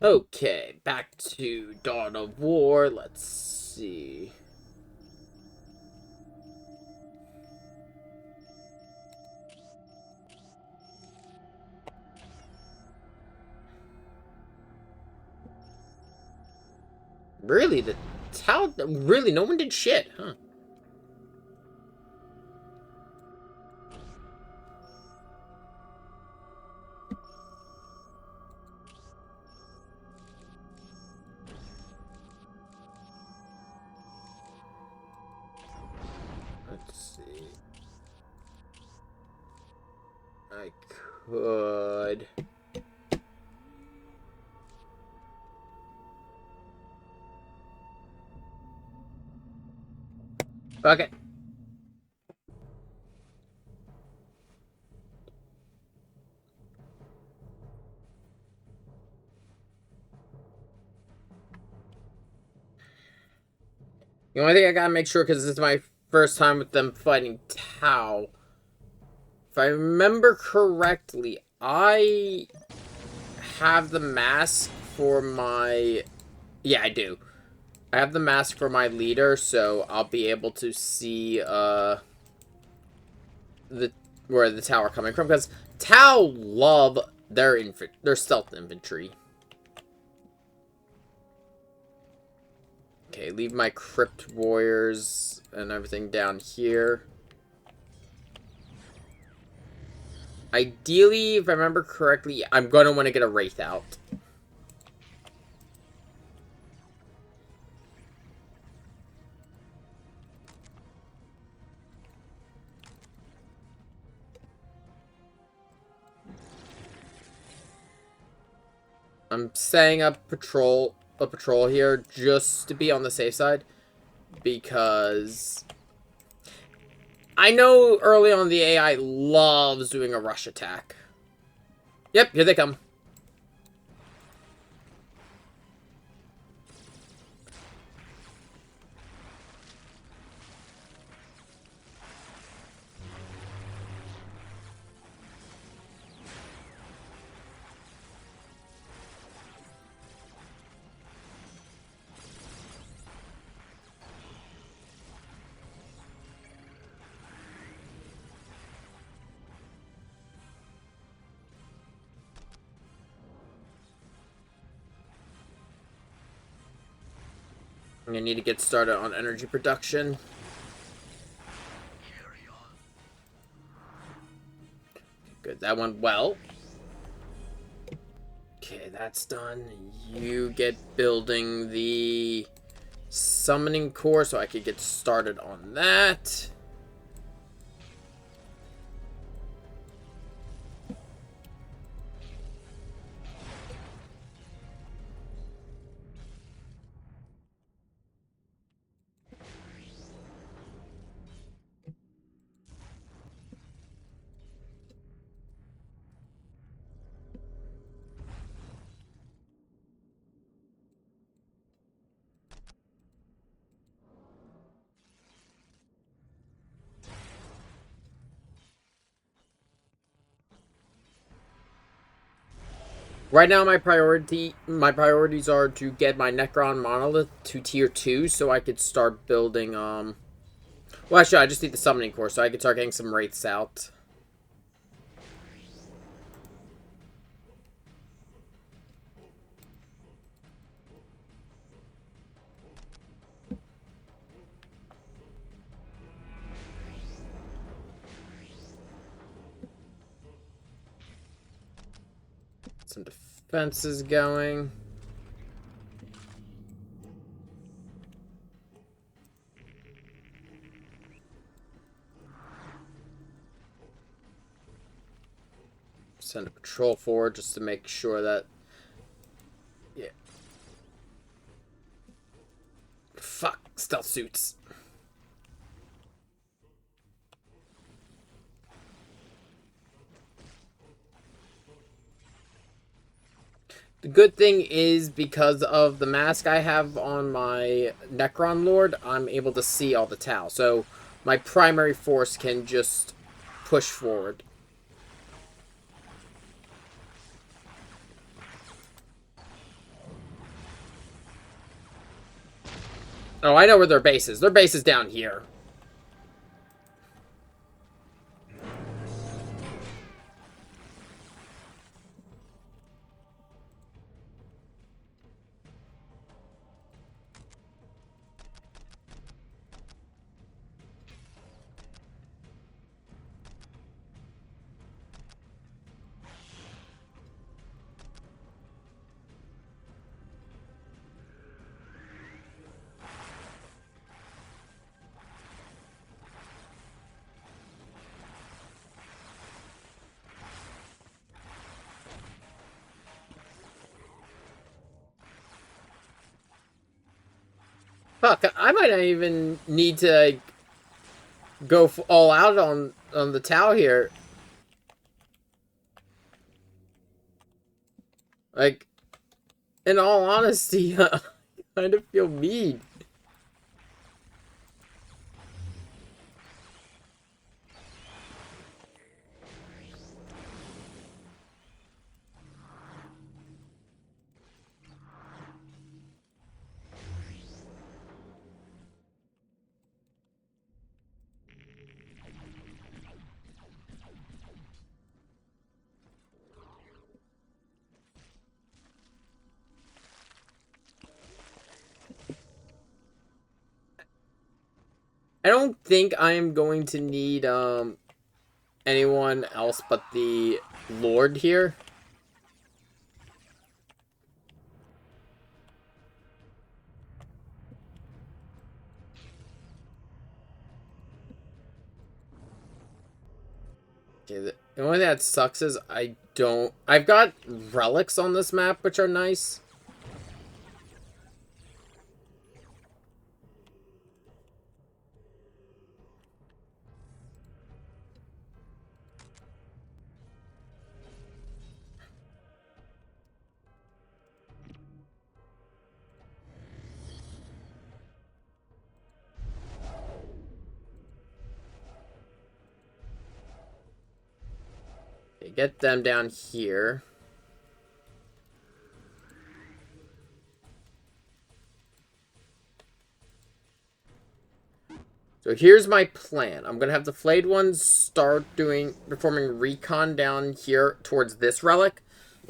Okay, back to Dawn of War. Let's see. Really, really, no one did shit, huh? Let's see. I could. Okay. The only thing I gotta make sure, because this is my first time with them fighting Tau. If I remember correctly, I have the mask for my... Yeah, I do. I have the mask for my leader, so I'll be able to see, the where the Tau are coming from, because Tau love their stealth infantry. Okay, leave my Crypt Warriors and everything down here. Ideally, if I remember correctly, I'm going to want to get a Wraith out. I'm setting up a patrol here just to be on the safe side, because I know early on the AI loves doing a rush attack. Yep, here they come. I'm gonna need to get started on energy production. Good, that went well. Okay, that's done. You get building the summoning core so I could get started on that. Right now, my priorities are to get my Necron monolith to tier 2, so I could start building. Well, actually, I just need the summoning core, so I could start getting some wraiths out. Some defenses going. Send a patrol forward just to make sure that... Yeah. Fuck, stealth suits. The good thing is, because of the mask I have on my Necron Lord, I'm able to see all the Tau. So my primary force can just push forward. Oh, I know where their base is. Their base is down here. Fuck, I might not even need to like, go all out on the Tau here. Like, in all honesty, I kind of feel mean. I don't think I am going to need anyone else but the Lord here. Okay, the only thing that sucks is I've got relics on this map, which are nice. Okay, get them down here. So here's my plan. I'm gonna have the flayed ones start performing recon down here towards this relic.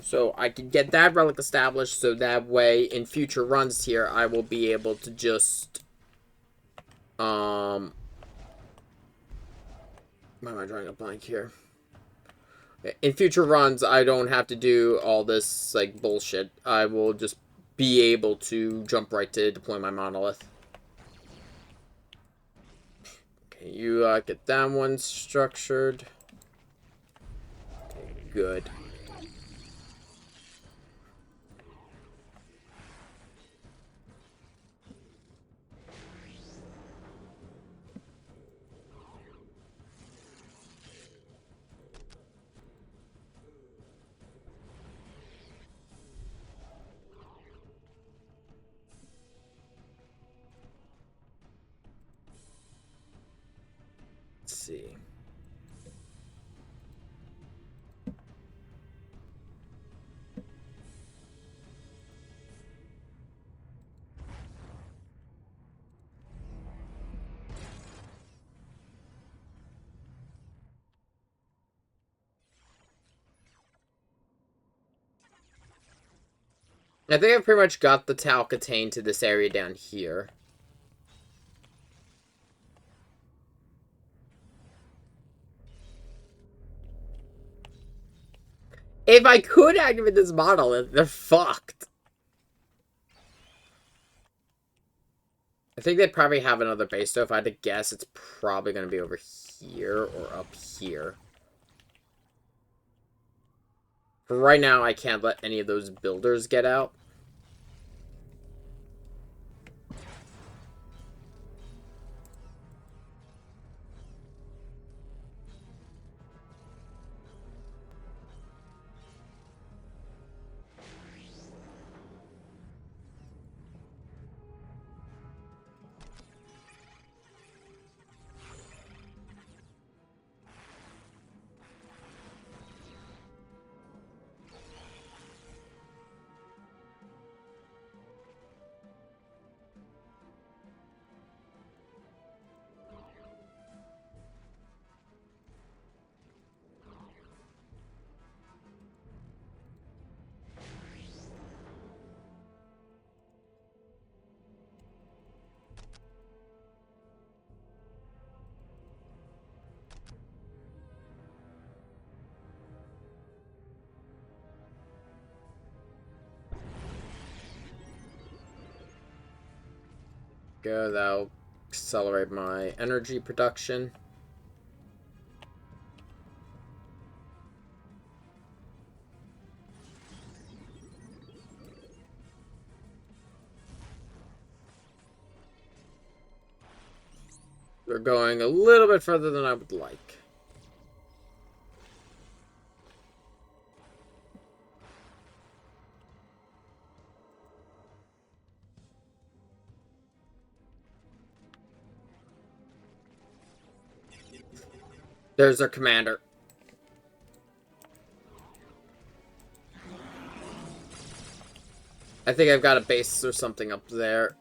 So I can get that relic established so that way in future runs here I will be able to just why am I drawing a blank here? In future runs I don't have to do all this like bullshit. I will just be able to jump right to deploy my monolith. Okay, you get that one structured. Okay, good. Let's see. I think I've pretty much got the Tau contained to this area down here. If I could activate this model, they're fucked. I think they'd probably have another base, so if I had to guess, it's probably going to be over here or up here. For right now, I can't let any of those builders get out. Go, that'll accelerate my energy production. We're going a little bit further than I would like. There's our commander. I think I've got a base or something up there.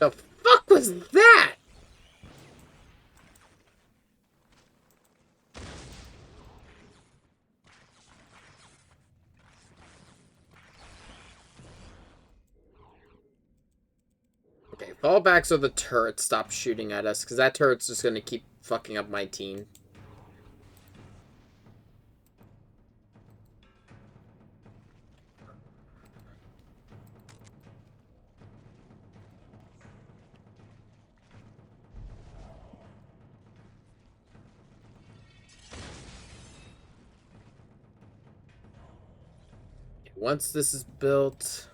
The fuck was that? Okay, fall back so the turret stops shooting at us, because that turret's just going to keep fucking up my team. Once this is built...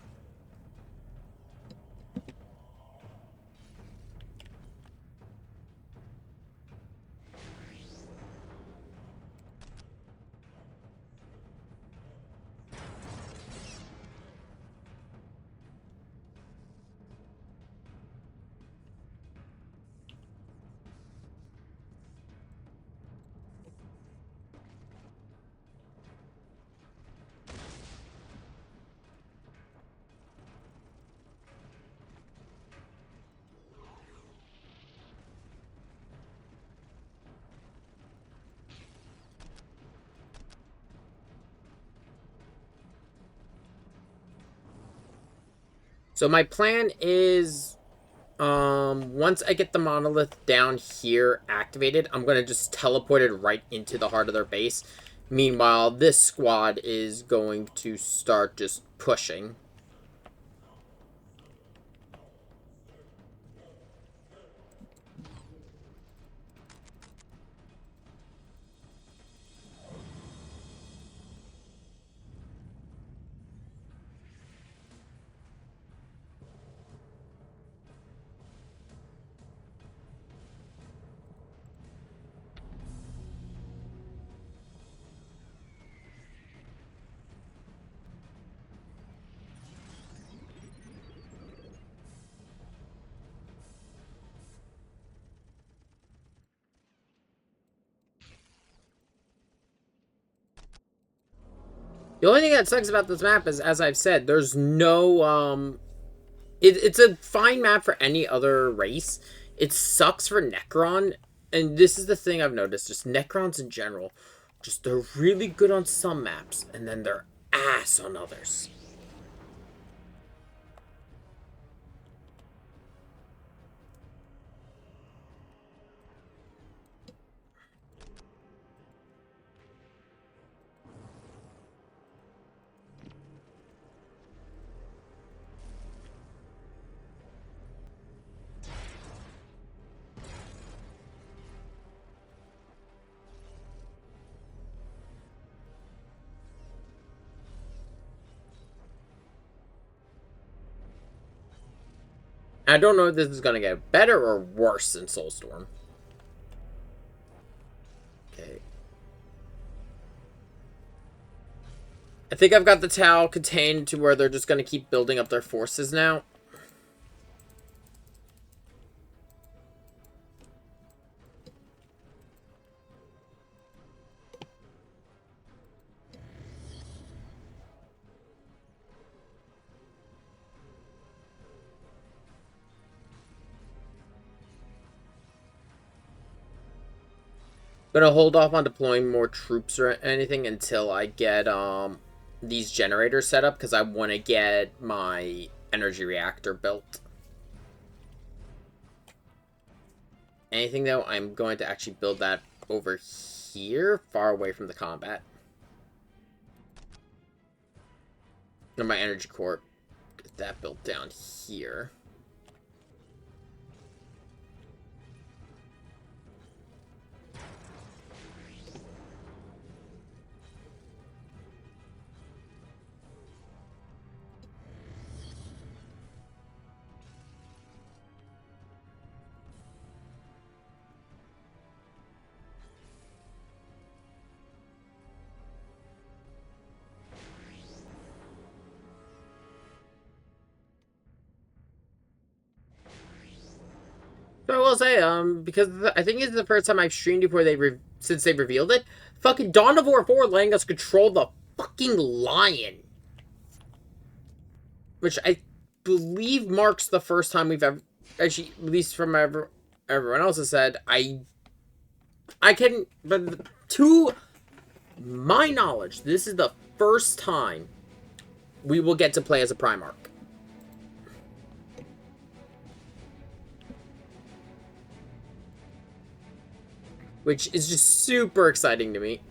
So my plan is, once I get the monolith down here activated, I'm going to just teleport it right into the heart of their base. Meanwhile, this squad is going to start just pushing. The only thing that sucks about this map is, as I've said, there's no, it's a fine map for any other race. It sucks for Necron, and this is the thing I've noticed, just Necrons in general. Just, they're really good on some maps, and then they're ass on others. I don't know if this is going to get better or worse than Soulstorm. Okay. I think I've got the Tau contained to where they're just going to keep building up their forces now. gonna hold off on deploying more troops or anything until I get these generators set up, because I want to get my energy reactor built. Anything though, I'm going to actually build that over here, far away from the combat. And my energy core, get that built down here. So I will say, because I think it's the first time I've streamed before since they revealed it. Fucking Dawn of War 4 letting us control the fucking lion, which I believe marks the first time we've ever, actually, at least from everyone else has said. But to my knowledge, this is the first time we will get to play as a Primarch. Which is just super exciting to me.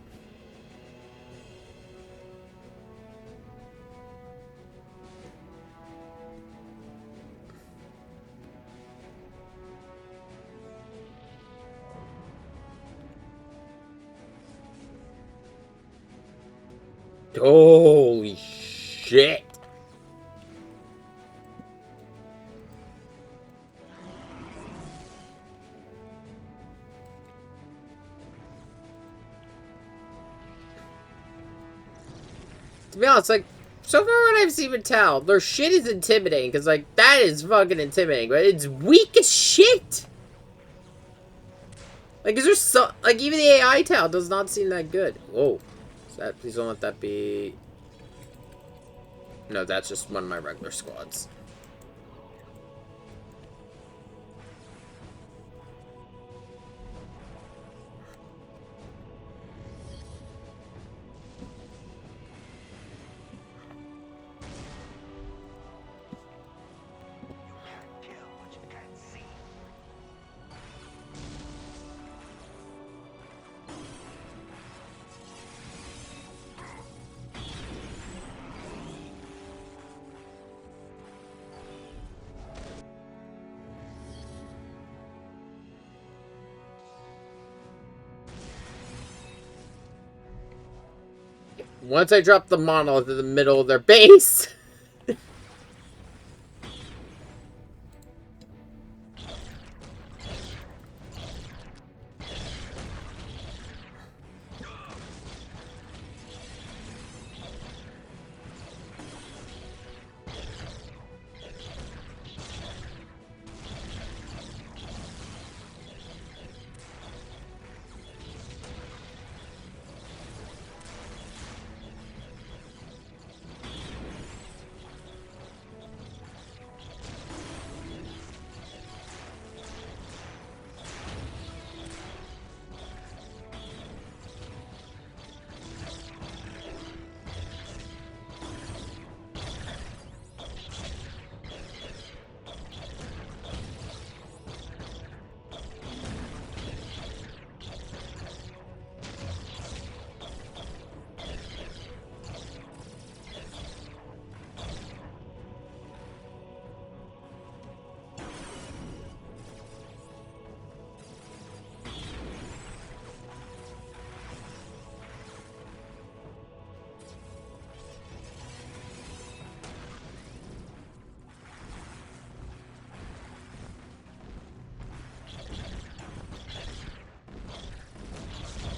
Holy shit. To be honest, like, so far what I've seen with Tal, their shit is intimidating, because, like, that is fucking intimidating, but it's weak as shit! Like, is there so, like, even the AI Tal does not seem that good. Whoa. Please don't let that be... No, that's just one of my regular squads. Once I drop the monolith in the middle of their base...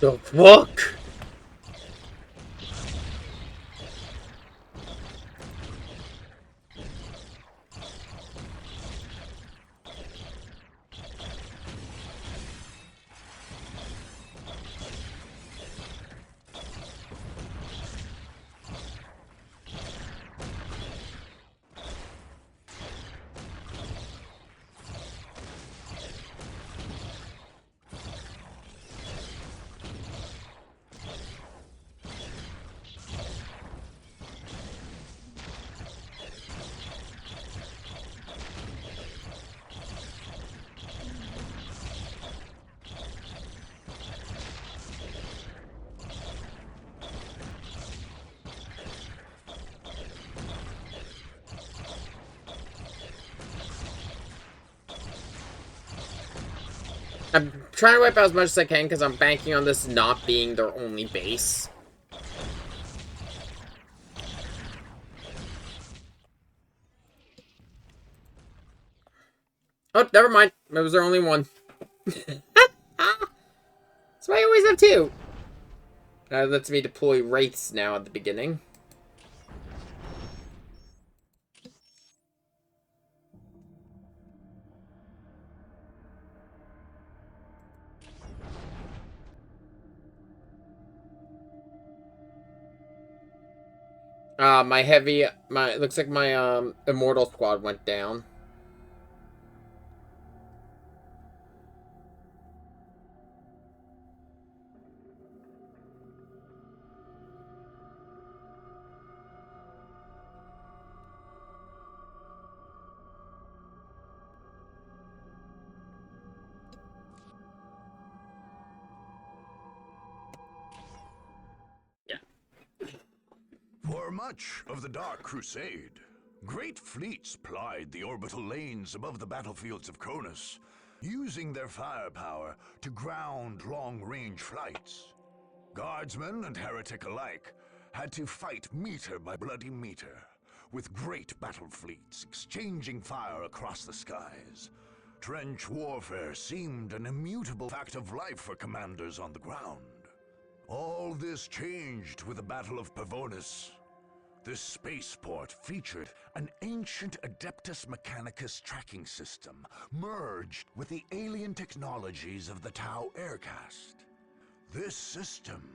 The fuck? I'm trying to wipe out as much as I can because I'm banking on this not being their only base. Oh, never mind. It was their only one. So I always have two. That lets me deploy wraiths now at the beginning. Looks like my immortal squad went down. For much of the Dark Crusade, great fleets plied the orbital lanes above the battlefields of Cronus, using their firepower to ground long-range flights. Guardsmen and heretic alike had to fight meter by bloody meter, with great battle fleets exchanging fire across the skies. Trench warfare seemed an immutable fact of life for commanders on the ground. All this changed with the Battle of Pavonis. This spaceport featured an ancient Adeptus Mechanicus tracking system merged with the alien technologies of the Tau Aircast. This system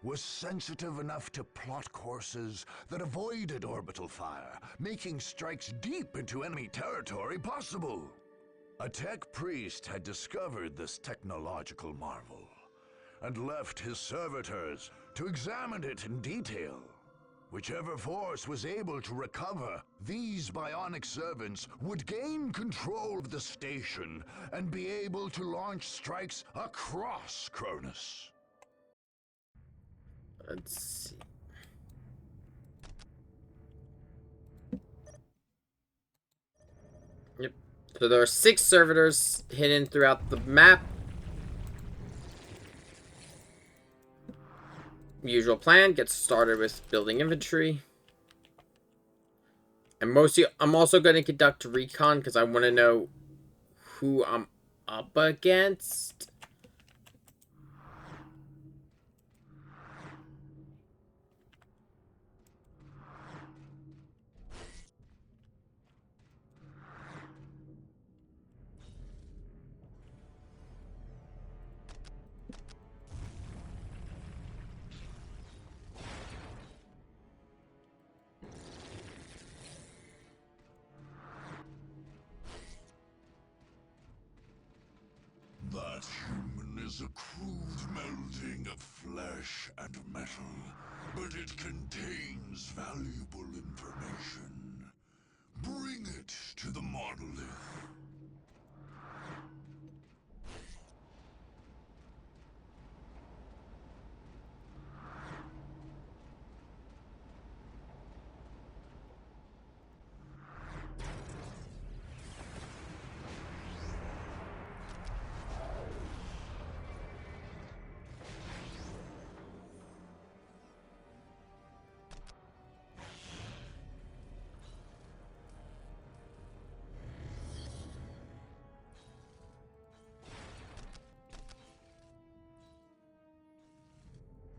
was sensitive enough to plot courses that avoided orbital fire, making strikes deep into enemy territory possible. A tech priest had discovered this technological marvel and left his servitors to examine it in detail. Whichever force was able to recover these bionic servants would gain control of the station and be able to launch strikes across Cronus. Let's see. Yep. So there are 6 servitors hidden throughout the map. Usual plan, get started with building infantry. And I'm also going to conduct recon because I want to know who I'm up against. That human is a crude melding of flesh and metal, but it contains valuable information. Bring it to the monolith.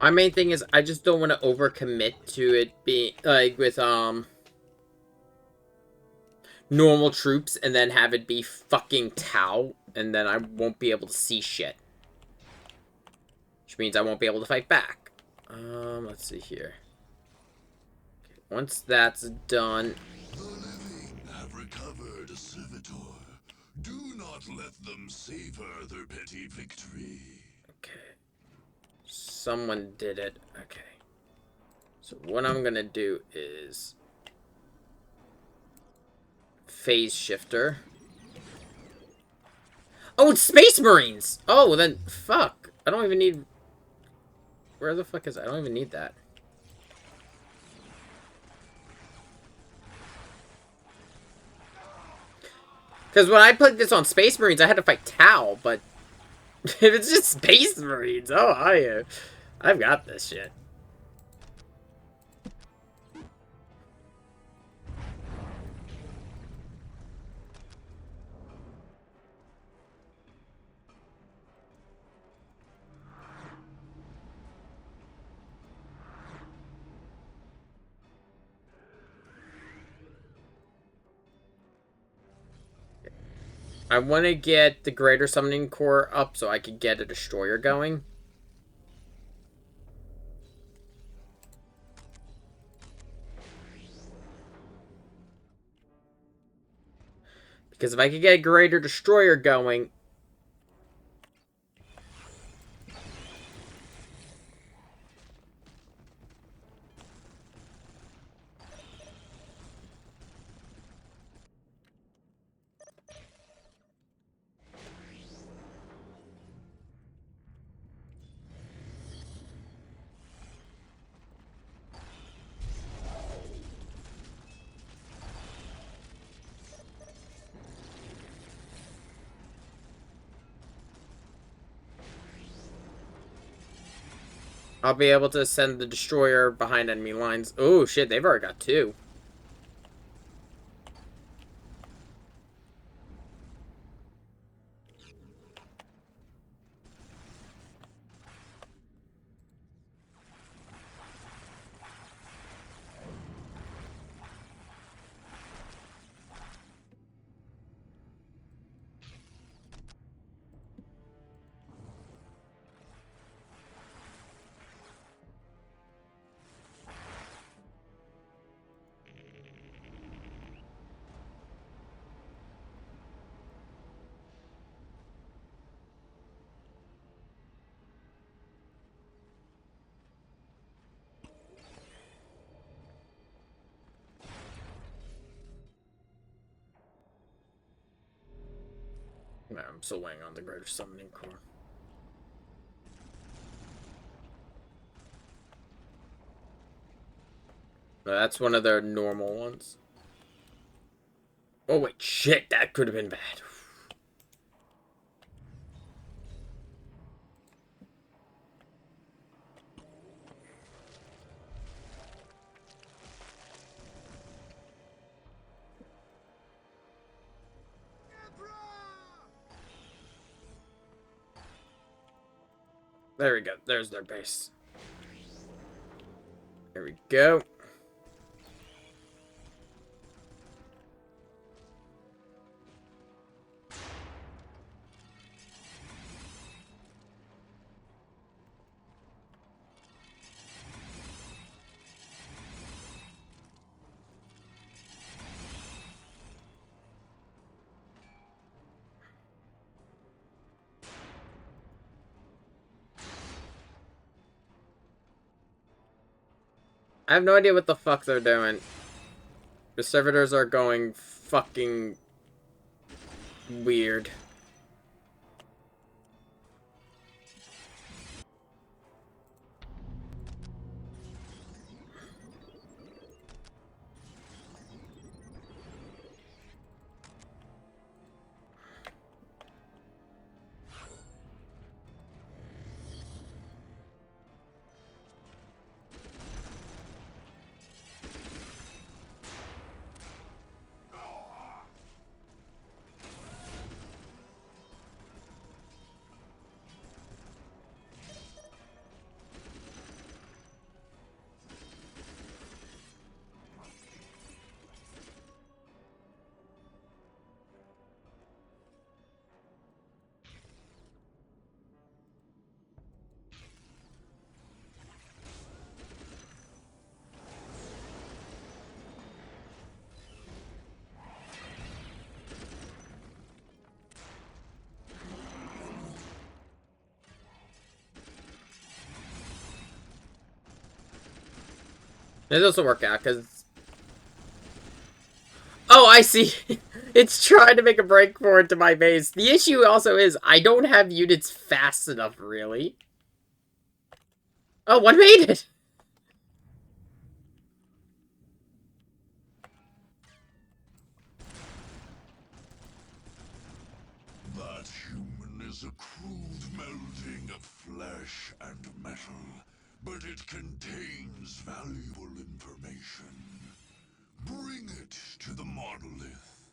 My main thing is I just don't want to overcommit to it being like with normal troops and then have it be fucking Tau and then I won't be able to see shit. Which means I won't be able to fight back. Let's see here. Okay, once that's done. The living have recovered a servitor. Do not let them savor their petty victory. Okay. Someone did it. Okay. So what I'm gonna do is phase shifter. Oh, it's Space Marines! Oh, well then, fuck. I don't even need... Where the fuck is it? I don't even need that. Because when I played this on Space Marines, I had to fight Tau, but If it's just Space Marines, oh, I've got this shit. I want to get the Greater Summoning Core up so I could get a Destroyer going. Because if I could get a Greater Destroyer going... I'll be able to send the Destroyer behind enemy lines. Oh, shit, they've already got 2. I'm still waiting on the Greater Summoning Core. No, that's one of their normal ones. Oh, wait, shit, that could have been bad. There we go. There's their base. There we go. I have no idea what the fuck they're doing. The servitors are going fucking weird. It doesn't work out, because... Oh, I see! It's trying to make a break forward to my base. The issue also is, I don't have units fast enough, really. Oh, one made it! That human is a crude melding of flesh and metal, but it contains valuable information. Bring it to the monolith.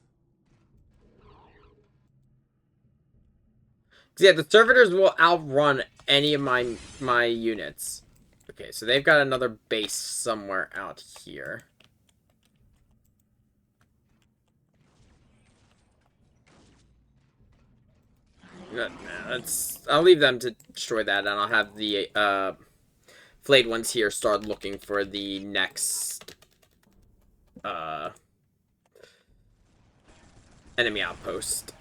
Yeah, the servitors will outrun any of my units. Okay, so they've got another base somewhere out here. I'll leave them to destroy that, and I'll have the flayed ones here start looking for the next enemy outpost.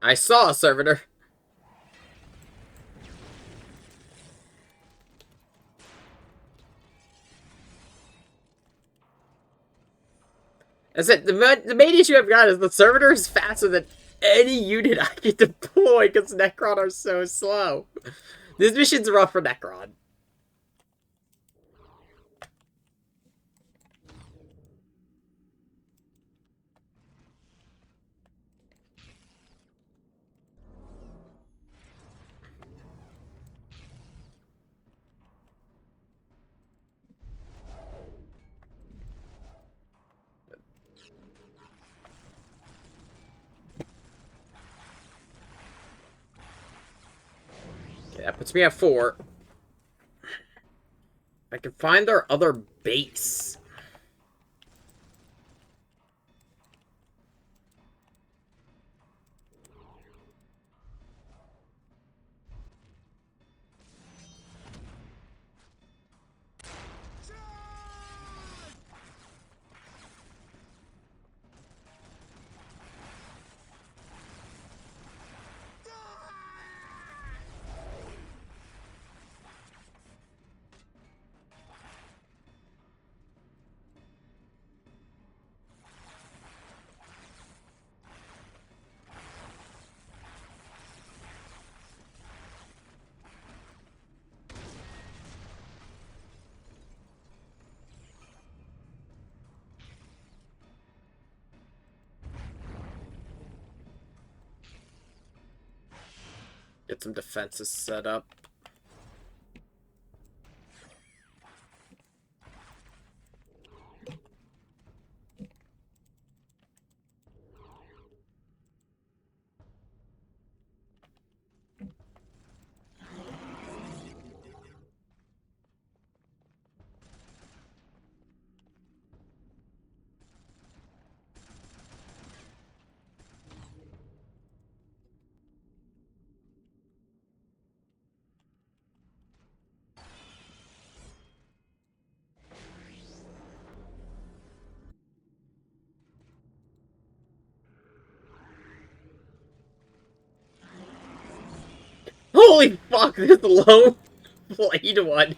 I saw a servitor. I said, the main issue I've got is the servitor is faster than any unit I can deploy because Necron are so slow. This mission's rough for Necron. Okay, that puts me at 4. I can find their other base. Get some defenses set up. Holy fuck, there's the low blade one.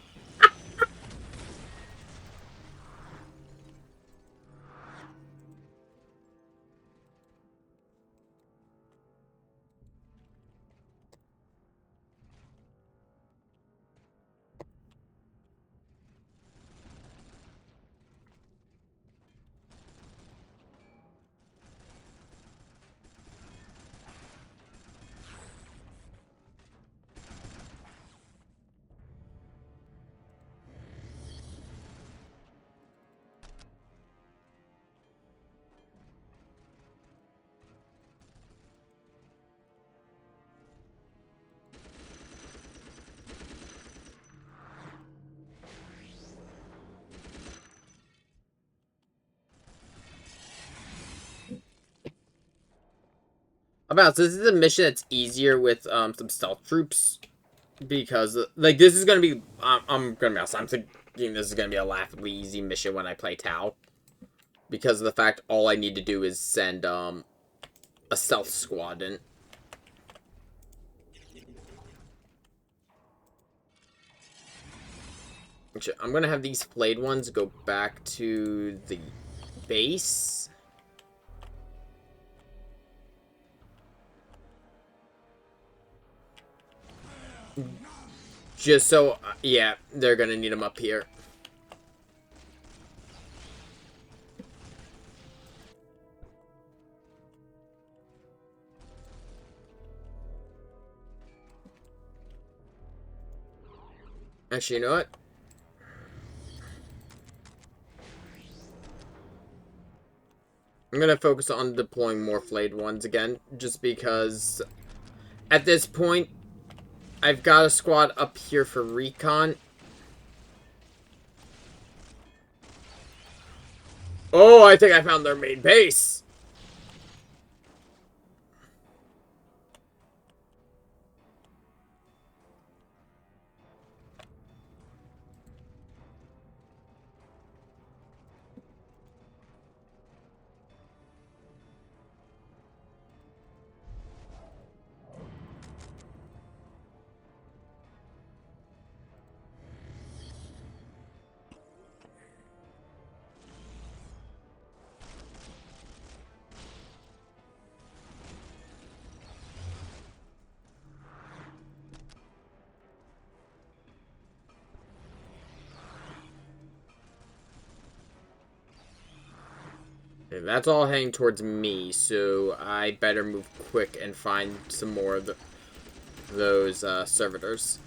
About so this is a mission that's easier with some stealth troops because like this is gonna be I'm gonna be honest, I'm thinking this is gonna be a laughably easy mission when I play Tau because of the fact all I need to do is send a stealth squadron. I'm gonna have these flayed ones go back to the base. Just so, yeah, they're gonna need them up here. Actually, you know what? I'm gonna focus on deploying more flayed ones again, just because at this point, I've got a squad up here for recon. Oh, I think I found their main base. And that's all heading towards me, so I better move quick and find some more of those servitors.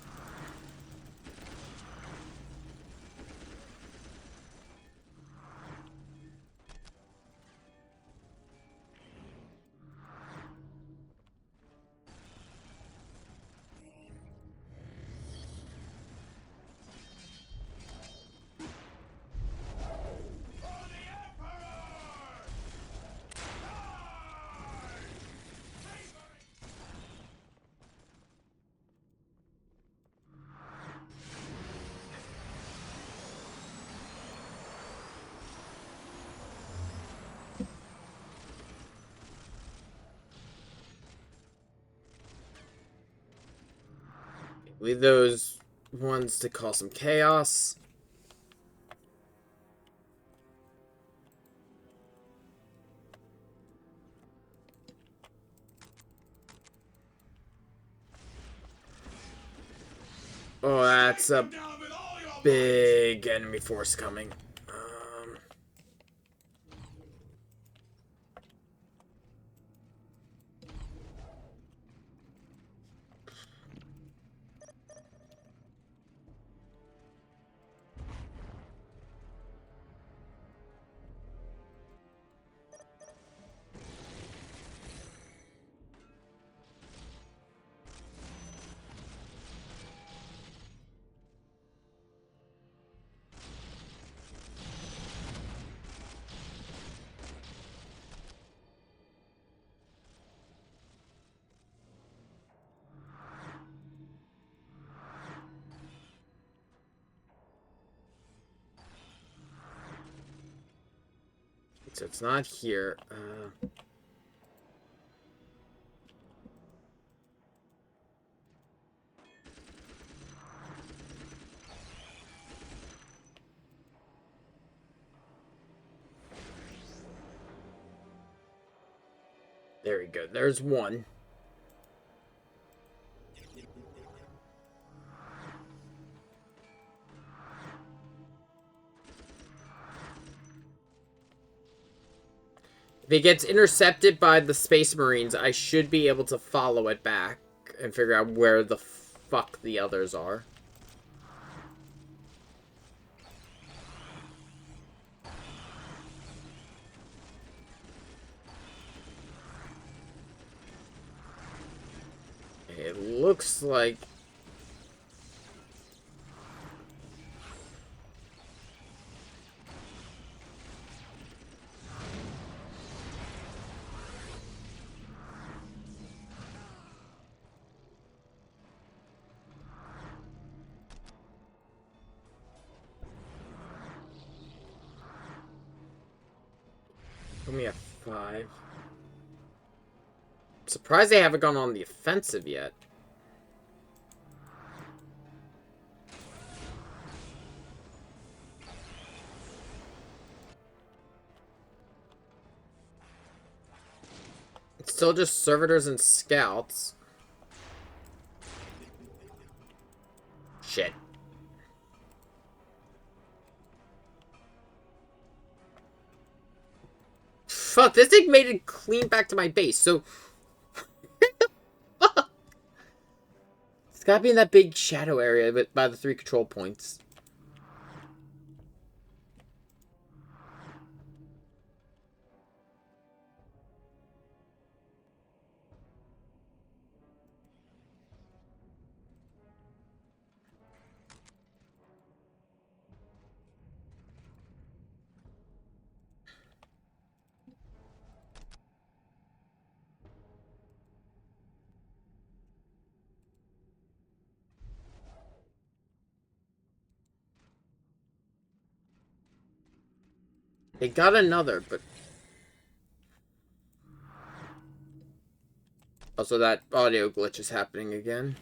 Leave those ones to cause some chaos. Oh, that's a big enemy force coming. So it's not here. There we go. There's one. If it gets intercepted by the Space Marines, I should be able to follow it back and figure out where the fuck the others are. It looks like... Only have 5. Surprised they haven't gone on the offensive yet. still just servitors and scouts. Shit. Fuck, this thing made it clean back to my base, so... Fuck! It's gotta be in that big shadow area by the 3 control points. They got another, but... Also, that audio glitch is happening again.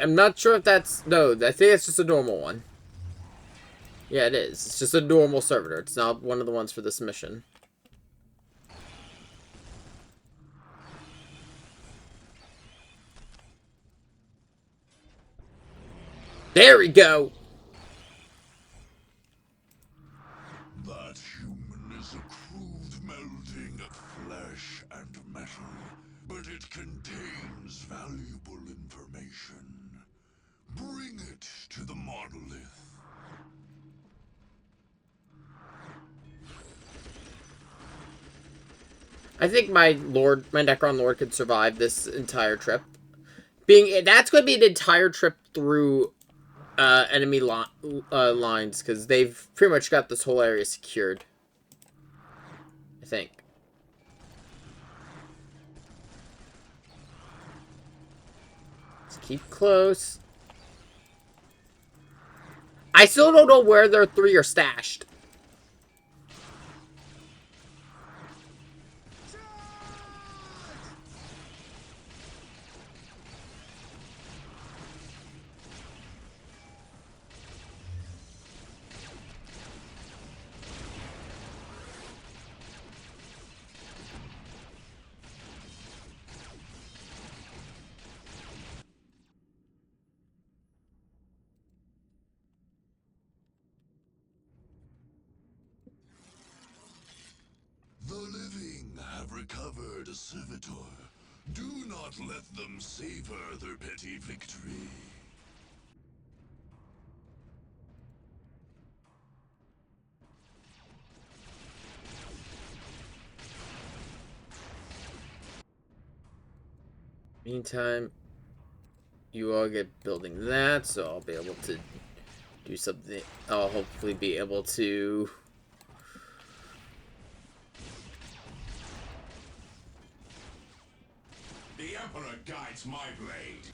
I'm not sure if that's... No, I think it's just a normal one. Yeah, it is. It's just a normal servitor. It's not one of the ones for this mission. There we go! That human is a crude melding of flesh and metal, but it contains valuable information. Bring it to the monolith. I think my Necron Lord could survive this entire trip. That's going to be an entire trip through enemy lines, because they've pretty much got this whole area secured. I think. Let's keep close. I still don't know where their 3 are stashed. The living have recovered a servitor. Do not let them savor their petty victory. Meantime, you all get building that, so I'll be able to do something. I'll hopefully be able to... The Emperor guides my blade.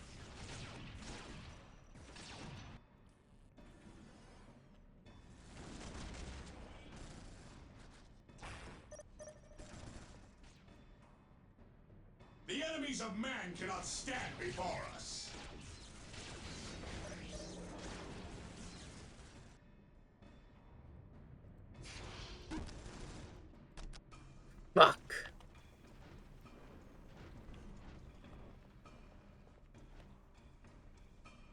The enemies of man cannot stand before us. Fuck.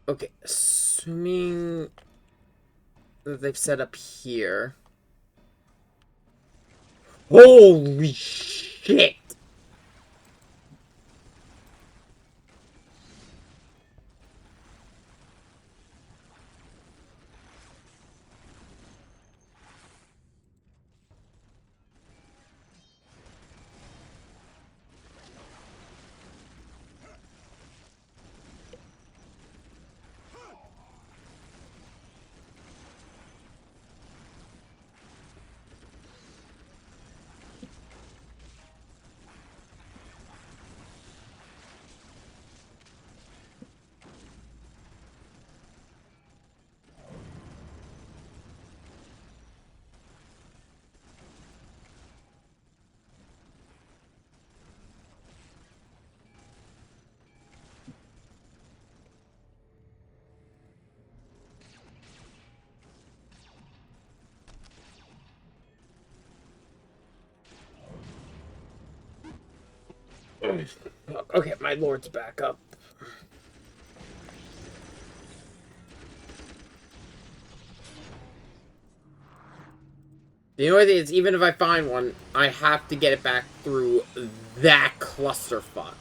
Okay, assuming that they've set up here. Holy shit! Okay, my lord's back up. The only thing is, even if I find one, I have to get it back through that clusterfuck.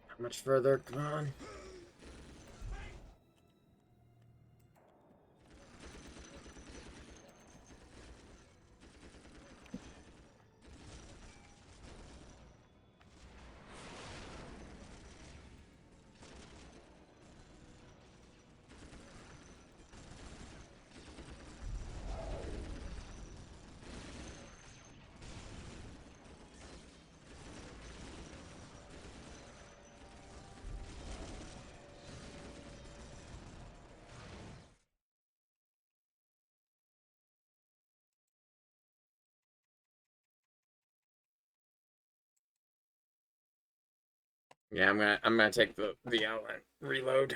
How much further? Come on. Yeah, I'm gonna take the outlet. Reload.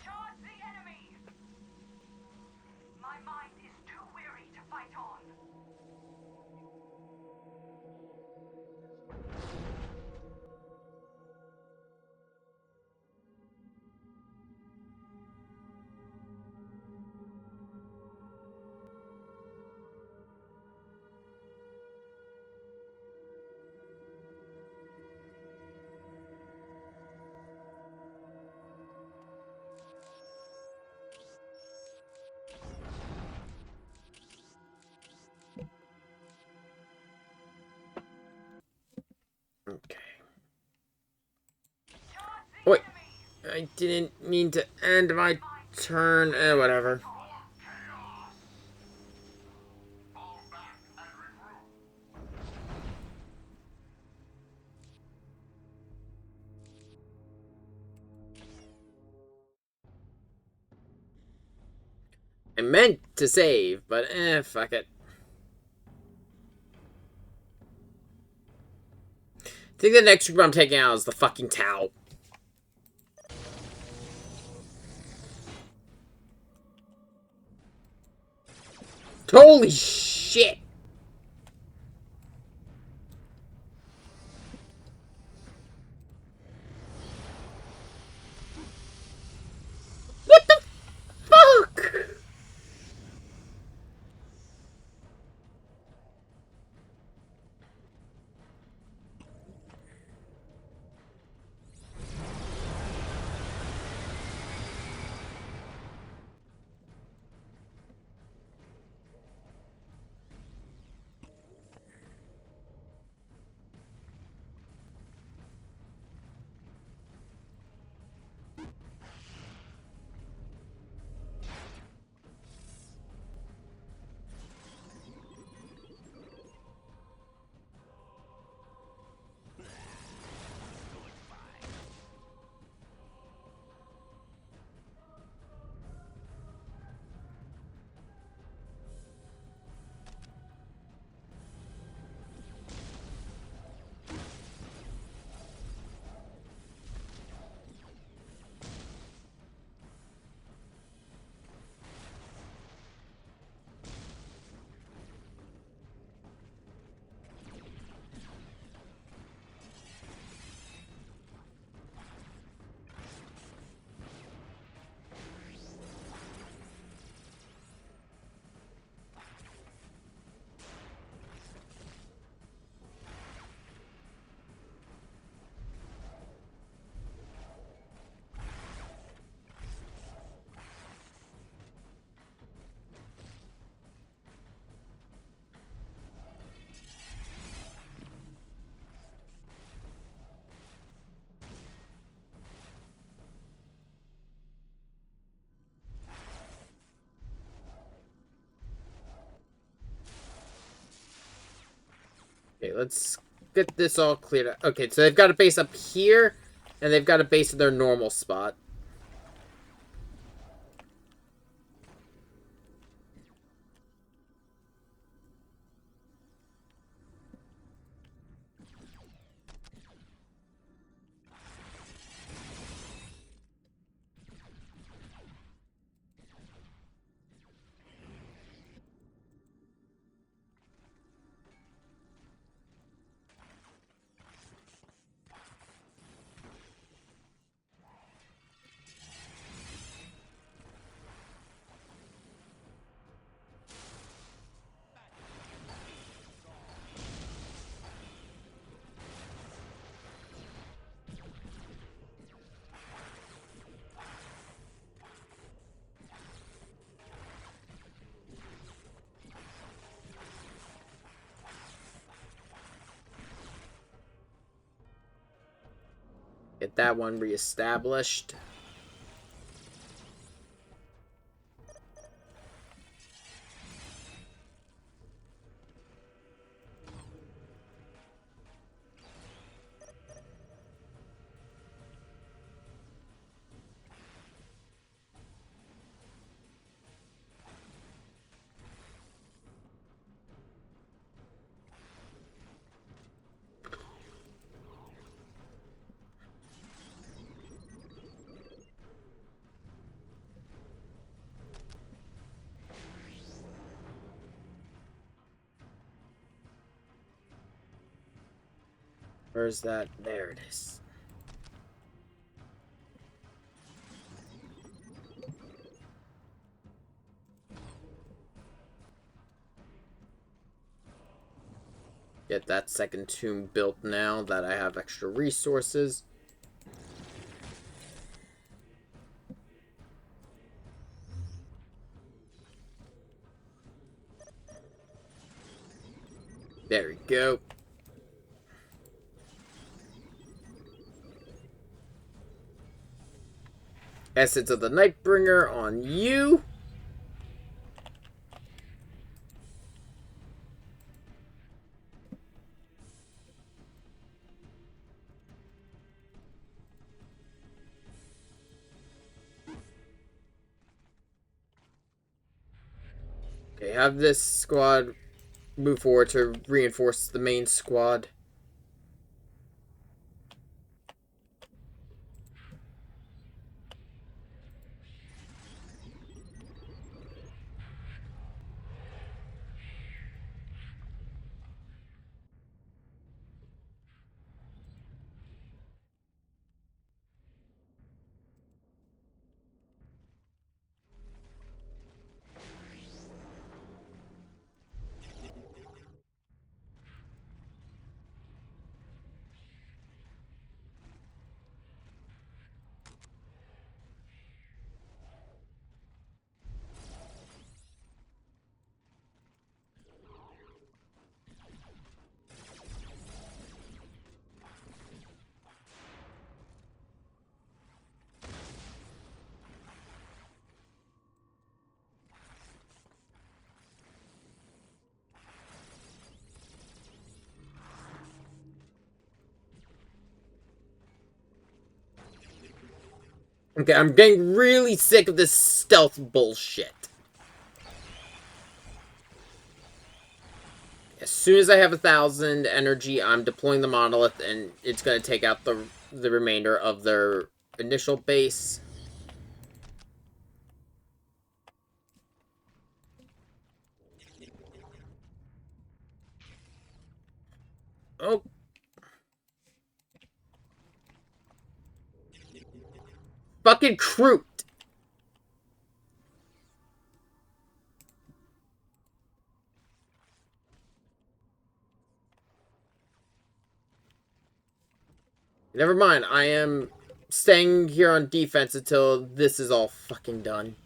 Charge the enemy! My mind is too weary to fight on. Okay. Charge Oh, the wait, enemy! I didn't mean to end my turn. Whatever. Fall back and regroup. I meant to save, but fuck it. I think the next group I'm taking out is the fucking Tau. Holy shit! What the fuck? Okay, let's get this all cleared up. Okay, so they've got a base up here, and they've got a base in their normal spot. Get that one reestablished. Where's that? There it is. Get that second tomb built now that I have extra resources. There we go. Essence of the Nightbringer on you. Okay, have this squad move forward to reinforce the main squad. Okay, I'm getting really sick of this stealth bullshit. As soon as I have 1,000 energy, I'm deploying the monolith, and it's going to take out the remainder of their initial base. Oh. Fucking Kroot. Never mind, I am staying here on defense until this is all fucking done.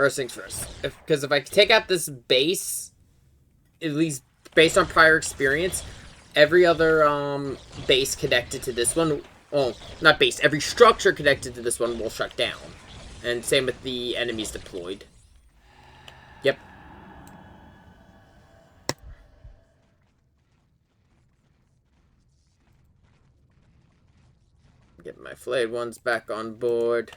First things first. Because if I take out this base, at least based on prior experience, every other base connected to this one, well, not base, every structure connected to this one will shut down. And same with the enemies deployed. Yep. Get my flayed ones back on board.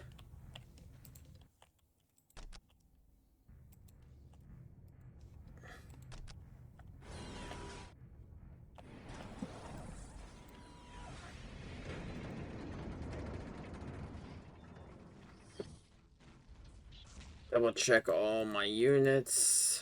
Double check all my units.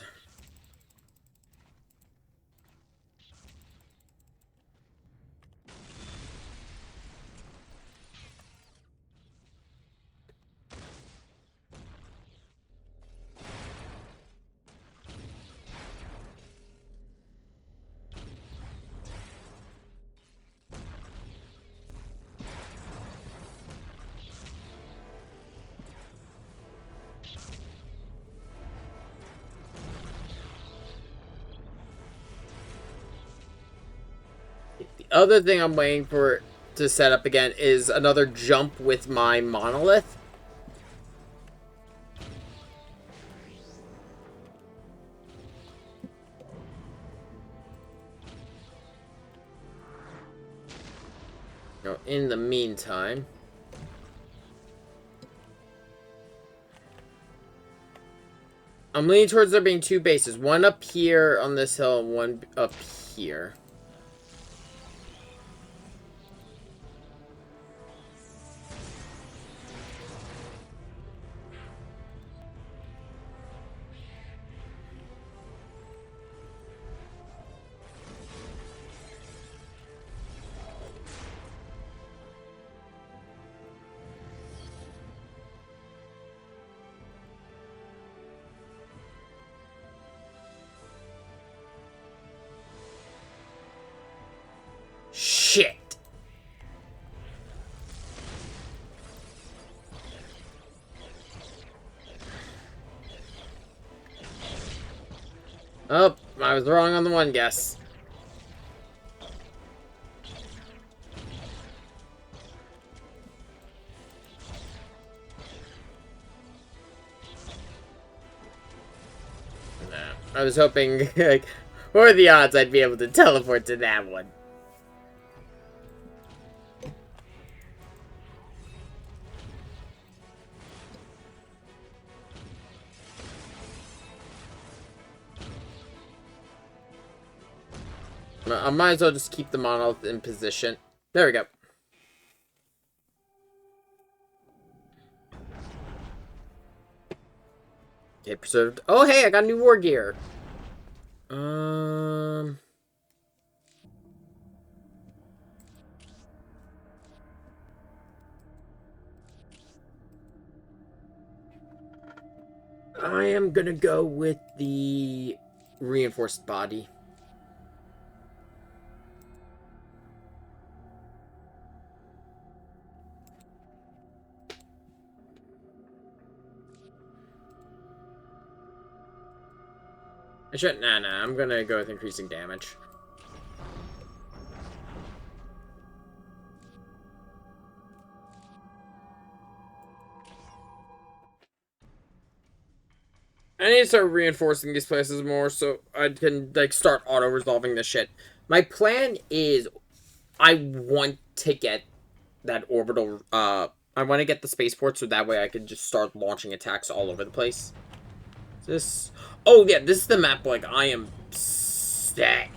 The other thing I'm waiting for to set up again is another jump with my monolith. Now, in the meantime, I'm leaning towards there being two bases. One up here on this hill and one up here. Shit. Oh, I was wrong on the one guess. Nah, I was hoping, like, what are the odds I'd be able to teleport to that one? I might as well just keep the monolith in position. There we go. Okay, preserved. Oh, hey, I got new war gear. I am gonna go with the reinforced body. I should, nah, I'm gonna go with increasing damage. I need to start reinforcing these places more so I can, like, start auto-resolving this shit. My plan is, I want to get that orbital, I want to get the spaceport so that way I can just start launching attacks all over the place. This, oh yeah, this is the map, like, I am set.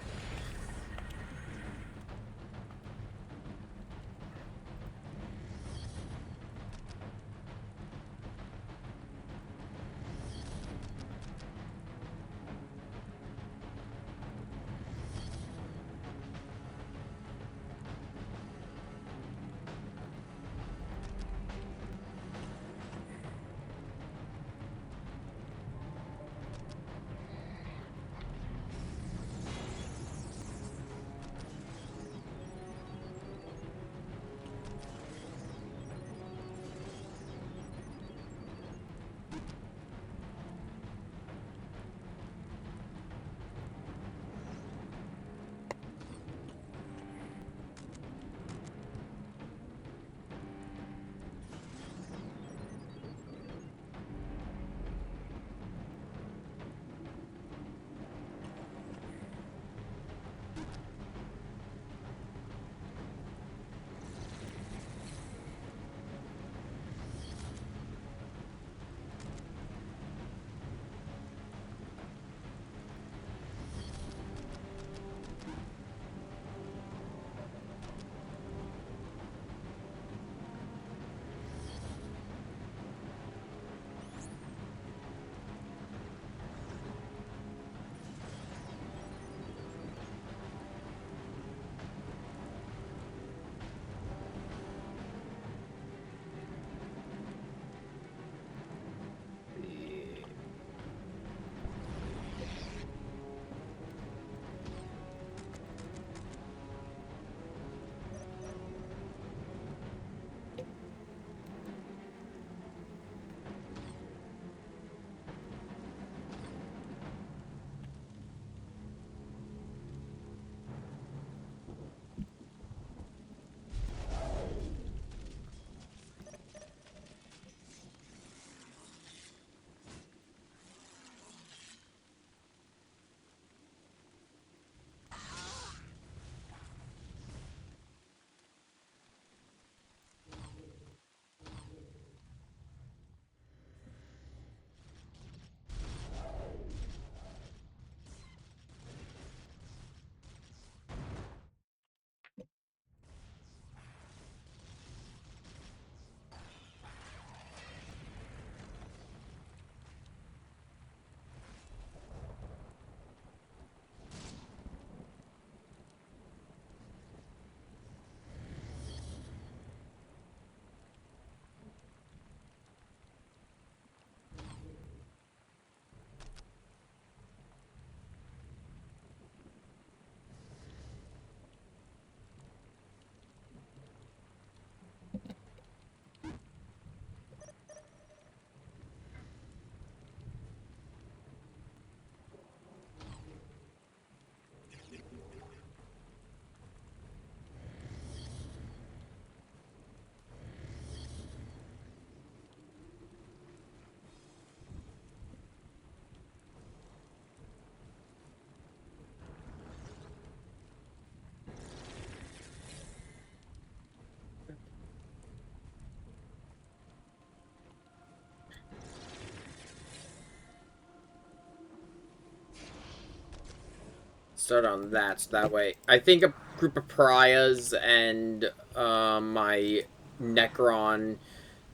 start on that, so that way I think a group of pariahs and my Necron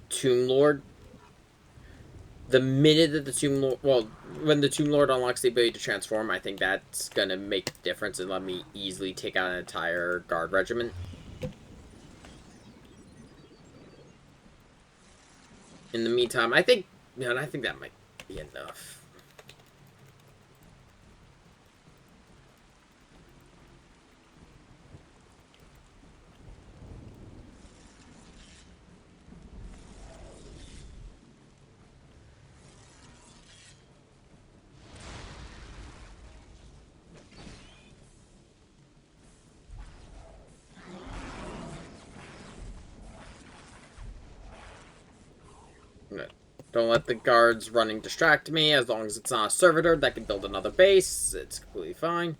Tomb Lord. The minute that the Tomb Lord, well, when the Tomb Lord unlocks the ability to transform, I think that's gonna make a difference and let me easily take out an entire guard regiment. In the meantime, I think, man, I think that might be enough. Don't let the guards running distract me. As long as it's not a servitor that can build another base, it's completely fine.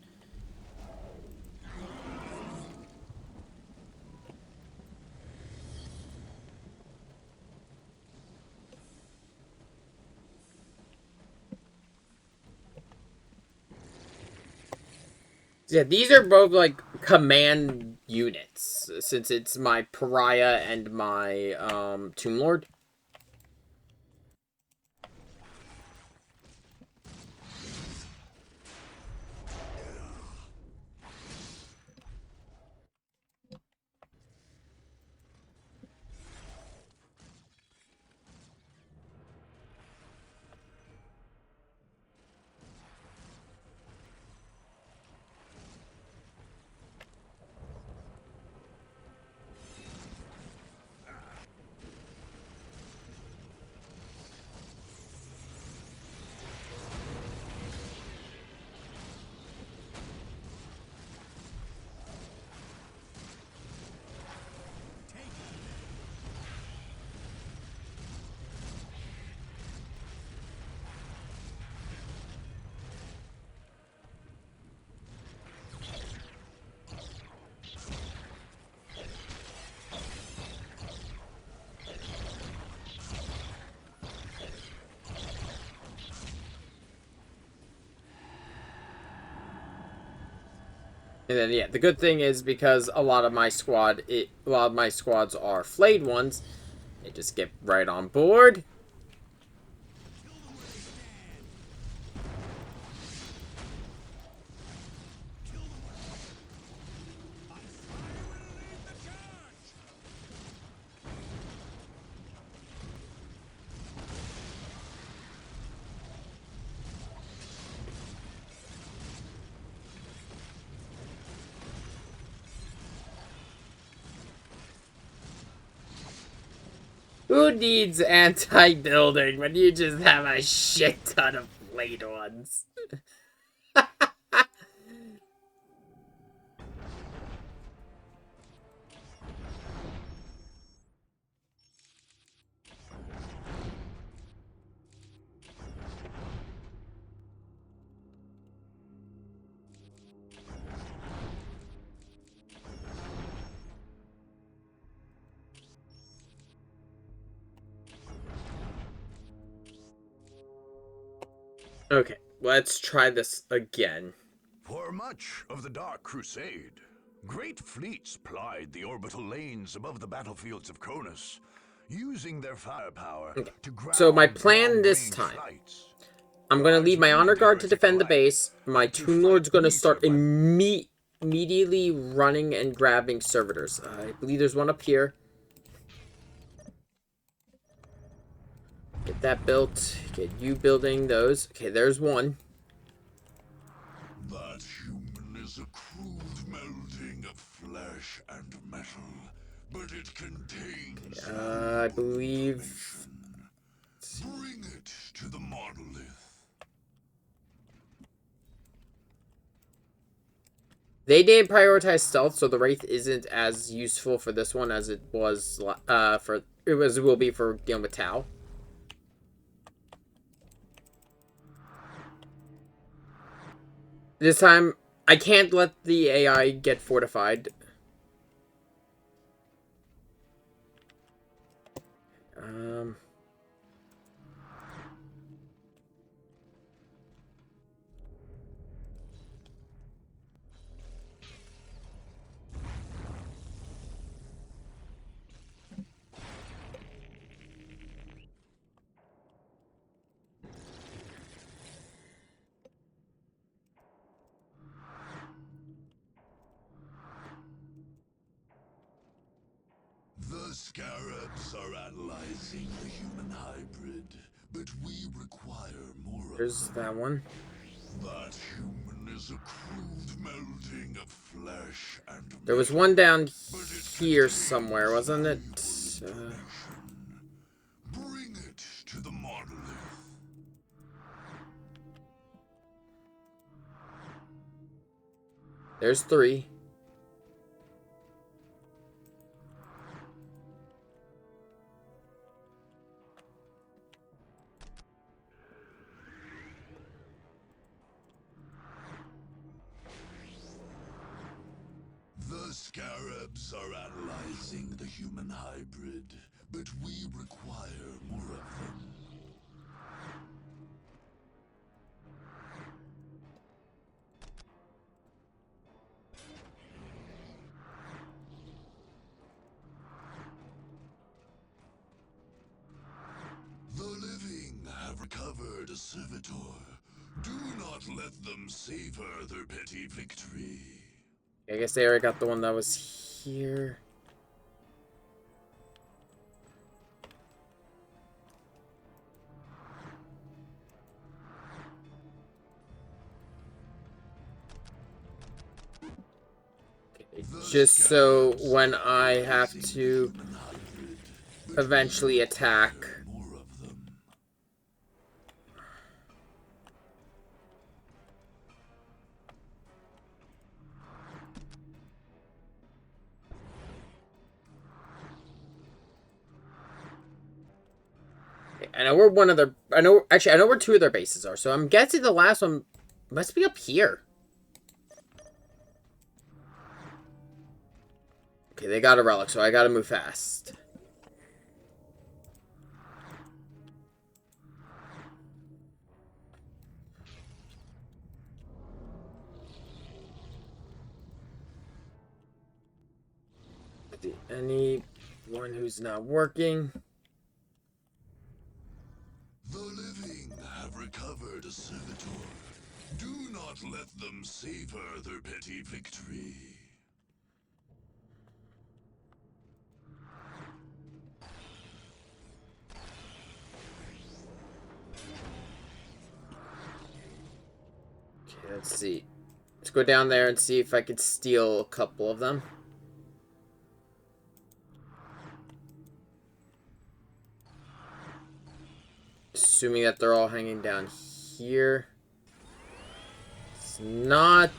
Yeah, these are both like command units, since it's my pariah and my Tomb Lord. And then yeah, the good thing is because a lot of my squads are flayed ones, they just get right on board. Who needs anti-building when you just have a shit ton of flayed ones? Okay, let's try this again. For much of the Dark Crusade, great fleets plied the orbital lanes above the battlefields of Cronus, using their firepower to ground So my plan this long-range time, flights. I'm gonna leave my honor guard to Heretic defend the alike base. My to Tomb fight Lord's gonna meter start by immediately running and grabbing servitors. I believe there's one up here. Get that built. Get you building those. Okay, there's one. That human is a crude melding of flesh and metal, but it contains I believe... Bring it to the monolith. They did prioritize stealth, so the Wraith isn't as useful for this one as it was will be for dealing with Tau. This time, I can't let the AI get fortified. Um... The scarabs are analyzing the human hybrid, but we require more of There's them. that one. That human is a crude melding of flesh and There was metal, one down but it here contains somewhere, wasn't it? valuable information. Bring it to the monolith. There's 3. The scarabs are analyzing the human hybrid, but we require more of them. The living have recovered a servitor. Do not let them savor their petty victory. I guess they already got the one that was here. Okay, just so when I have to eventually attack. More of them. I know where one of their... I know where 2 of their bases are, so I'm guessing the last one must be up here. Okay, they got a relic, so I gotta move fast. Anyone who's not working... The living have recovered a servitor. Do not let them savor their petty victory. Okay, let's see. Let's go down there and see if I can steal a couple of them. Assuming that they're all hanging down here. It's not.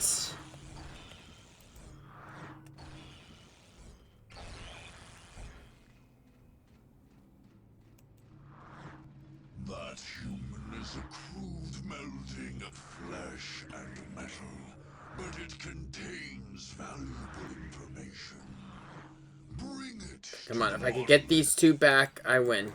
That human is a crude melding of flesh and metal, but it contains valuable information. Bring it. Come on, if I can get these 2 back, I win.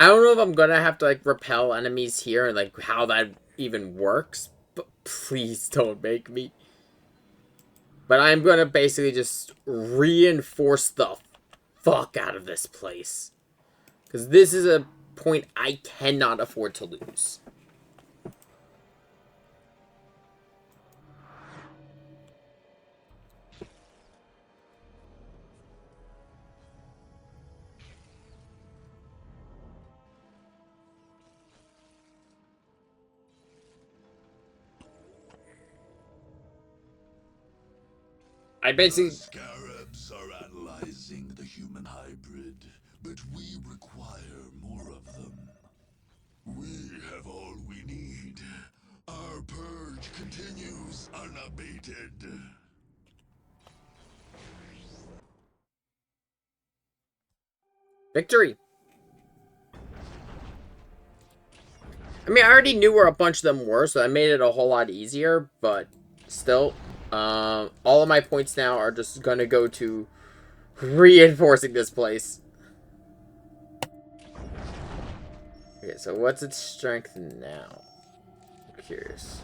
I don't know if I'm gonna have to, like, repel enemies here and, like, how that even works. But please don't make me. But I'm gonna basically just reinforce the fuck out of this place. Because this is a point I cannot afford to lose. I basically... The scarabs are analyzing the human hybrid, but we require more of them. We have all we need. Our purge continues unabated. Victory! I mean, I already knew where a bunch of them were, so that made it a whole lot easier, but still, all of my points now are just gonna go to reinforcing this place. Okay, so what's its strength now? I'm curious.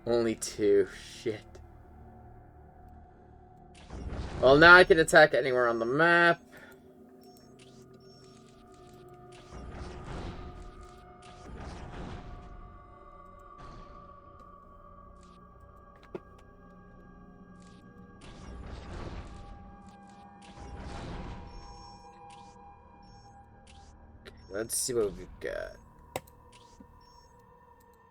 Only 2. Shit. Well, now I can attack anywhere on the map. Let's see what we've got.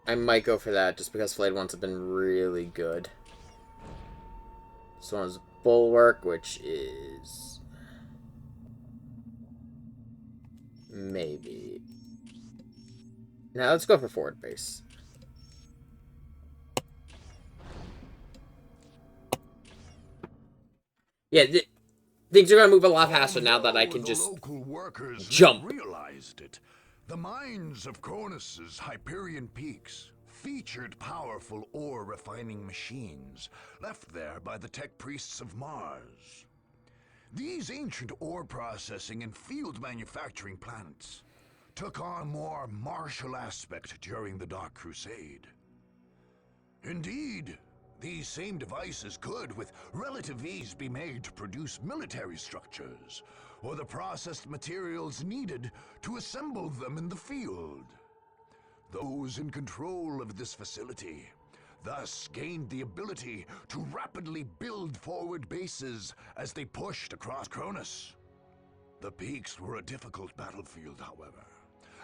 I might go for that just because flayed ones have been really good. This one's Bulwark, which is maybe. Now let's go for forward base. Yeah, things are gonna move a lot faster now that I can just local workers jump. Realized it. The mines of Cronus's Hyperion Peaks featured powerful ore refining machines left there by the tech priests of Mars. These ancient ore processing and field manufacturing plants took on a more martial aspect during the Dark Crusade. Indeed, these same devices could, with relative ease, be made to produce military structures, or the processed materials needed to assemble them in the field. Those in control of this facility thus gained the ability to rapidly build forward bases as they pushed across Cronus. The peaks were a difficult battlefield, however.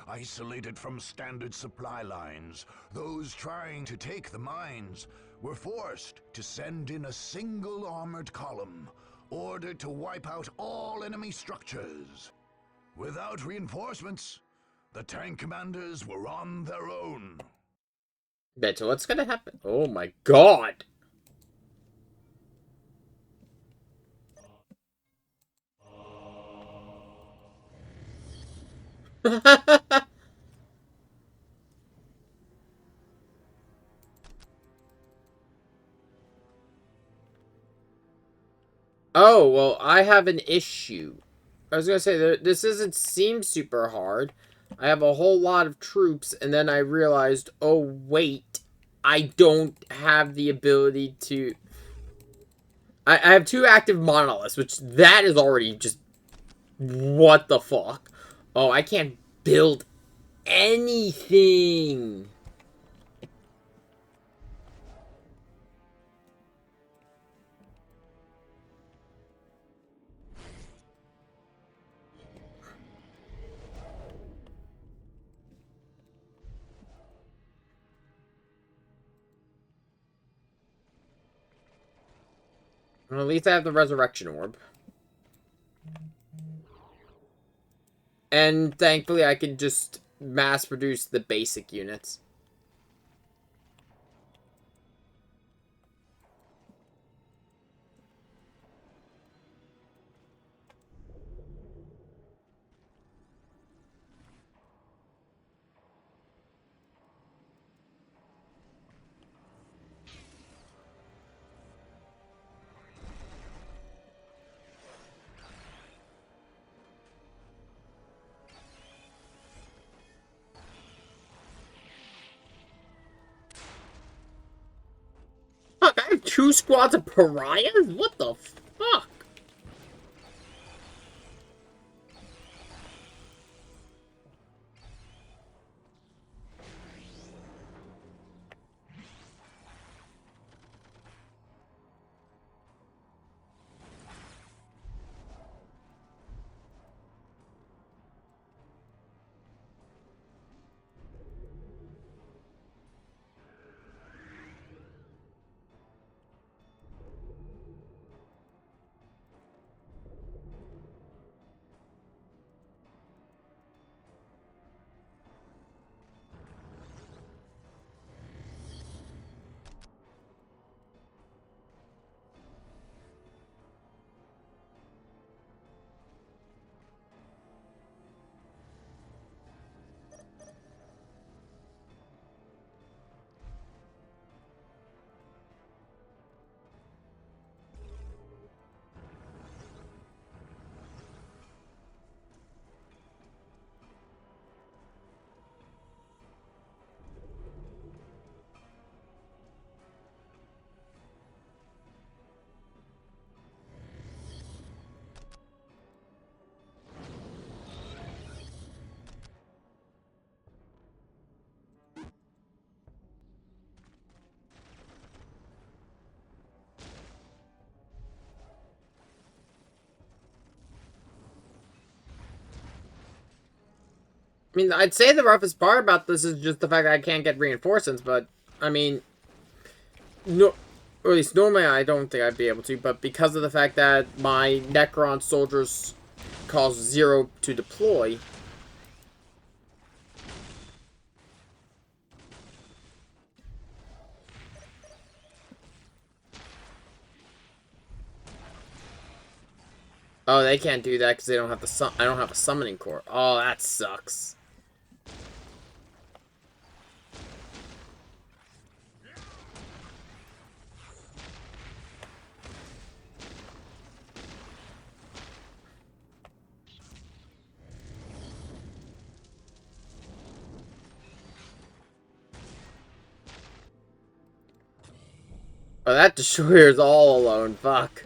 Isolated from standard supply lines, those trying to take the mines were forced to send in a single armored column, ordered to wipe out all enemy structures. Without reinforcements, the tank commanders were on their own. Bet, so what's gonna happen? Oh my god! Oh, well, I have an issue. I was gonna say, this doesn't seem super hard. I have a whole lot of troops, and then I realized, oh, wait, I don't have the ability to... I have 2 active monoliths, which that is already just... What the fuck? Oh, I can't build anything. Well, at least I have the resurrection orb. And thankfully I can just mass produce the basic units. Fuck, I have 2 squads of pariahs? What the fuck? I mean, I'd say the roughest part about this is just the fact that I can't get reinforcements, but, I mean, no, or at least normally I don't think I'd be able to, but because of the fact that my Necron soldiers cost 0 to deploy. Oh, they can't do that because they don't have the I don't have a summoning core. Oh, that sucks. Oh, that destroyer's all alone. Fuck.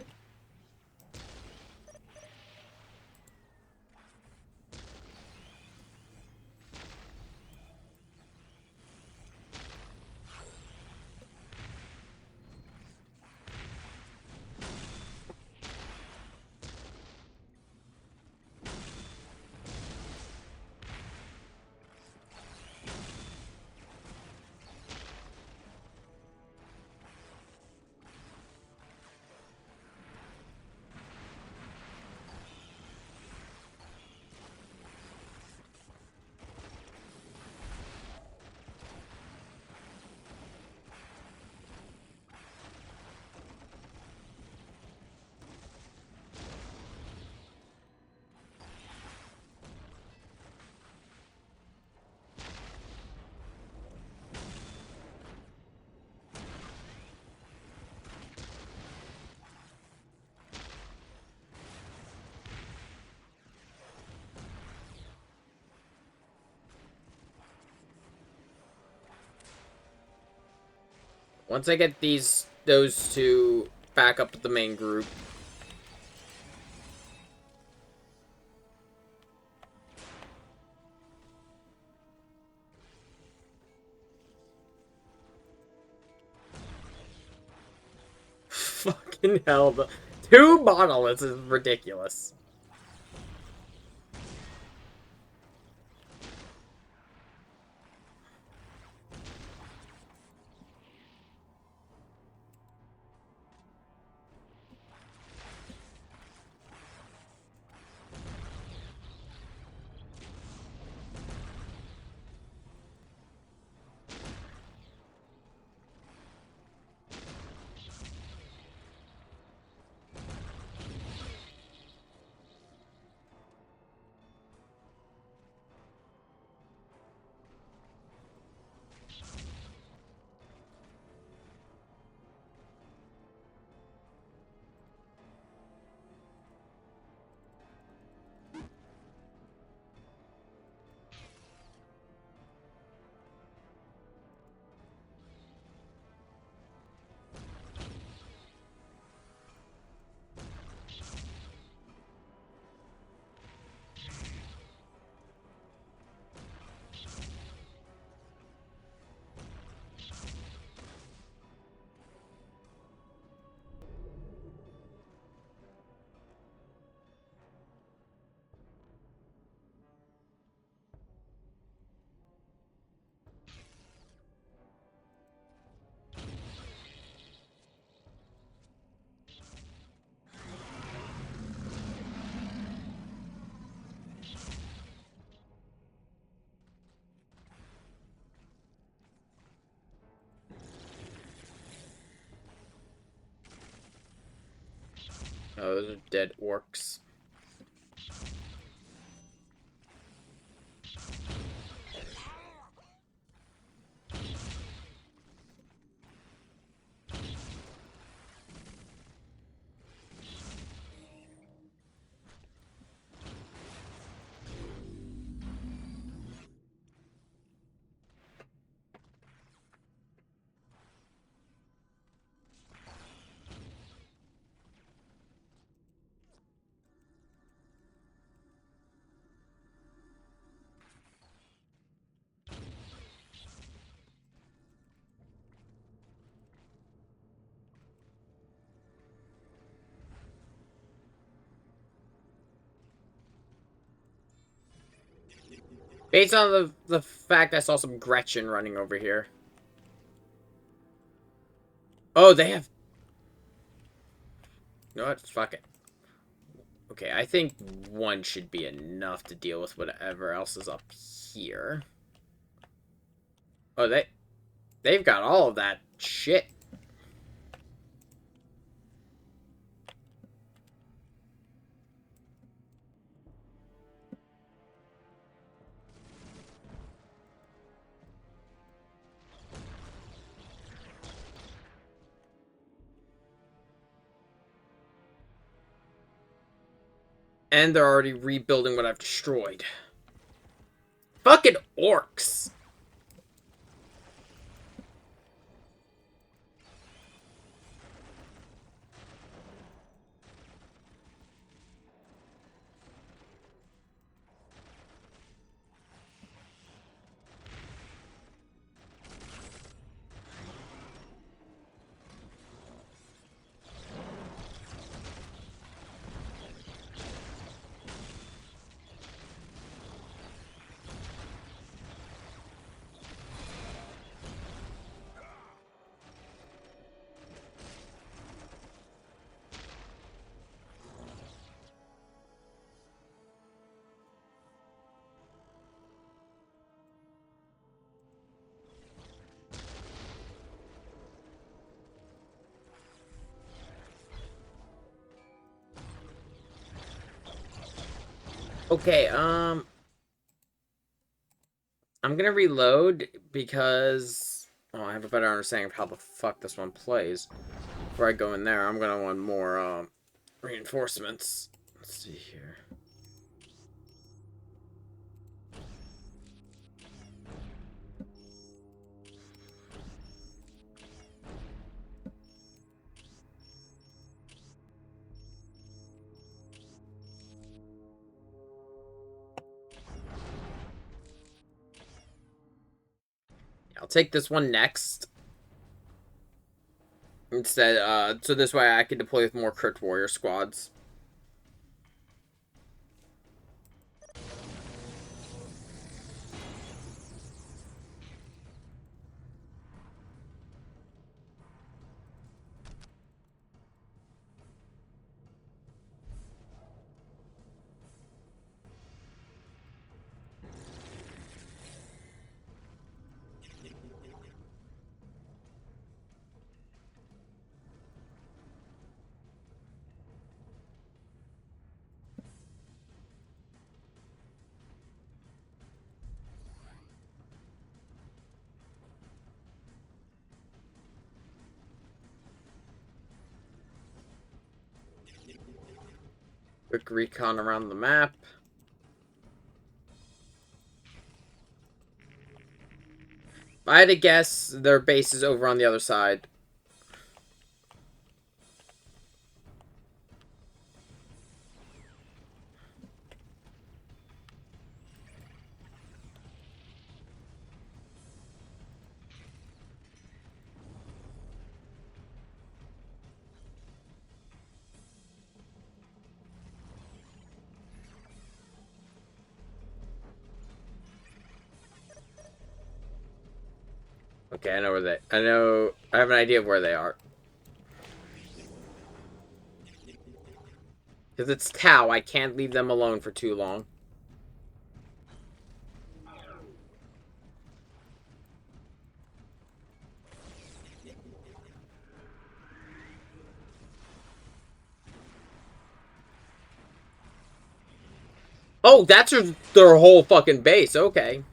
Once I get those two back up with the main group. Fucking hell, the 2 monoliths is ridiculous. Oh, those are dead orcs. Based on the fact I saw some Gretchen running over here. Oh, they have... You know what? Fuck it. Okay, I think one should be enough to deal with whatever else is up here. Oh, they've got all of that shit. And they're already rebuilding what I've destroyed. Fucking orcs! Okay, I'm gonna reload because... Oh, I have a better understanding of how the fuck this one plays. Before I go in there, I'm gonna want more, reinforcements. Let's see here. I'll take this one next. Instead, so this way I can deploy with more Crypt Warrior squads. Quick recon around the map. If I had to guess, their base is over on the other side. Okay, I know where I have an idea of where they are. Because it's Tau, I can't leave them alone for too long. Oh, that's their whole fucking base, okay.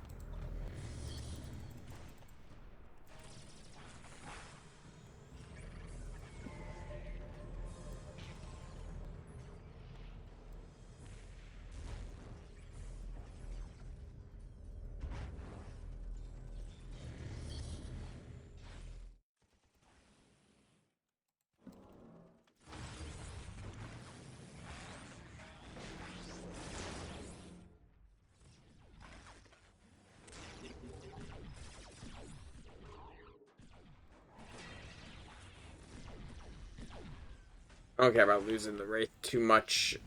I don't care about losing the Wraith too much.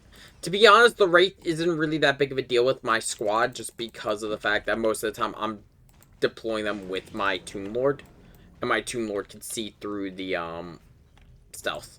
To be honest, the rate isn't really that big of a deal with my squad, just because of the fact that most of the time I'm deploying them with my Tomb Lord, and my Tomb Lord can see through the stealth.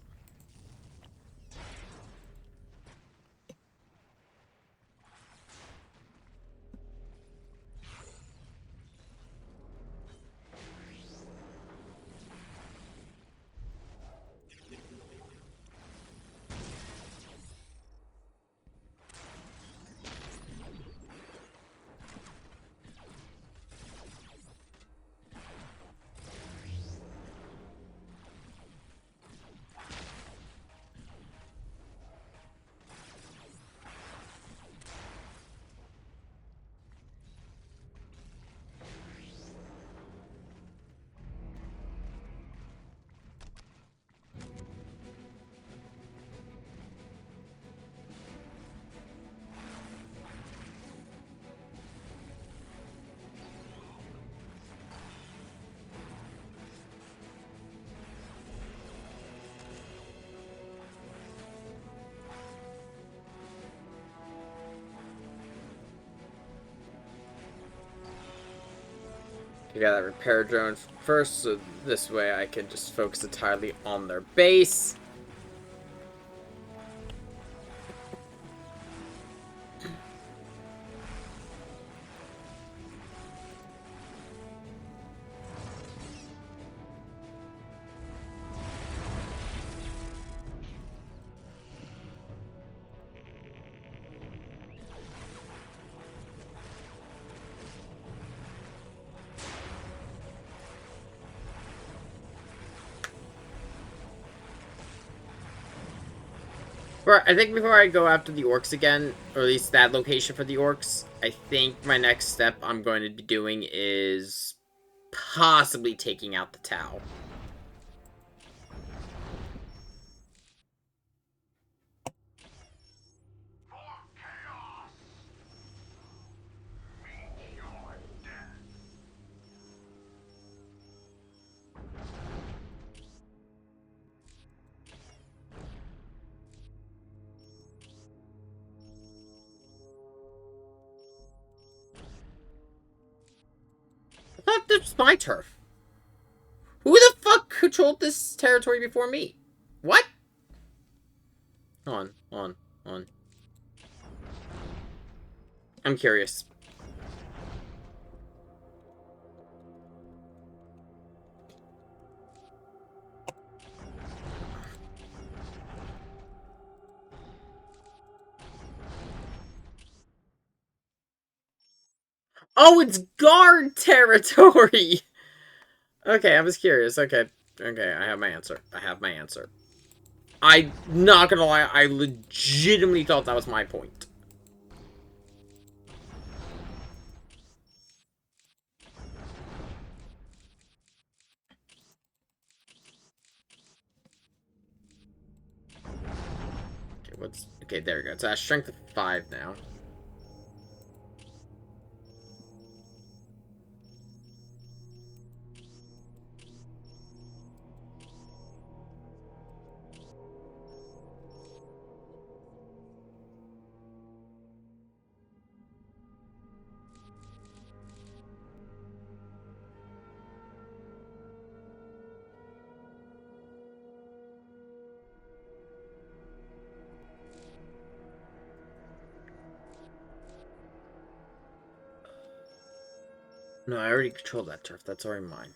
You gotta repair drones first, so this way I can just focus entirely on their base. I think before I go after the orcs again, or at least that location for the orcs, I think my next step I'm going to be doing is possibly taking out the Tau. I thought this was my turf. Who the fuck controlled this territory before me? What? On. I'm curious. Oh, it's guard territory! Okay, I was curious. Okay, I have my answer. I'm not gonna lie, I legitimately thought that was my point. Okay, there we go. It's strength of 5 now. No, I already control that turf. That's already mine.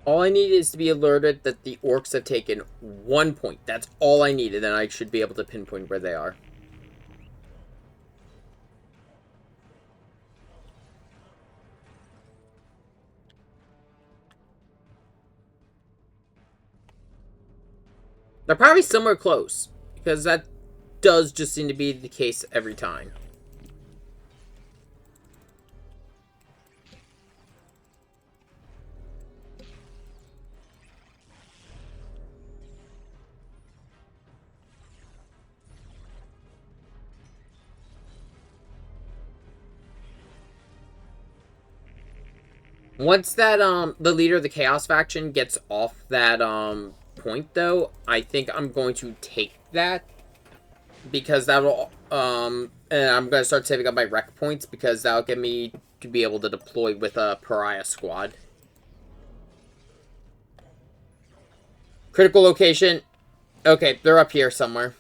All I need is to be alerted that the orcs have taken 1 point. That's all I need, and then I should be able to pinpoint where they are. They're probably somewhere close, because that does just seem to be the case every time. Once that, the leader of the Chaos faction gets off that, point, though, I think I'm going to take that. Because that'll, and I'm going to start saving up my rec points, because that'll get me to be able to deploy with a pariah squad. Critical location. Okay, they're up here somewhere.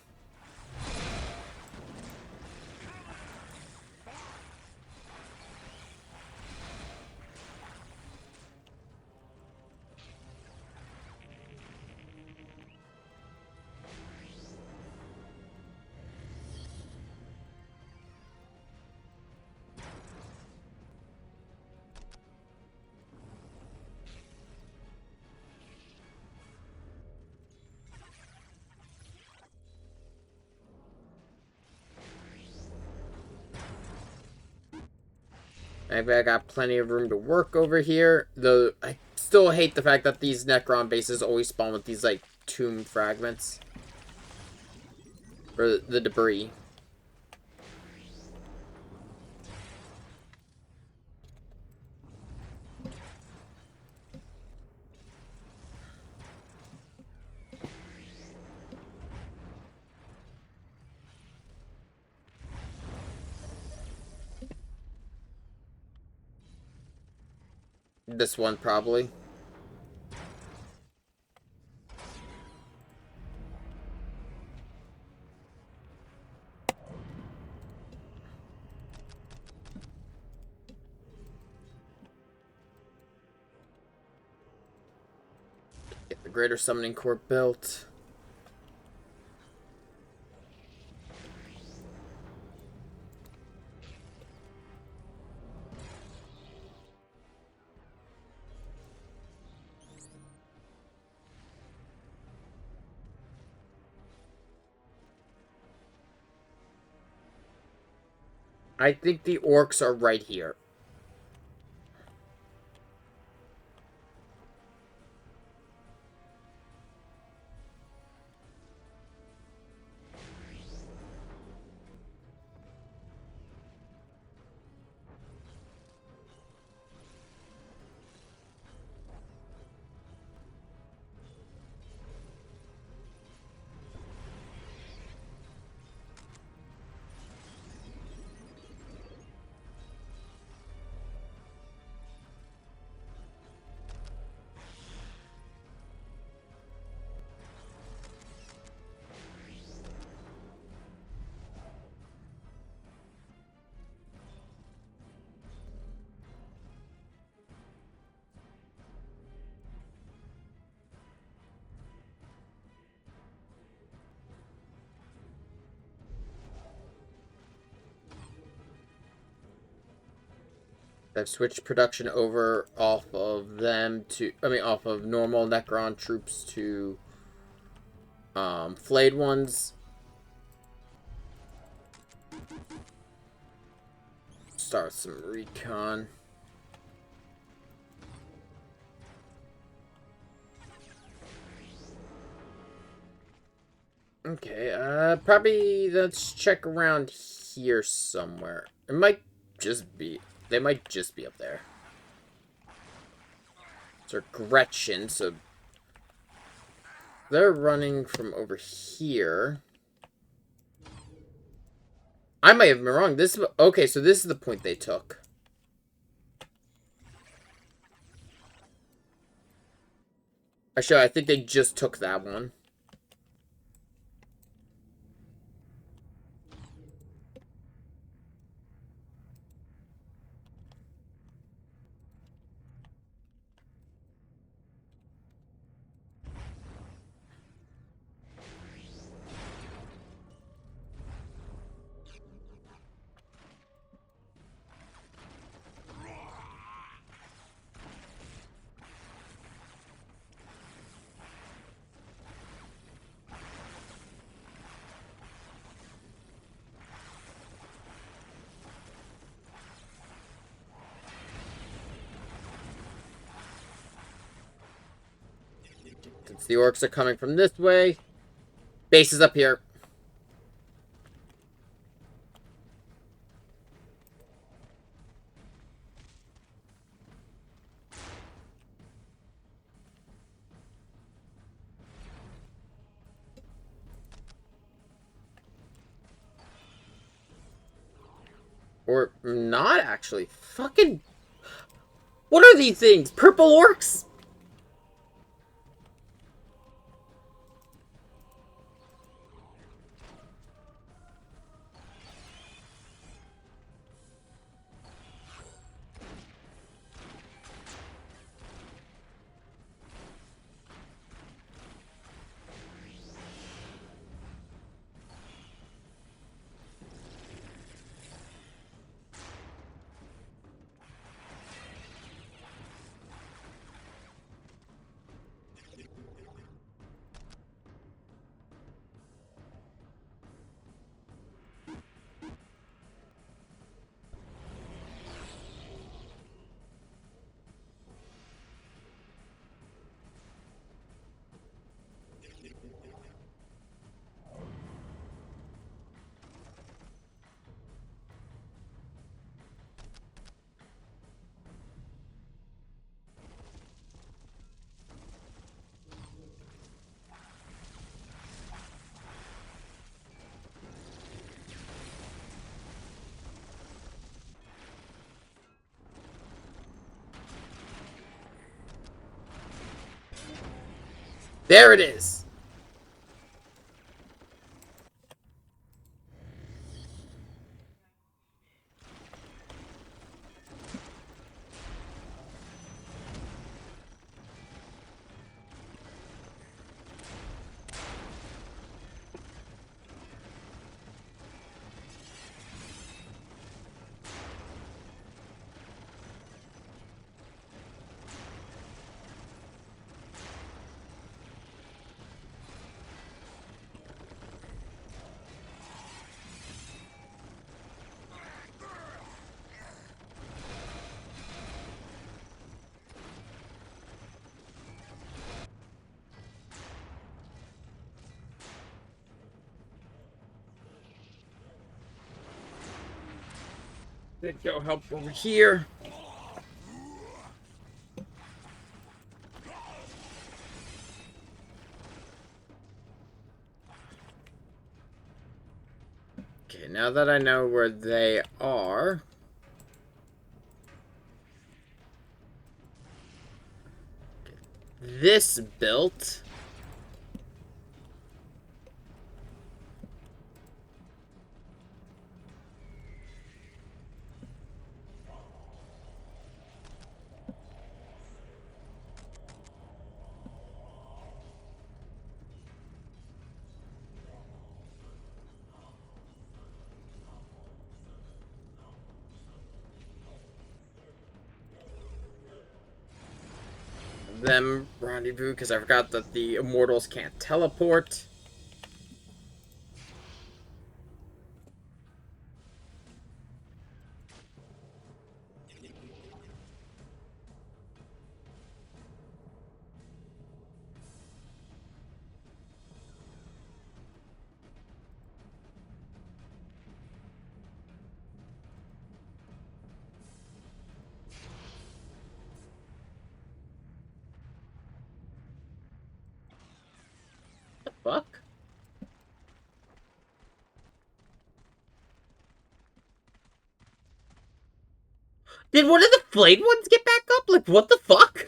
I got plenty of room to work over here. Though I still hate the fact that these Necron bases always spawn with these, like, tomb fragments. Or the debris. This one, probably. Get the Greater Summoning Court built. I think the orcs are right here. I've switched production over off of them to, off of normal Necron troops to, flayed ones. Start some recon. Okay, probably let's check around here somewhere. It might just be, they might just be up there. So Gretchen, so they're running from over here. I might have been wrong. This is, okay, so this is the point they took. Actually, I think they just took that one. So the orcs are coming from this way. Base is up here. Or not, actually. Fucking... What are these things? Purple orcs? There it is. Let's go help over here. Okay, now that I know where they are... This built... them rendezvous because I forgot that the immortals can't teleport. The fuck? Did one of the flayed ones get back up? Like, what the fuck?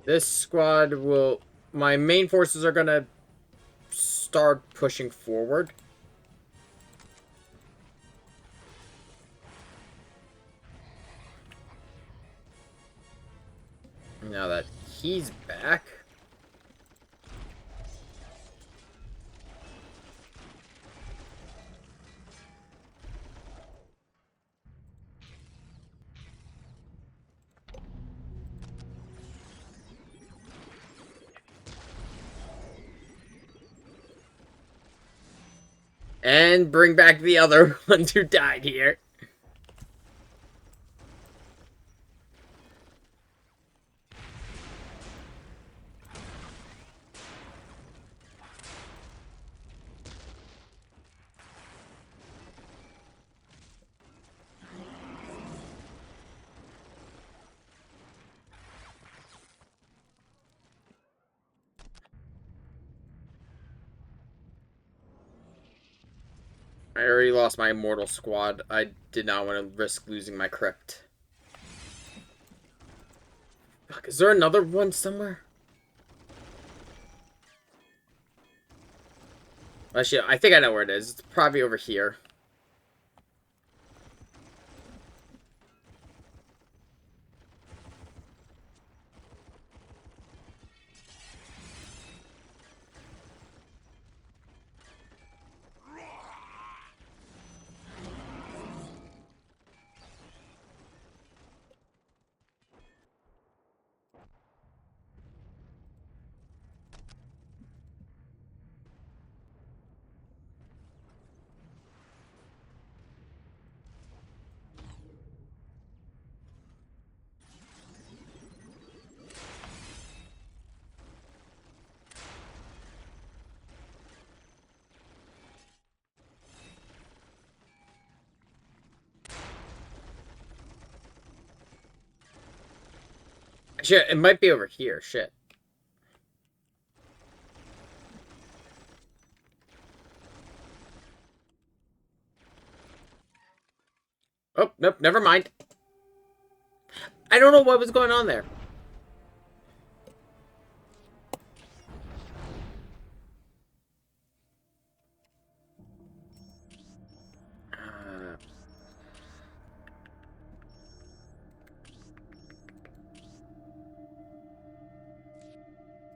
This squad will... My main forces are gonna start pushing forward. Now that he's back... And bring back the other ones who died here. I already lost my immortal squad. I did not want to risk losing my crypt. Fuck, is there another one somewhere? Actually, I think I know where it is. It's probably over here. Shit, it might be over here. Shit. Oh, nope, never mind. I don't know what was going on there.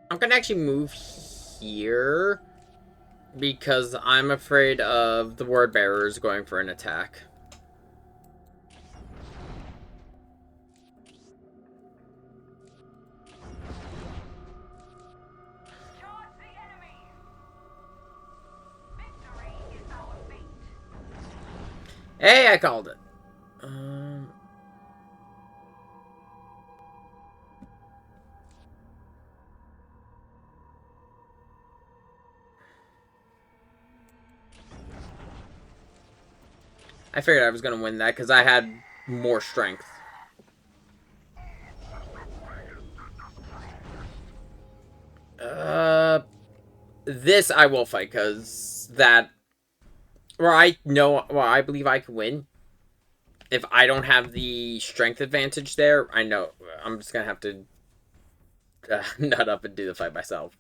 I'm gonna actually move here because I'm afraid of the word bearers going for an attack. Charge the enemy! Victory is our fate. Hey, I called it. I figured I was gonna win that because I had more strength. This I will fight because that, or I know, well, I believe I can win. If I don't have the strength advantage there, I know I'm just gonna have to nut up and do the fight myself.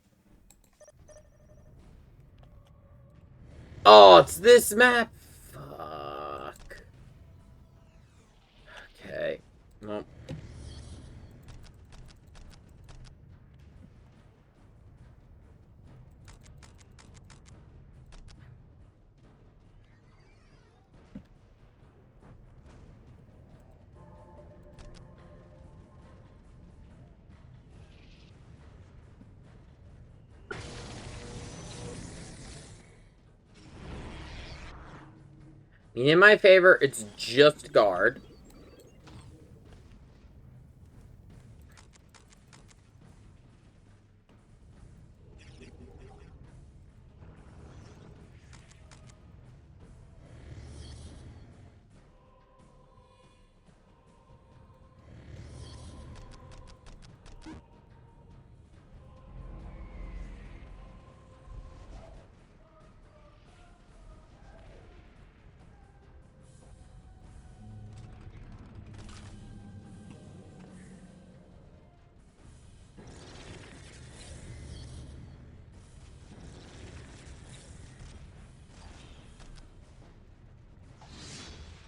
Oh, it's this map. Fuck. Okay. Well. In my favor, it's just guard.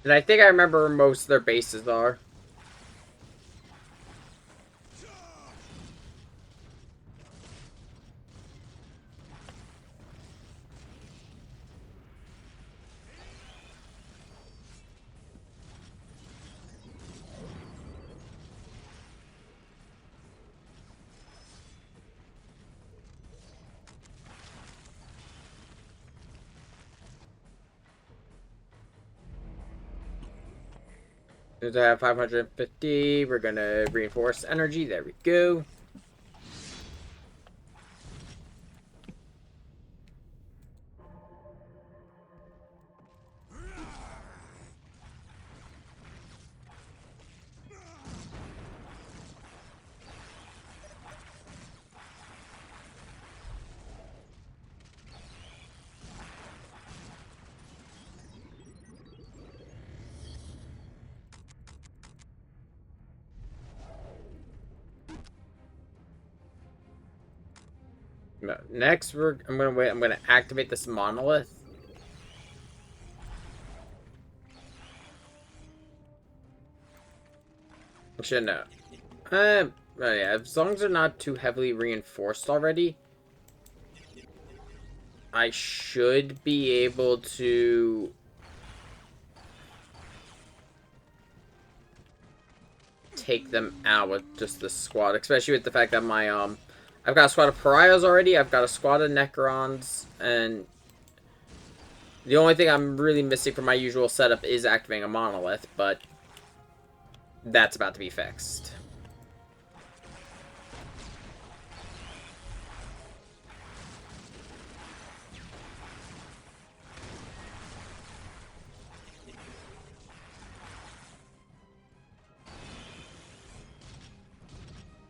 And I think I remember where most of their bases are. Since I have 550, we're gonna reinforce energy. There we go. Next, I'm gonna wait. I'm gonna activate this monolith. Actually, no. Yeah, as long as they're not too heavily reinforced already, I should be able to take them out with just the squad, especially with the fact that my I've got a squad of pariahs already. I've got a squad of Necrons, and the only thing I'm really missing from my usual setup is activating a monolith, but that's about to be fixed.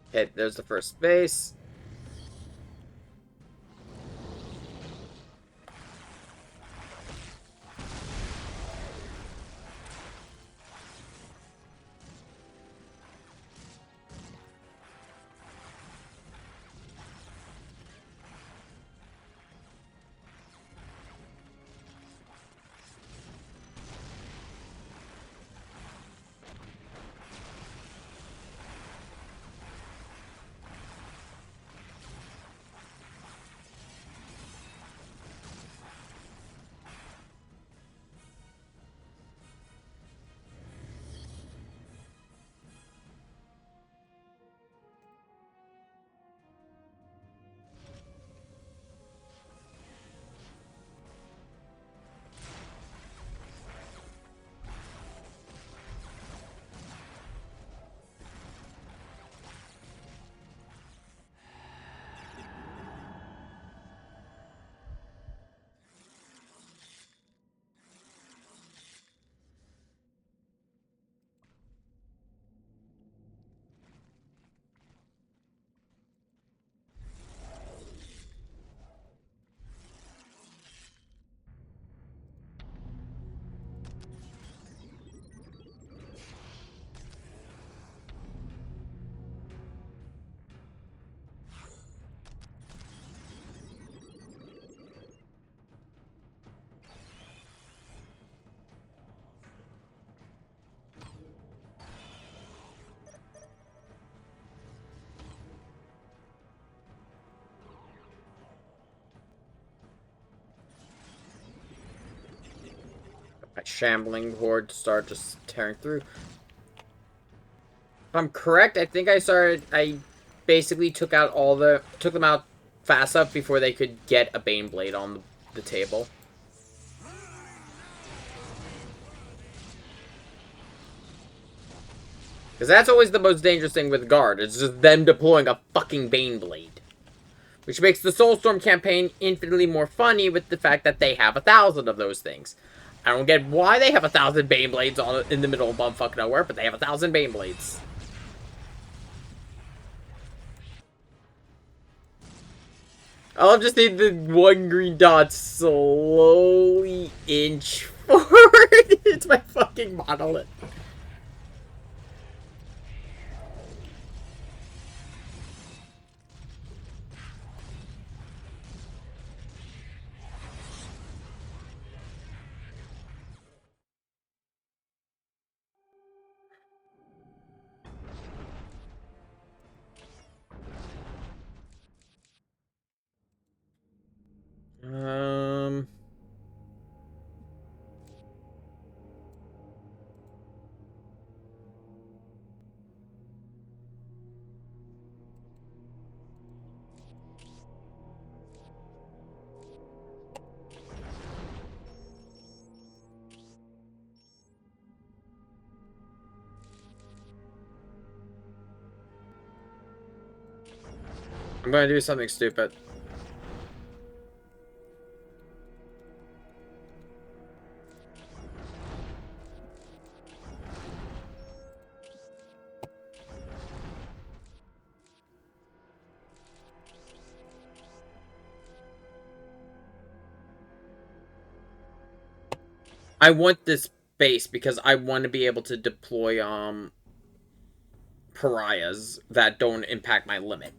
Okay, there's the first base. My shambling horde start just tearing through. If I'm correct, I think I basically took them out fast enough before they could get a Baneblade on the table. Because that's always the most dangerous thing with Guard. It's just them deploying a fucking Baneblade. Which makes the Soulstorm campaign infinitely more funny with the fact that they have 1,000 of those things. I don't get why they have 1,000 Baneblades in the middle of bumfuck nowhere, but they have 1,000 Baneblades. I'll just need the one green dot slowly inch forward. It's my fucking monolith. I'm gonna do something stupid. I want this base because I want to be able to deploy pariahs that don't impact my limit.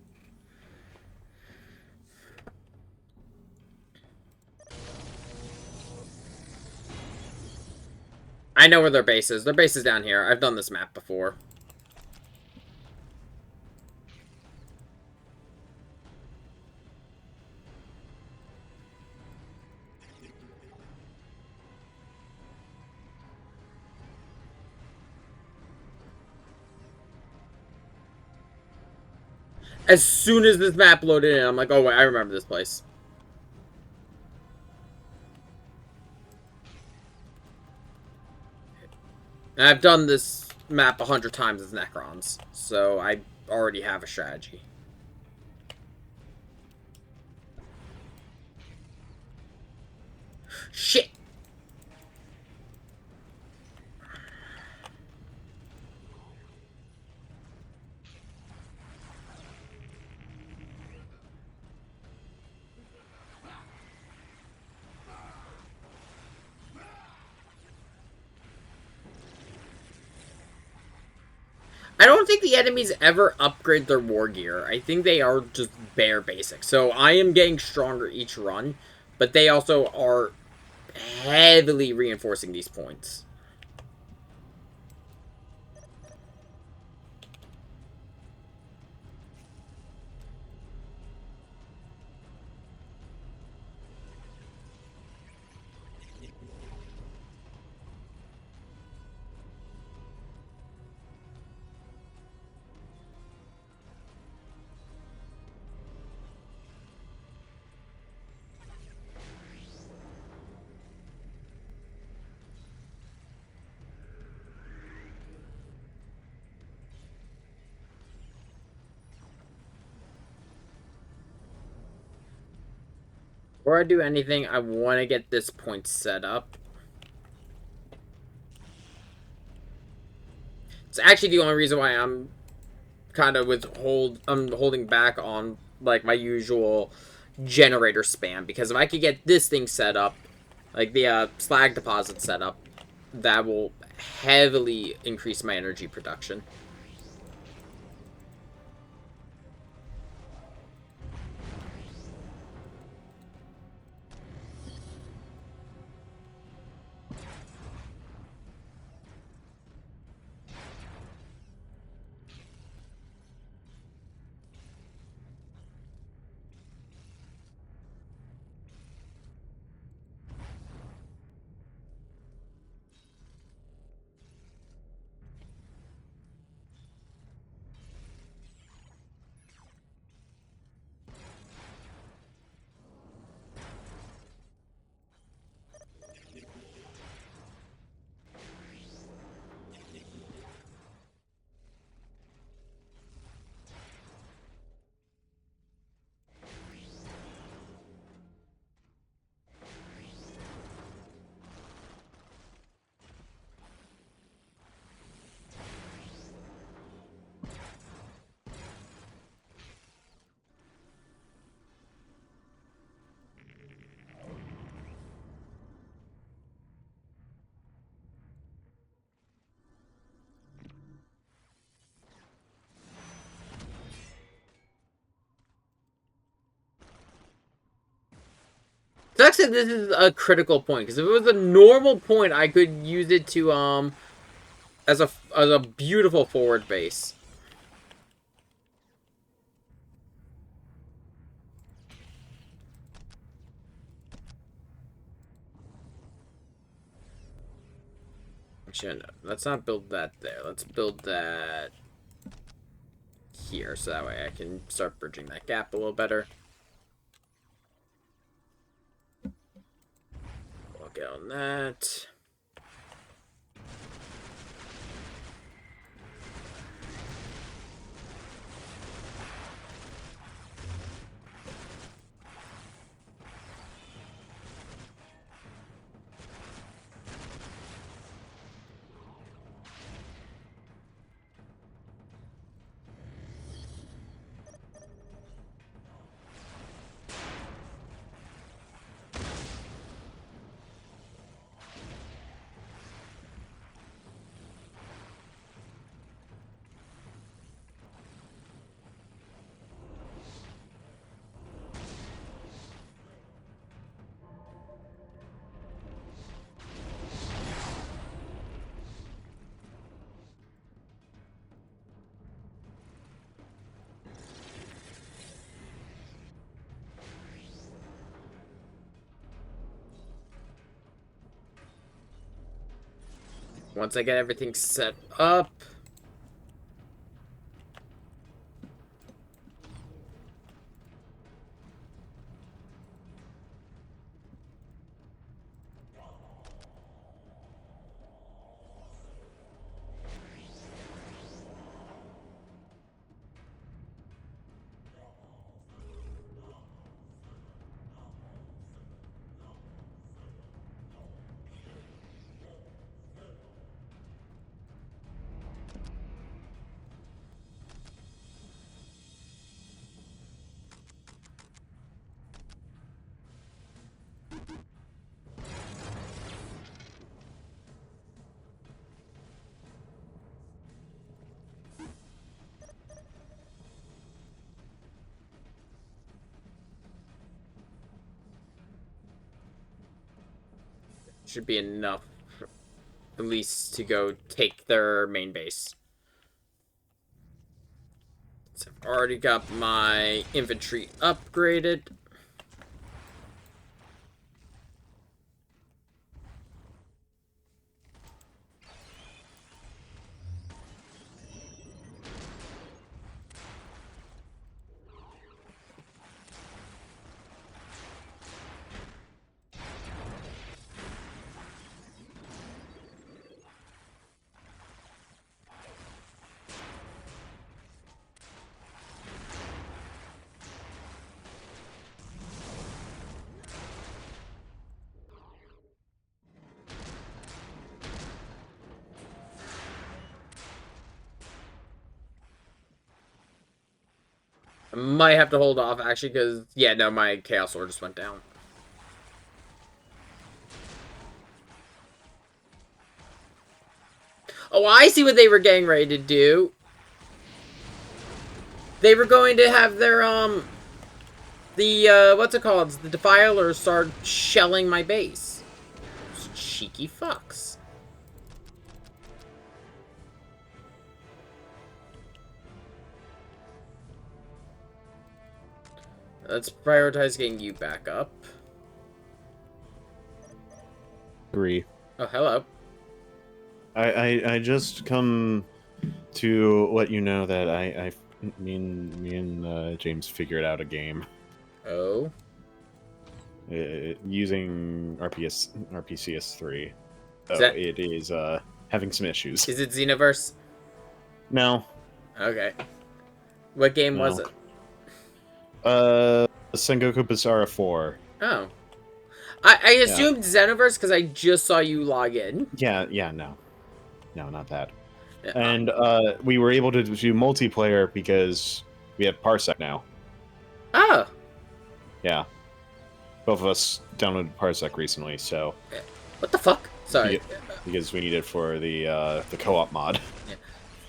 I know where their base is. Their base is down here. I've done this map before. As soon as this map loaded in, I'm like, oh, wait, I remember this place. And I've done this map 100 times as Necrons, so I already have a strategy. Shit! I don't think the enemies ever upgrade their war gear. I think they are just bare basic. So I am getting stronger each run, but they also are heavily reinforcing these points. Before I do anything, I want to get this point set up. It's actually the only reason why I'm kind of I'm holding back on like my usual generator spam, because if I could get this thing set up, like the slag deposit set up, that will heavily increase my energy production. Sucks that this is a critical point, because if it was a normal point, I could use it to as a beautiful forward base. Actually, no, let's not build that there. Let's build that here, so that way I can start bridging that gap a little better. We'll get on that. Once I get everything set up. Should be enough, at least, to go take their main base. So I've already got my infantry upgraded. I might have to hold off, actually, because, yeah, no, my Chaos Sword just went down. Oh, I see what they were getting ready to do. They were going to have their, what's it called? The Defilers start shelling my base. Those cheeky fucks. Let's prioritize getting you back up. 3. Oh, hello. I just come to let you know that me and James figured out a game Oh. using RPCS3. Oh, that- it is having some issues. Is it Xenoverse? No. Okay. What game was No. it? Sengoku Basara 4. Oh. I assumed Xenoverse because I just saw you log in. Yeah, no. No, not that. Yeah, And we were able to do multiplayer because we have Parsec now. Oh. Yeah. Both of us downloaded Parsec recently, so... What the fuck? Sorry. Because we need it for the co-op mod. Yeah.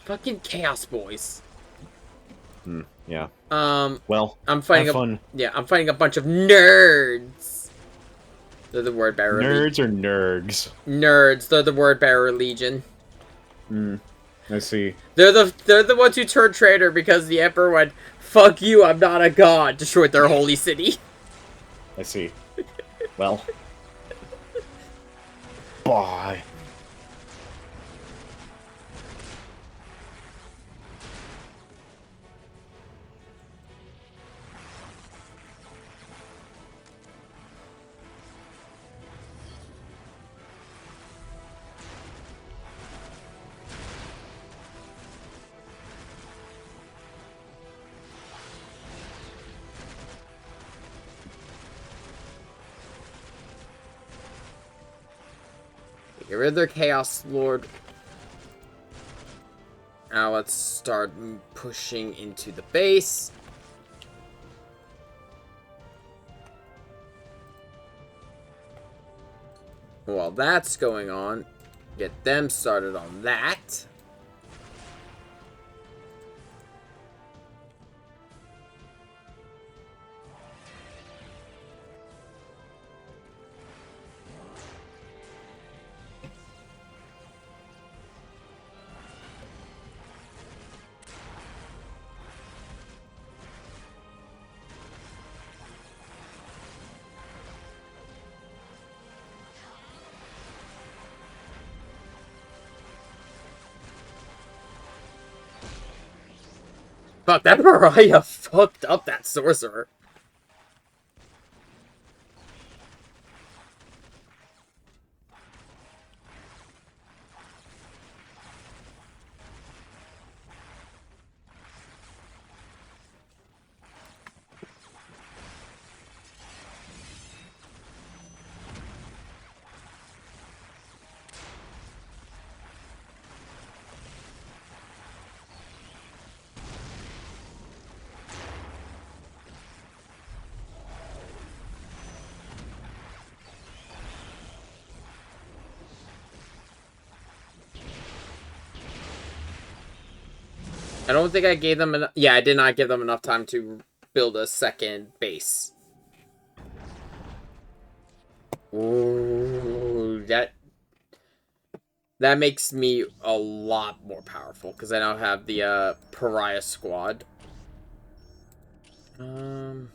Fucking Chaos Boys. Yeah. I'm Well, fighting have fun. Yeah, I'm fighting a bunch of nerds. They're the word bearer. Nerds or nerds? Nerds. They're the word bearer legion. I see. They're the ones who turned traitor because the emperor went, "Fuck you, I'm not a god," destroyed their holy city. I see. Well. Bye. Get rid of their Chaos Lord. Now let's start pushing into the base. While that's going on, get them started on that. Fuck, that pariah fucked up that sorcerer. I don't think I gave them enough. Yeah, I did not give them enough time to build a second base. Ooh, that makes me a lot more powerful because I now have the pariah squad. Oh no,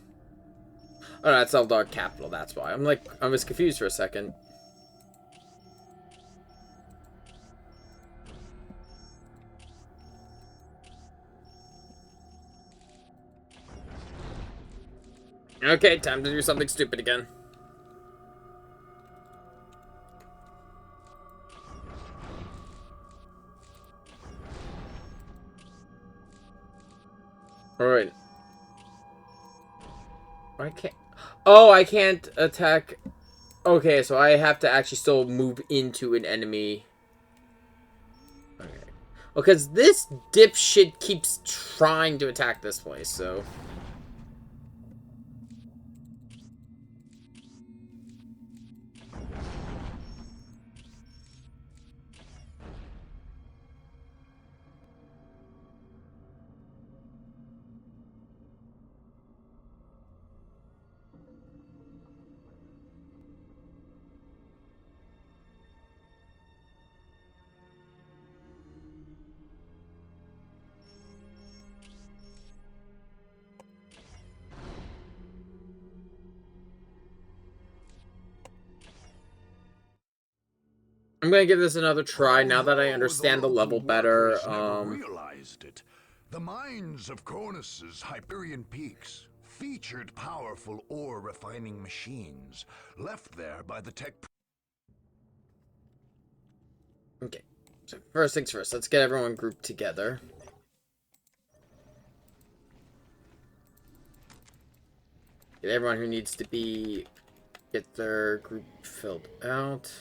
that's Eldar capital. That's why I was confused for a second. Okay, time to do something stupid again. Alright. I can't... Oh, I can't attack... Okay, so I have to actually still move into an enemy. Okay. Because this dipshit keeps trying to attack this place, so... I'm gonna give this another try now that I understand the level better. Never realized it. The mines of Cronus's Hyperion Peaks featured powerful ore refining machines left there by the tech. Okay, so first things first, let's get everyone grouped together. Get everyone who needs to get their group filled out.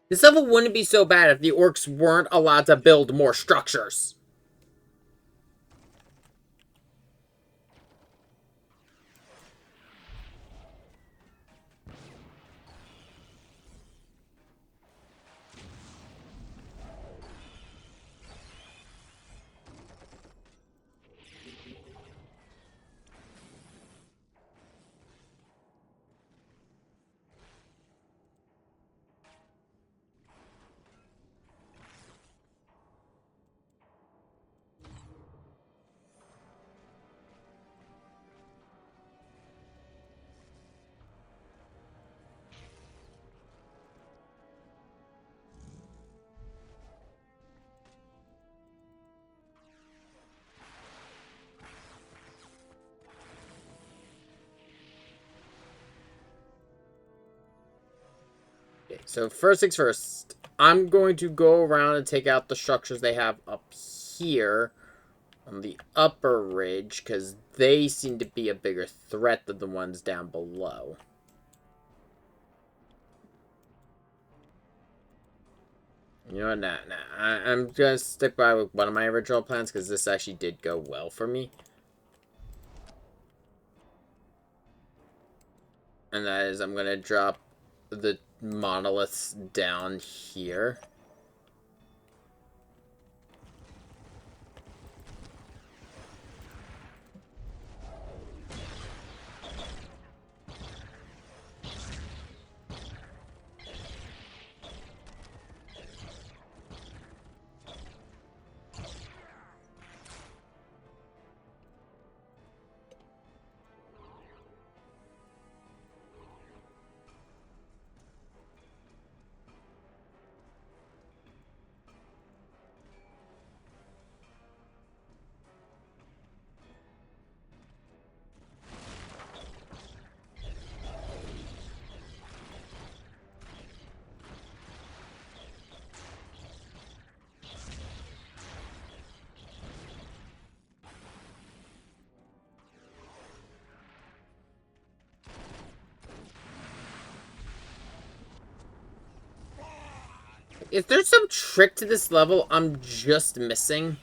This level wouldn't be so bad if the orcs weren't allowed to build more structures. Okay, so first things first, I'm going to go around and take out the structures they have up here on the upper ridge, because they seem to be a bigger threat than the ones down below. You know what, nah. I'm gonna stick by with one of my original plans, because this actually did go well for me. And that is, I'm gonna drop the monoliths down here. Is there some trick to this level I'm just missing?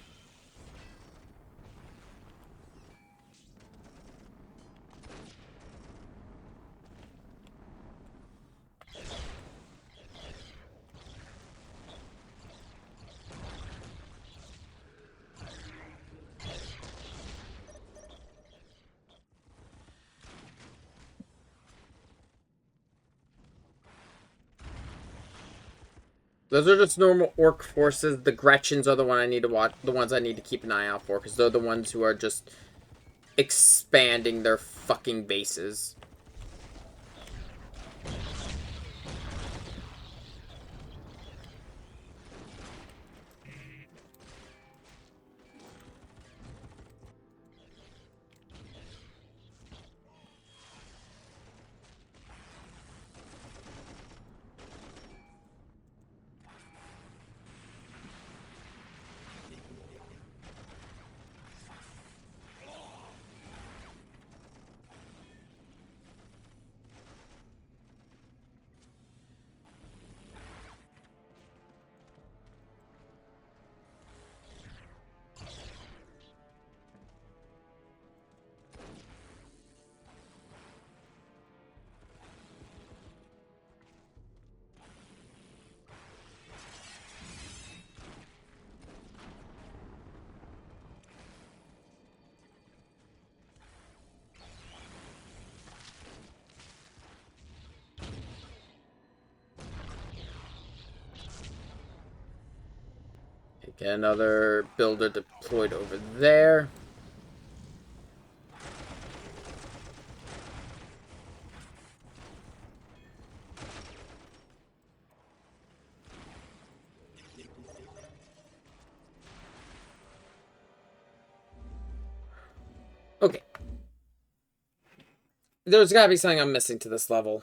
Those are just normal orc forces. The Gretchens are the one I need to watch, the ones I need to keep an eye out for, because they're the ones who are just expanding their fucking bases. Get another builder deployed over there. Okay. There's gotta be something I'm missing to this level.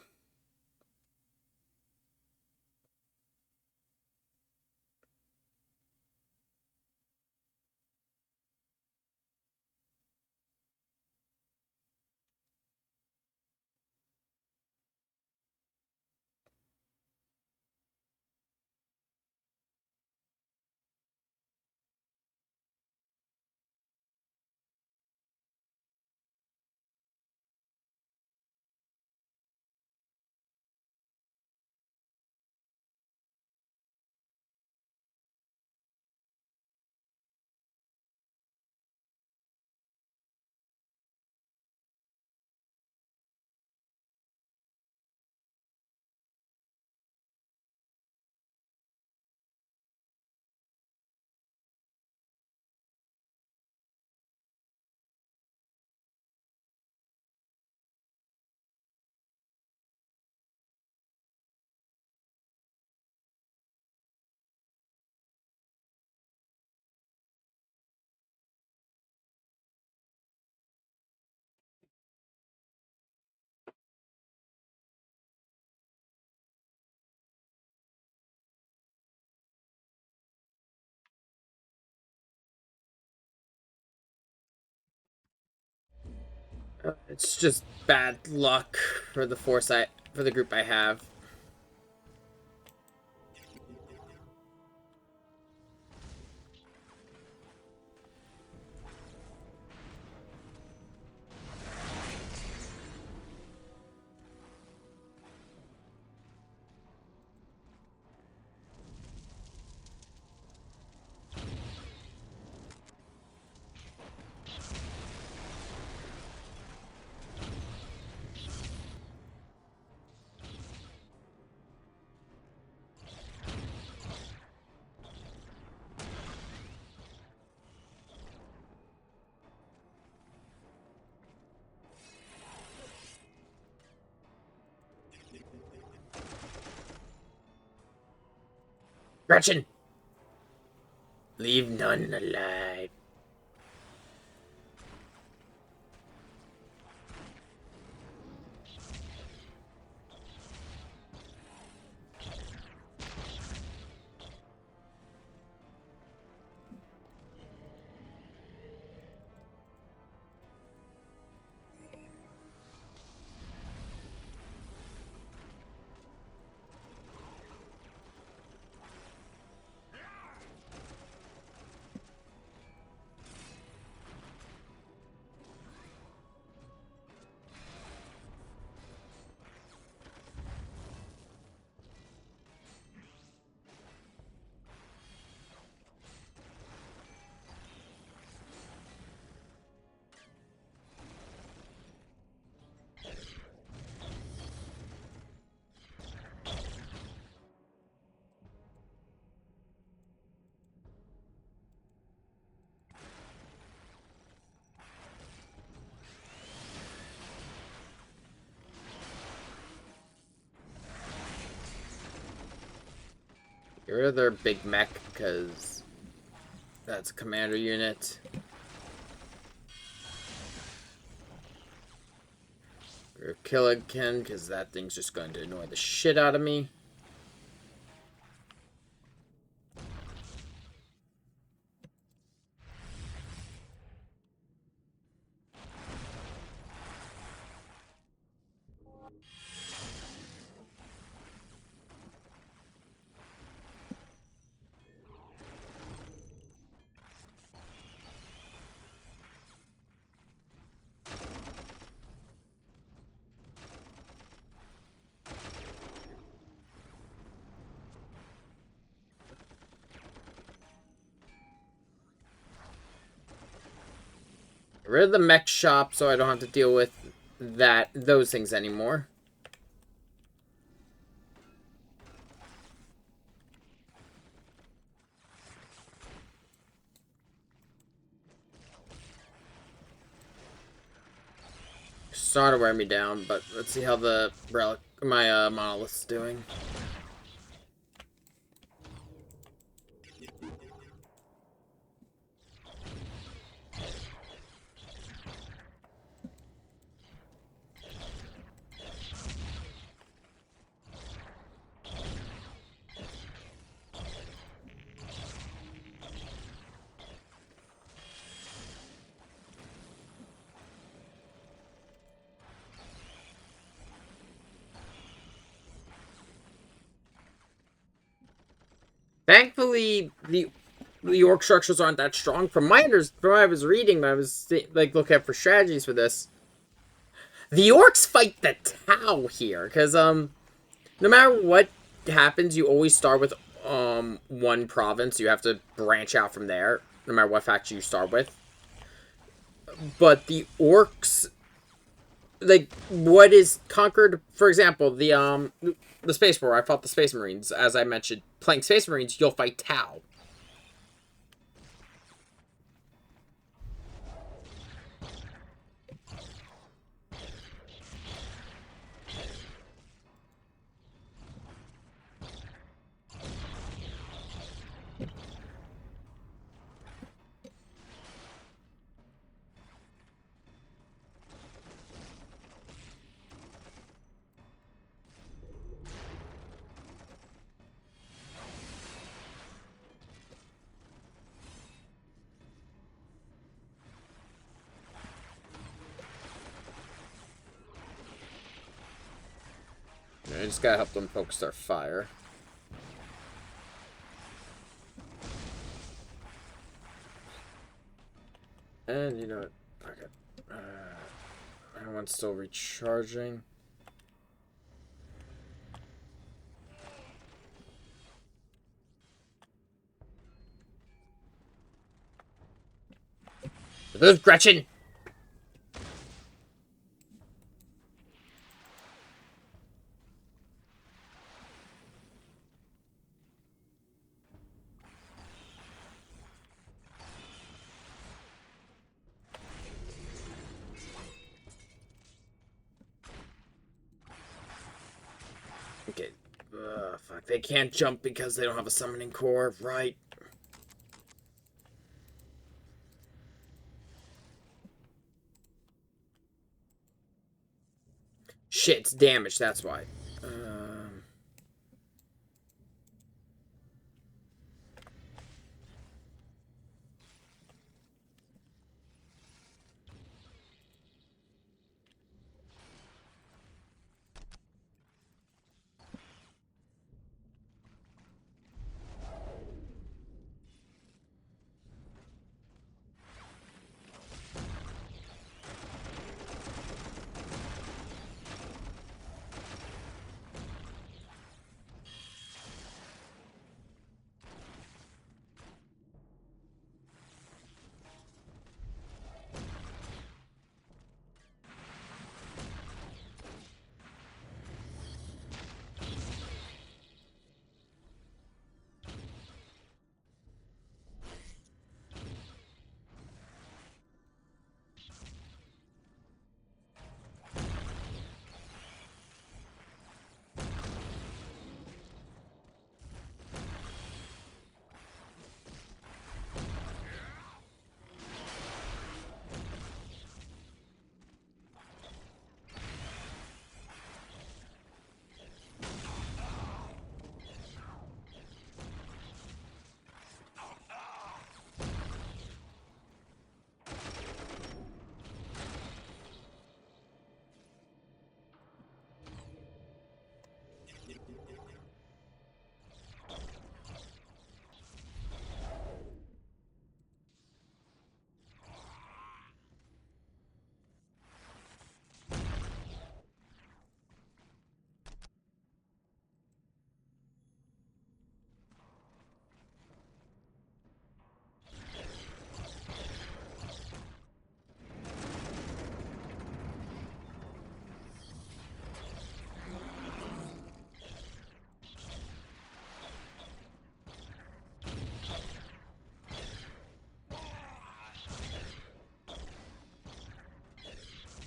It's just bad luck for the for the group I have. Gretchen! Leave none alive. Get rid of their big mech, because that's a commander unit. Or Killigan, because that thing's just going to annoy the shit out of me. Get rid of the mech shop so I don't have to deal with those things anymore. Started wearing me down, but let's see how the relic, my monolith's doing. Thankfully, the orc structures aren't that strong. From what I was reading, when I was like looking up for strategies for this, the orcs fight the Tau here, because no matter what happens, you always start with one province. You have to branch out from there, no matter what faction you start with. But the orcs, like, what is conquered, for example, the Space War, I fought the Space Marines. As I mentioned, playing Space Marines, you'll fight Tau. I just gotta help them focus their fire. And you know what? Fuck it. Everyone's still recharging. Move, Gretchen! Okay. Fuck, they can't jump because they don't have a summoning core, right? Shit, it's damaged, that's why.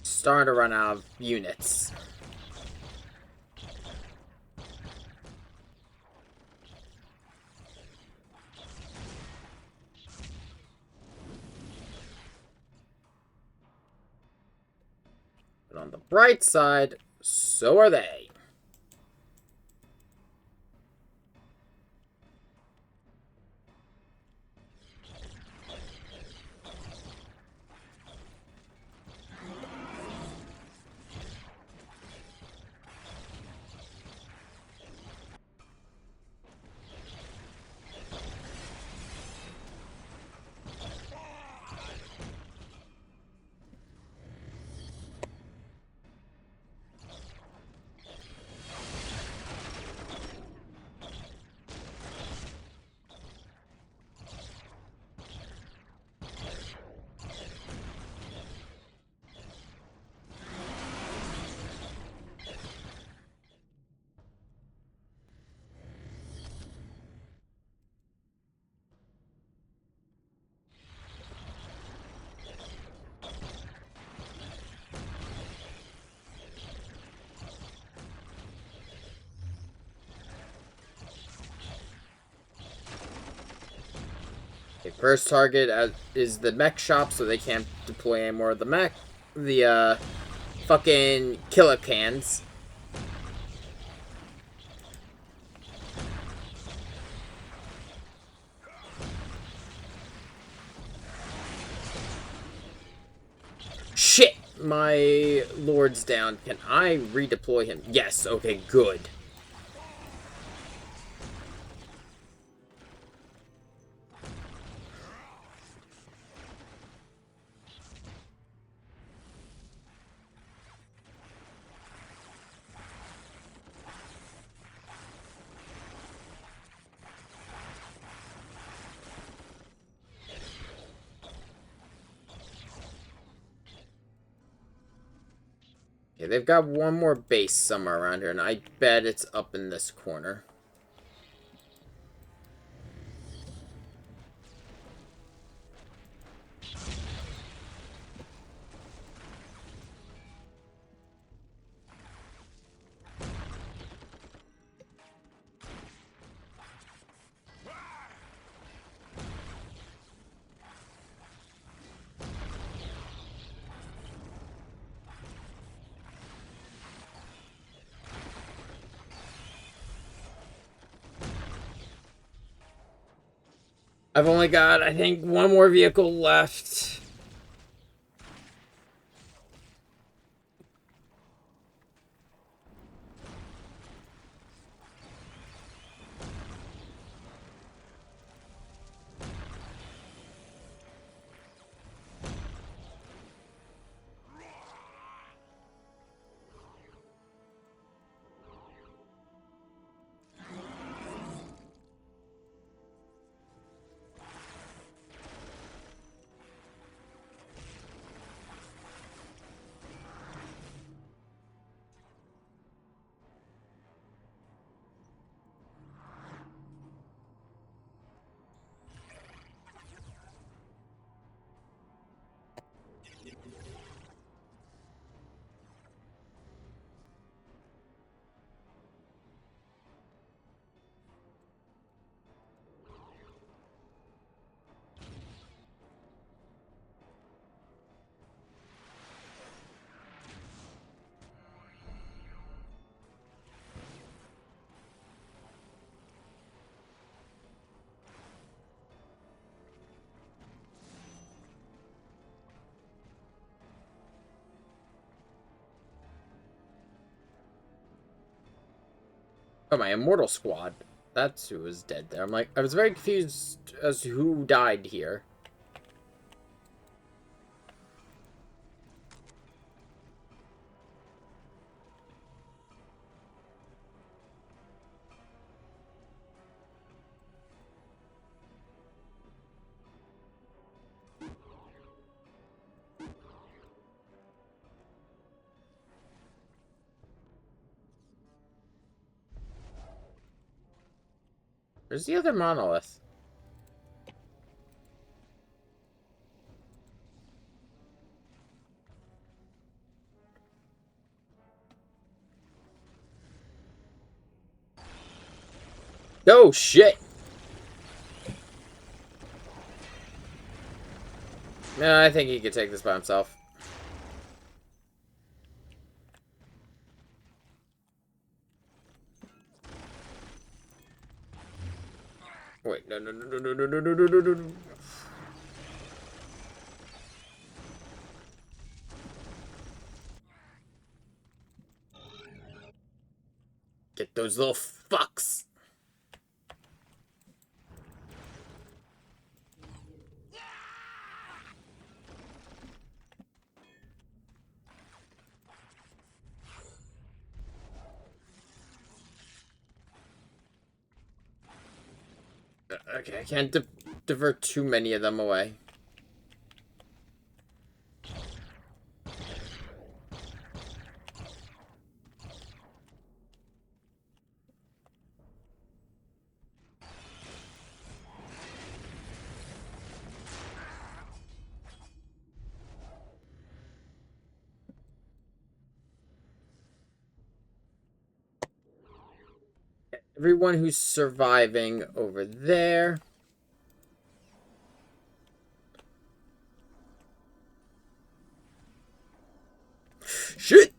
Starting to run out of units. But on the bright side, so are they. Okay, first target is the mech shop, so they can't deploy any more of the mech. The fucking killer cans. Shit! My lord's down. Can I redeploy him? Yes, okay, good. Okay, they've got one more base somewhere around here, and I bet it's up in this corner. I've only got, I think, one more vehicle left. Oh, my Immortal Squad. That's who was dead there. I'm like, I was very confused as to who died here. Where's the other monolith? Oh, shit! No, I think he could take this by himself. Wait, no, no, no, no, no, no, no, no, no, no, no. Get those little fucks. Okay, I can't divert too many of them away. Everyone who's surviving over there. Shit!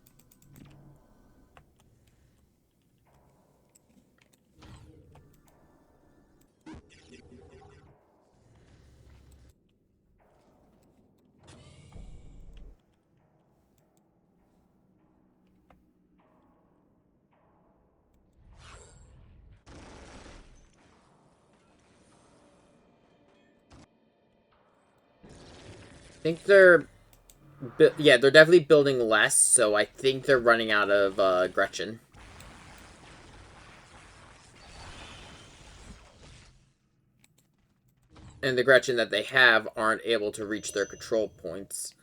I think they're... Yeah, they're definitely building less, so I think they're running out of Gretchen. And the Gretchen that they have aren't able to reach their control points.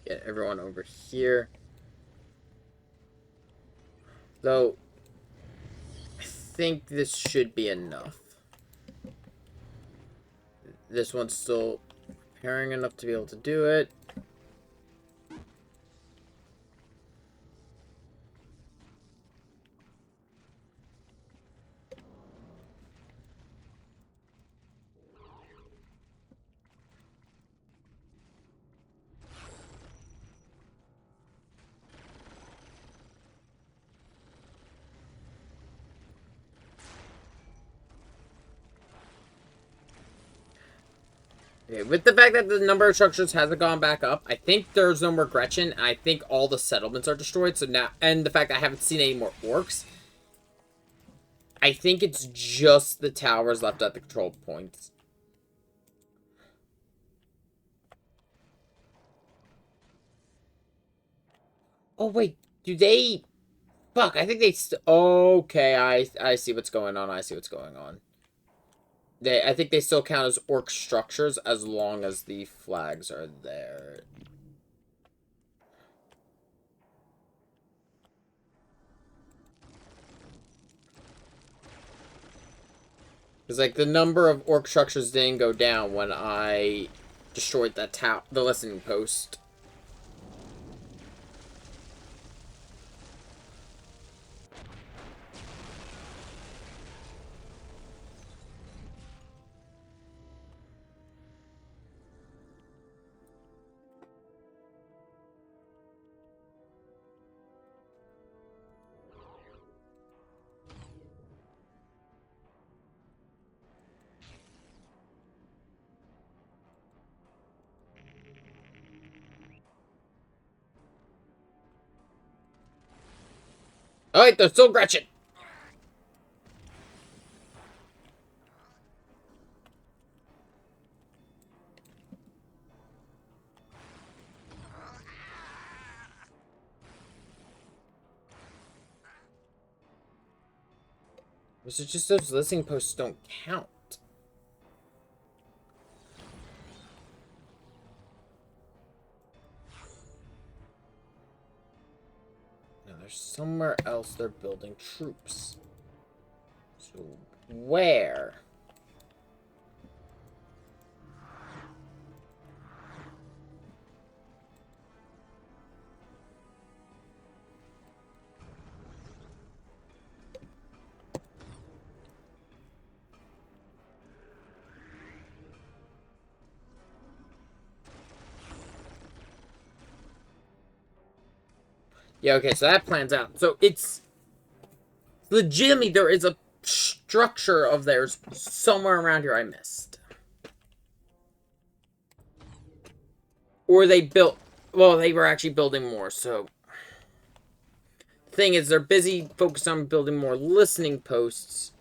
Get everyone over here. Though, I think this should be enough. This one's still preparing enough to be able to do it. Okay, with the fact that the number of structures hasn't gone back up, I think there's no more Gretchen, and I think all the settlements are destroyed. So now, and the fact that I haven't seen any more orcs, I think it's just the towers left at the control points. Oh wait, do they? Fuck, I think they. Okay, I see what's going on. I see what's going on. I think they still count as orc structures as long as the flags are there. Because, like, the number of orc structures didn't go down when I destroyed that the listening post. Alright, there's still Gretchen! Was it just those listening posts don't count? No, there's somewhere else they're building troops. So, where? Yeah, okay, so that plans out. So it's legitimately there is a structure of theirs somewhere around here I missed. Or they built, well, they were actually building more, so. The thing is, they're busy focused on building more listening posts.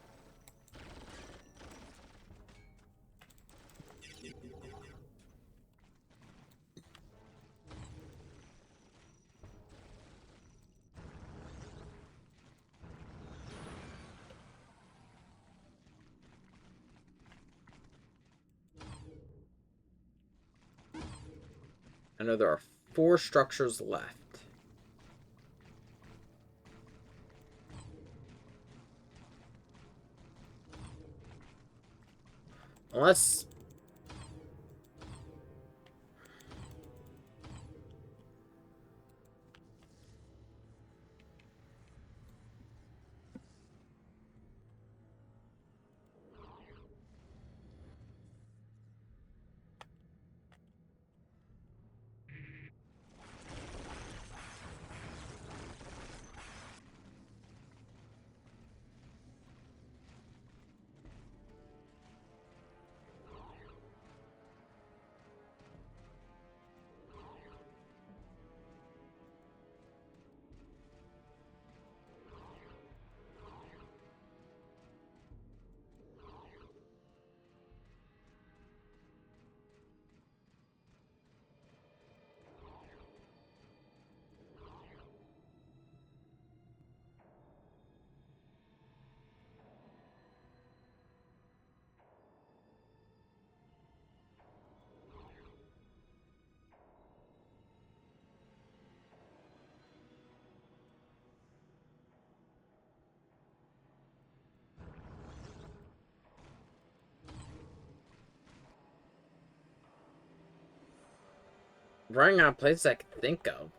I know there are 4 structures left. Unless... running out of places I can think of.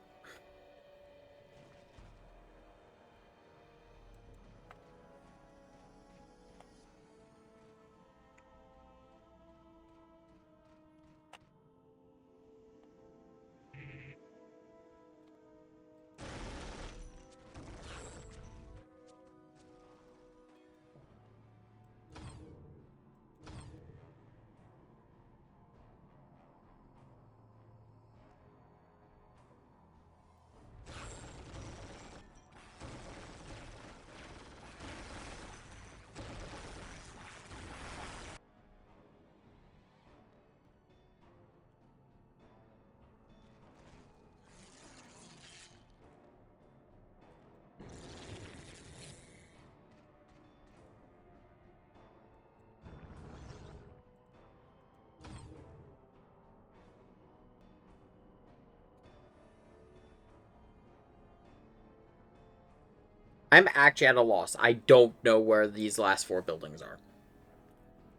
I'm actually at a loss. I don't know where these last 4 buildings are.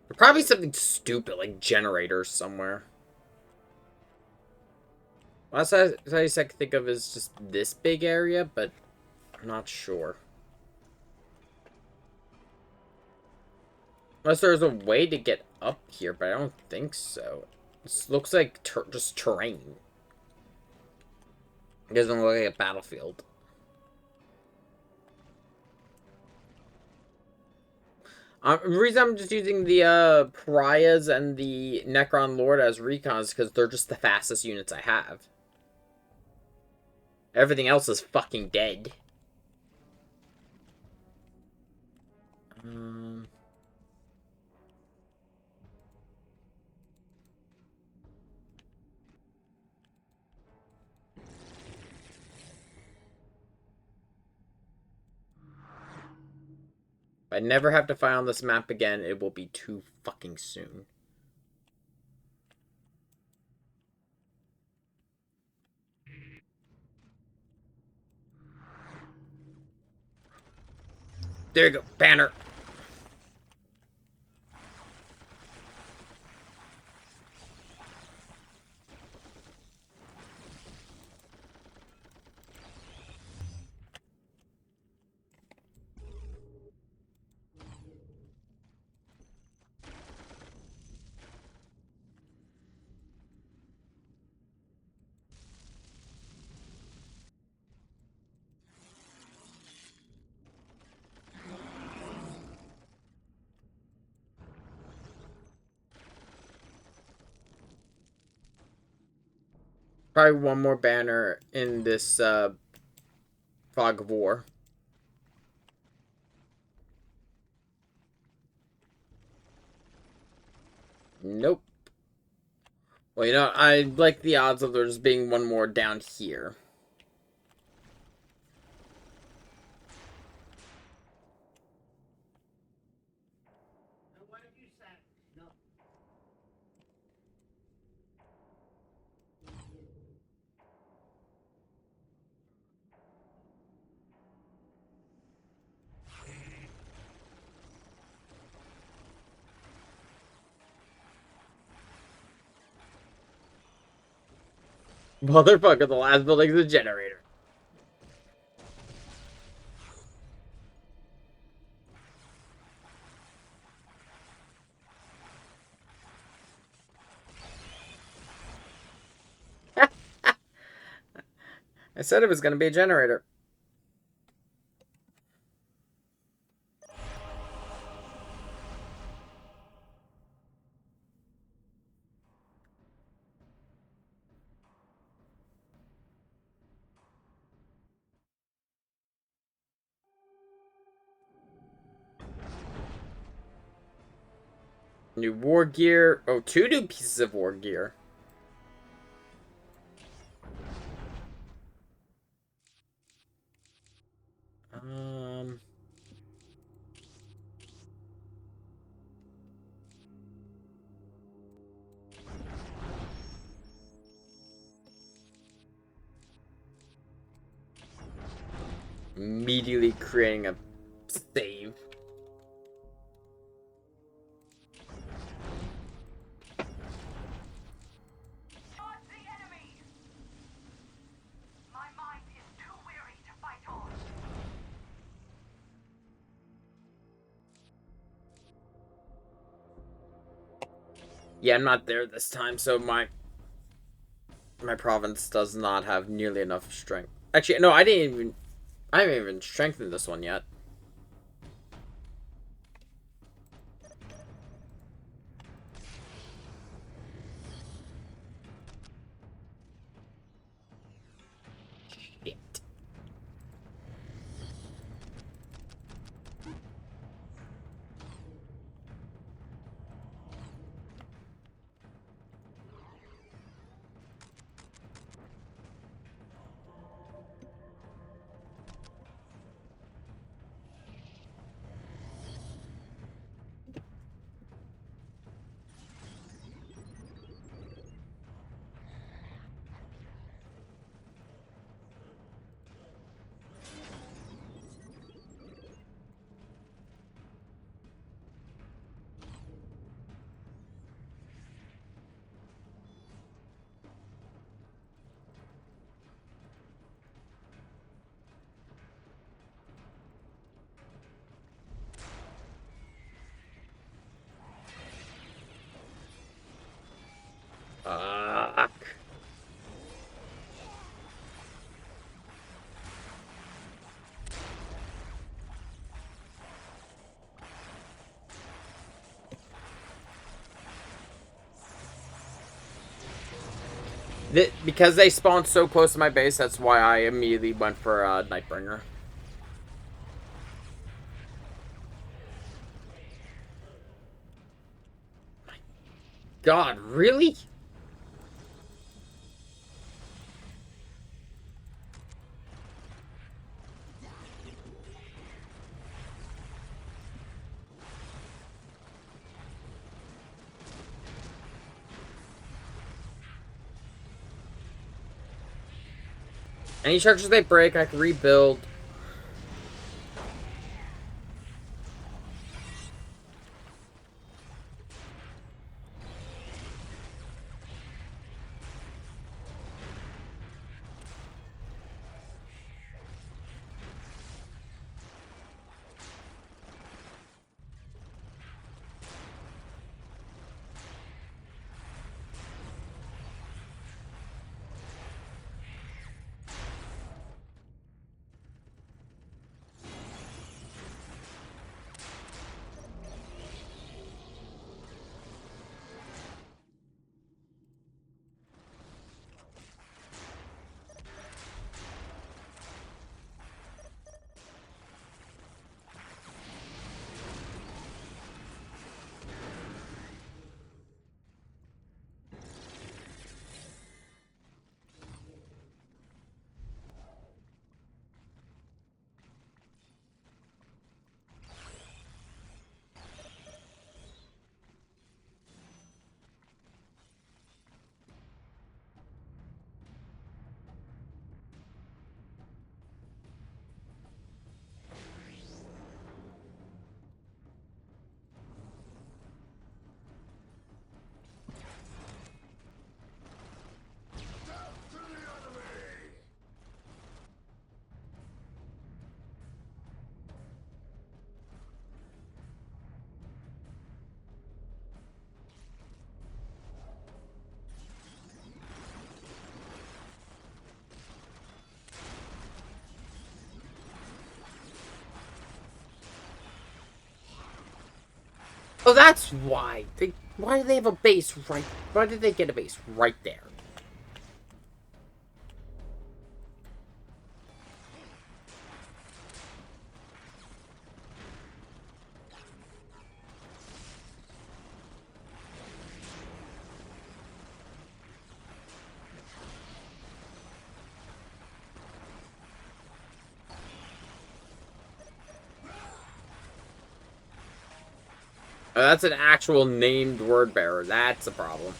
They're probably something stupid, like generators somewhere. Last place I can think of is just this big area, but I'm not sure. Unless there's a way to get up here, but I don't think so. This looks like just terrain. It doesn't look like a battlefield. The reason I'm just using the Pariahs and the Necron Lord as recons is because they're just the fastest units I have. Everything else is fucking dead. If I never have to fight on this map again, it will be too fucking soon. There you go, banner. Probably one more banner in this Fog of War. Nope. Well, you know, I like the odds of there just being one more down here. Motherfucker, the last building's a generator. I said it was gonna be a generator. New war gear. Oh, 2 new pieces of war gear. Um... Immediately creating a save. Charge the enemy! Yeah, I'm not there this time, so my province does not have nearly enough strength. Actually, no, I haven't even strengthened this one yet. Shit. Fuck. Because they spawned so close to my base, that's why I immediately went for Nightbringer. God, really? Any structures they break, I can rebuild. Oh, that's why. Why do they have a base right? Why did they get a base right there? Oh, that's an actual named word bearer. That's a problem.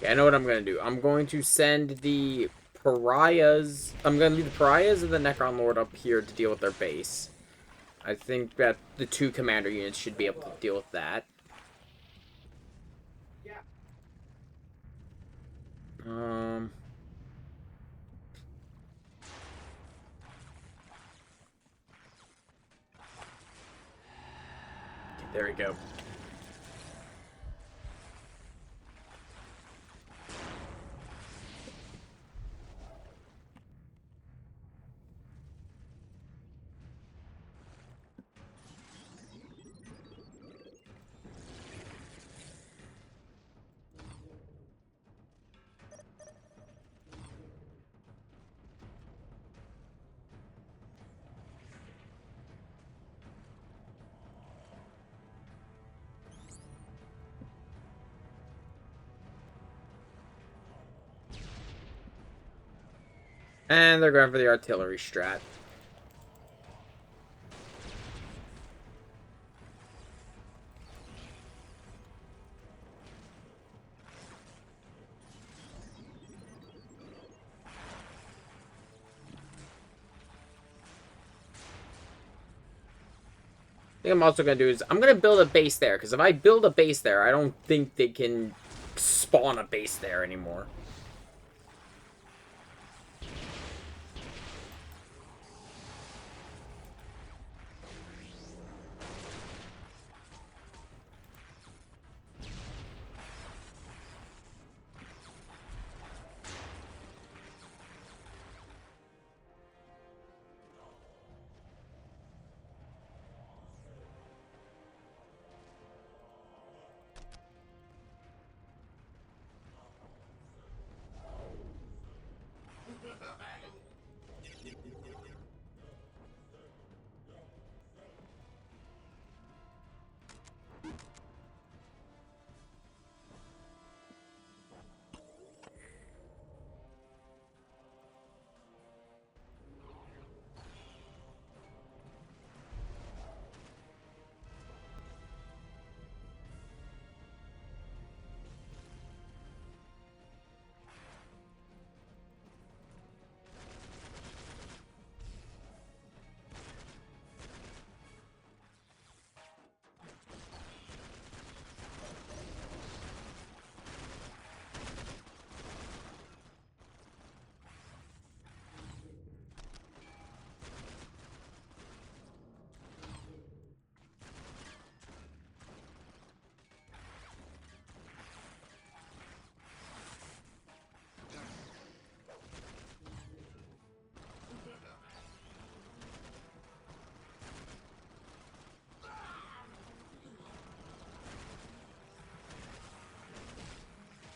Okay, I know what I'm gonna do. I'm going to send the pariahs. I'm gonna leave the pariahs and the Necron Lord up here to deal with their base. I think that the 2 commander units should be able to deal with that. Um. Okay, there we go. And they're going for the artillery strat. I think I'm also going to do is I'm going to build a base there, because if I build a base there, I don't think they can spawn a base there anymore.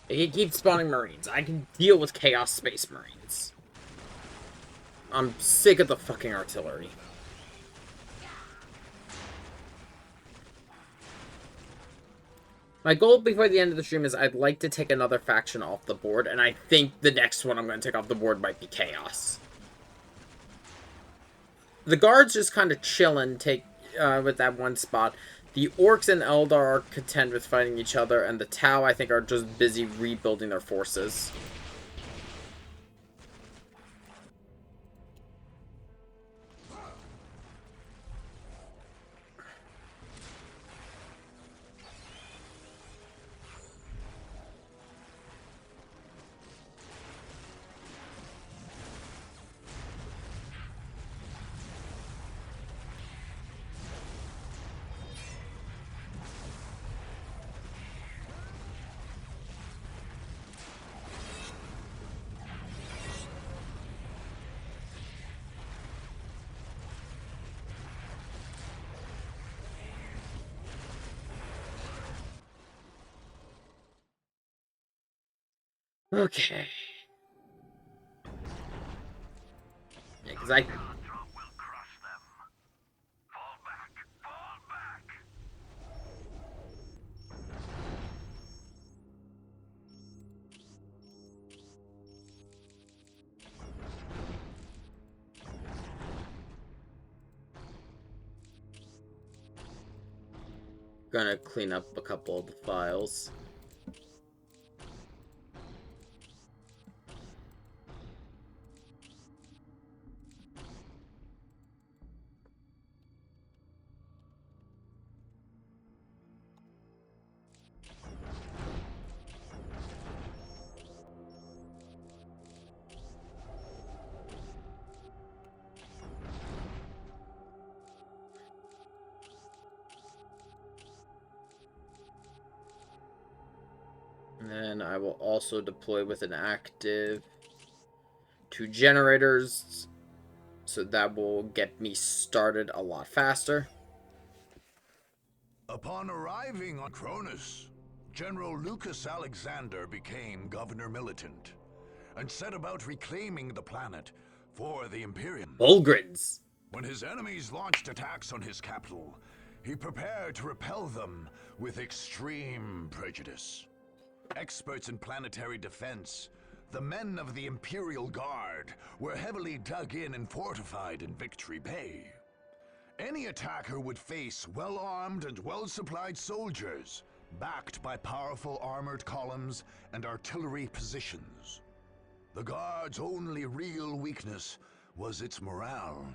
He keeps spawning Marines. I can deal with Chaos Space Marines. I'm sick of the fucking artillery. My goal before the end of the stream is I'd like to take another faction off the board, and I think the next one I'm going to take off the board might be Chaos. The guards just kind of chilling, with that one spot. The Orcs and Eldar are content with fighting each other, and the Tau, I think, are just busy rebuilding their forces. Okay. Yeah, because I... Gonna clean up a couple of the files. And then I will also deploy with an active 2 generators, so that will get me started a lot faster. Upon arriving on Cronus, General Lucas Alexander became Governor Militant and set about reclaiming the planet for the Imperium. Bulgrids! When his enemies launched attacks on his capital, he prepared to repel them with extreme prejudice. Experts in planetary defense, the men of the Imperial Guard were heavily dug in and fortified in Victory Bay. Any attacker would face well-armed and well-supplied soldiers, backed by powerful armored columns and artillery positions. The Guard's only real weakness was its morale.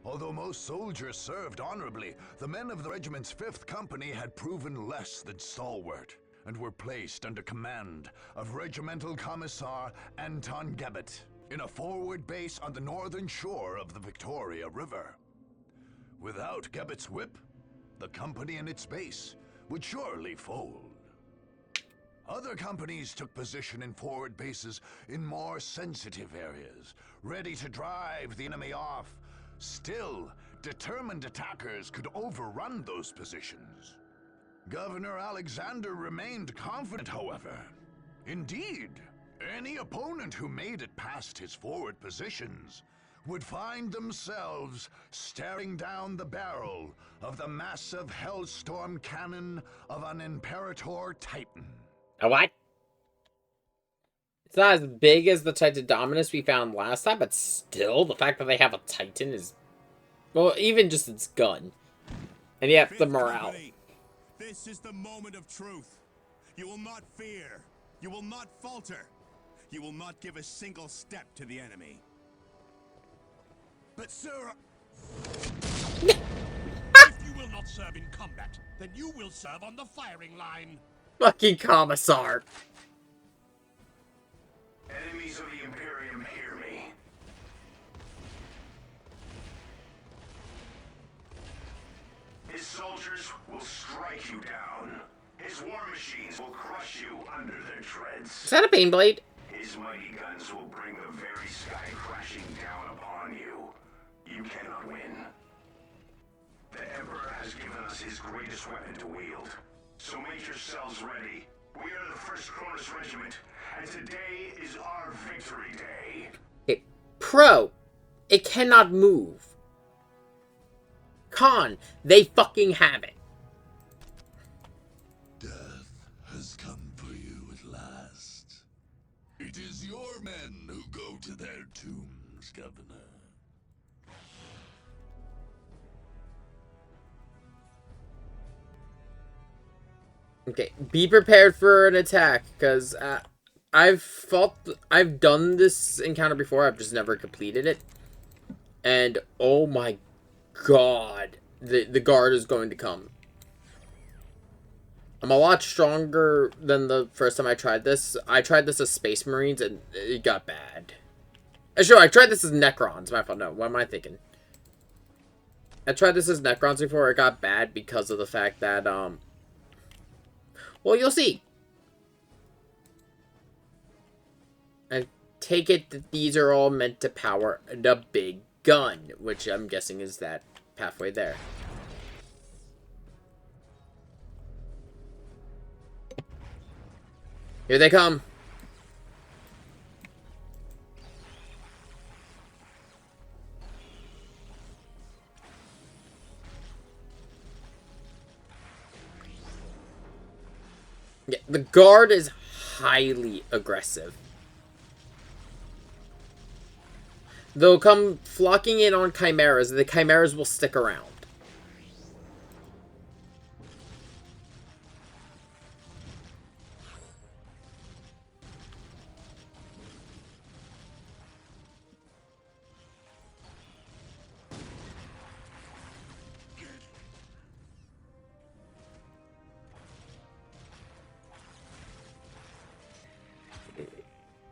Although most soldiers served honorably, the men of the regiment's 5th Company had proven less than stalwart, and were placed under command of Regimental Commissar Anton Gebet in a forward base on the northern shore of the Victoria River. Without Gebet's whip, the company and its base would surely fold. Other companies took position in forward bases in more sensitive areas, ready to drive the enemy off. Still, determined attackers could overrun those positions. Governor Alexander remained confident, however. Indeed, any opponent who made it past his forward positions would find themselves staring down the barrel of the massive Hellstorm cannon of an Imperator Titan. A what? It's not as big as the Titan Dominus we found last time, but still, the fact that they have a Titan is... Well, even just its gun. And yet, the morale. Company, this is the moment of truth. You will not fear. You will not falter. You will not give a single step to the enemy. But sir... if you will not serve in combat, then you will serve on the firing line. Fucking Commissar. Enemies of the Imperium, hear me. His soldiers will strike you down. His war machines will crush you under their treads. Is that a Baneblade? His mighty guns will bring the very sky crashing down upon you. You cannot win. The Emperor has given us his greatest weapon to wield. So make yourselves ready. We are the 1st Cronus Regiment, and today is our victory day. Okay. Pro, it cannot move. Con, they fucking have it. Death has come for you at last. It is your men who go to their tombs, Governor. Okay, be prepared for an attack, because I've done this encounter before, I've just never completed it. And, oh my god, the guard is going to come. I'm a lot stronger than the first time I tried this. I tried this as Space Marines, and it got bad. Sure, I tried this as Necrons, my fault, no, what am I thinking? I tried this as Necrons before, it got bad because of the fact that, well, you'll see. I take it that these are all meant to power the big gun, which I'm guessing is that pathway there. Here they come. Yeah, the guard is highly aggressive. They'll come flocking in on chimeras, and the chimeras will stick around.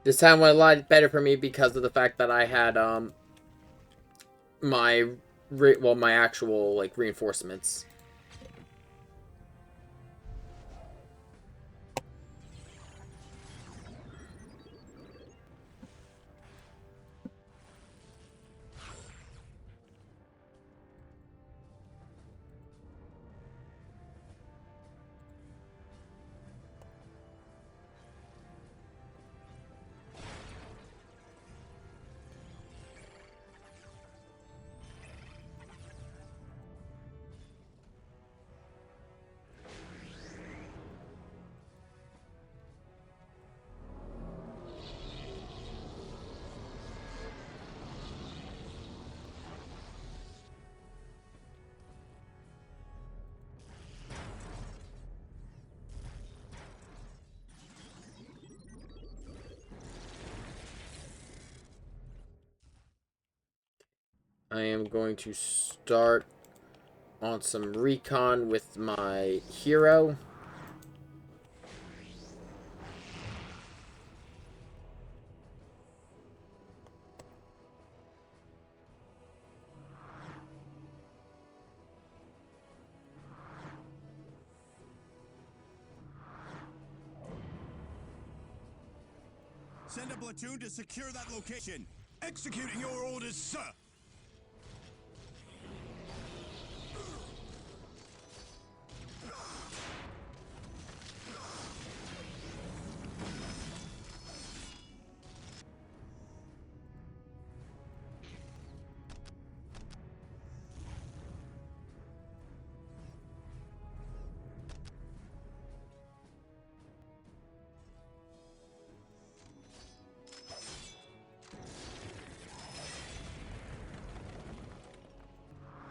This time went a lot better for me because of the fact that I had, my actual, like, reinforcements. I am going to start on some recon with my hero. Send a platoon to secure that location. Executing your orders, sir.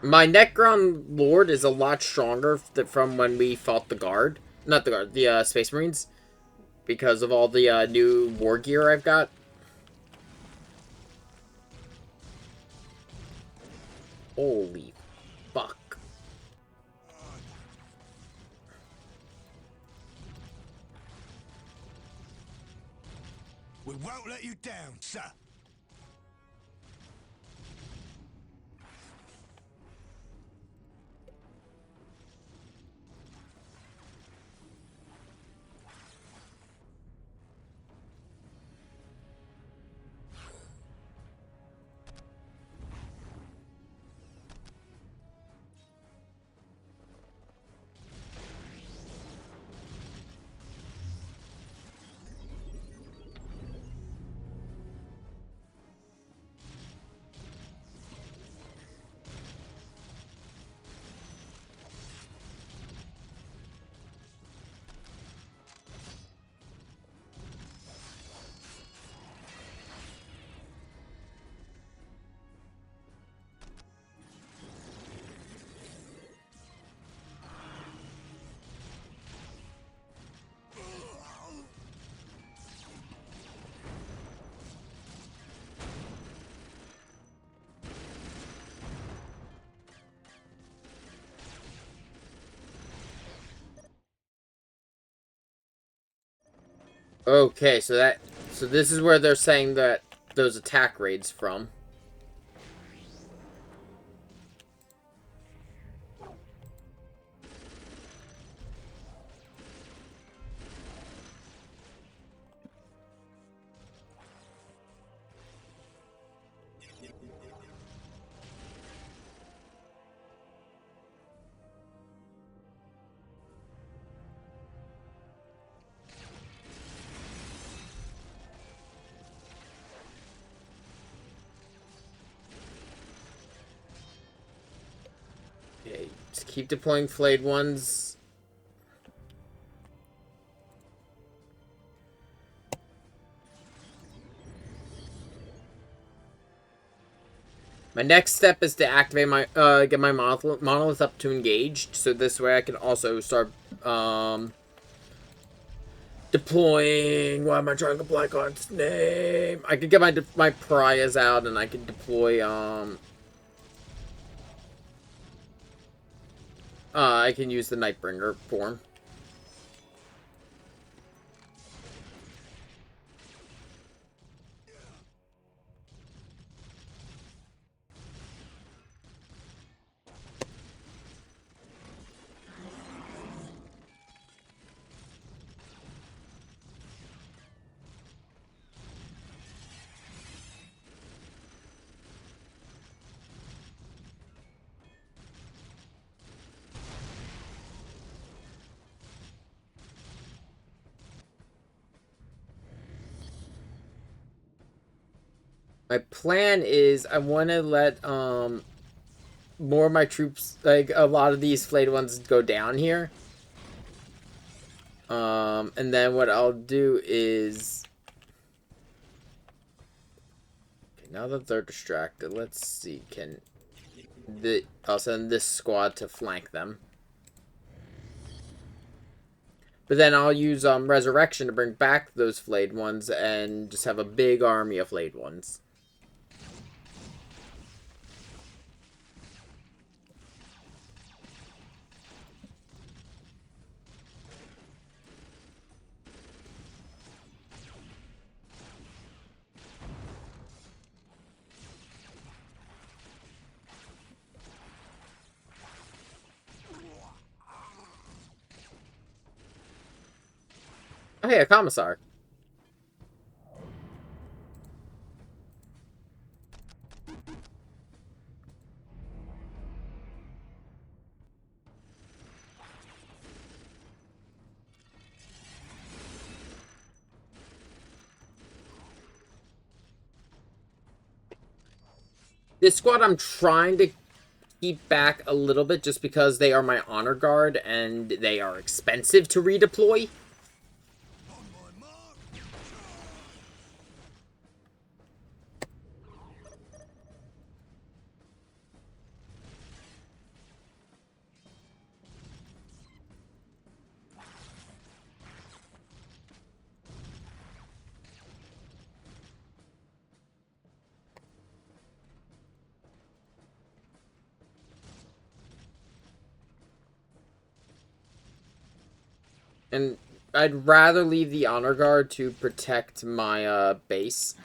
My Necron Lord is a lot stronger from when we fought the Guard. Not the Guard, the Space Marines. Because of all the new war gear I've got. Holy fuck. We won't let you down, sir. Okay, so this is where they're saying that those attack raids from. Okay, just keep deploying flayed ones. My next step is to activate my get my monolith up to engaged, so this way I can also start deploying. Why am I trying to blank on its name? I could get my pariahs out, and I could deploy I can use the Nightbringer form. My plan is I want to let more of my troops, like a lot of these flayed ones, go down here. And then what I'll do is, okay, now that they're distracted, let's see, I'll send this squad to flank them. But then I'll use Resurrection to bring back those flayed ones and just have a big army of flayed ones. Oh, hey, a commissar. This squad I'm trying to keep back a little bit just because they are my honor guard and they are expensive to redeploy. On my mark. And I'd rather leave the honor guard to protect my base.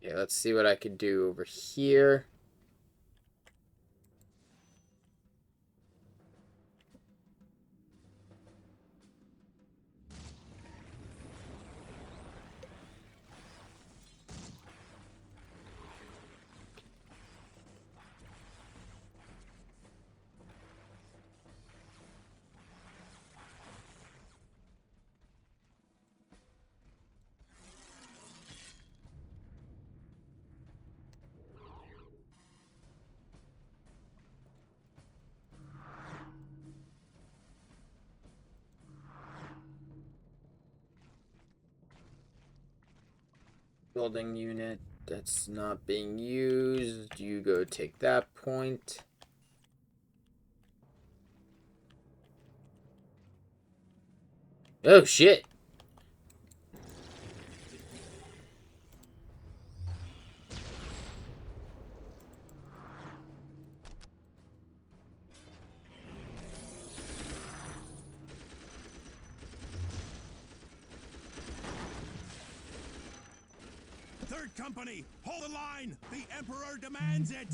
Yeah, let's see what I could do over here. Building unit that's not being used. You go take that point. Oh shit. Third company, hold the line. The Emperor demands it.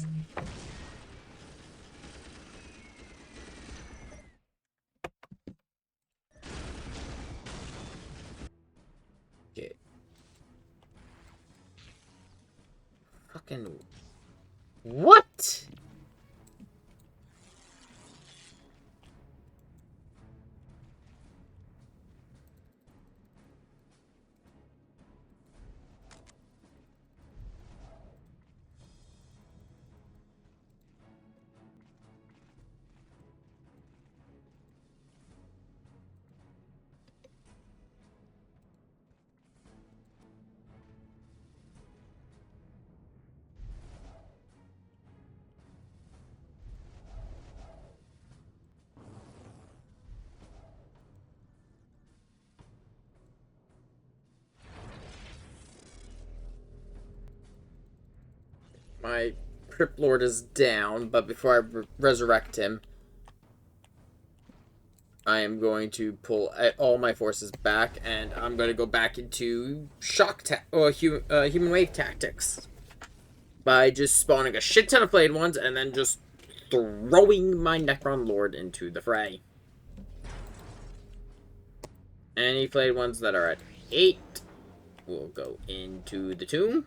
Okay. Fucking what? My Crypt Lord is down, but before I resurrect him, I am going to pull all my forces back, and I'm going to go back into human wave tactics by just spawning a shit ton of flayed ones and then just throwing my Necron Lord into the fray. Any flayed ones that are at 8 will go into the tomb.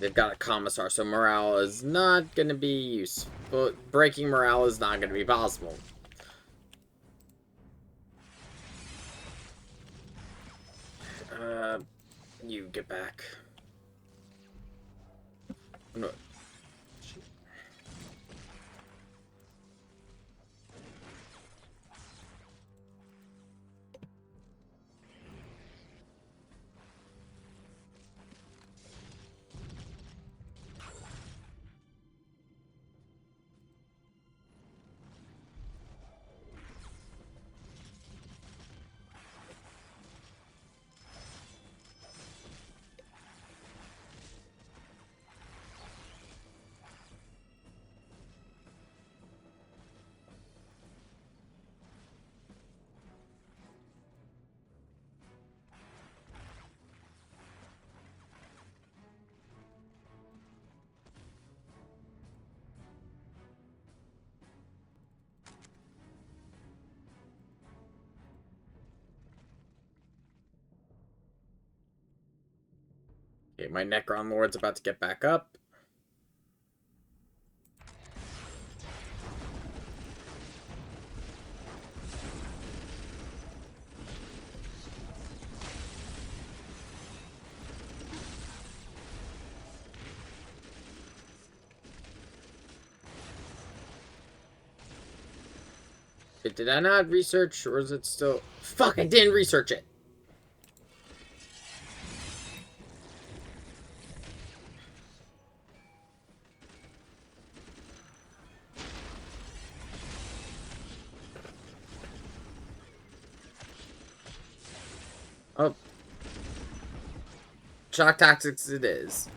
They've got a commissar, so morale is not going to be useful. Breaking morale is not going to be possible. You get back. No. Okay, my Necron Lord's about to get back up. Did I not research, or is it still... Fuck, I didn't research it! Oh. Shock tactics it is.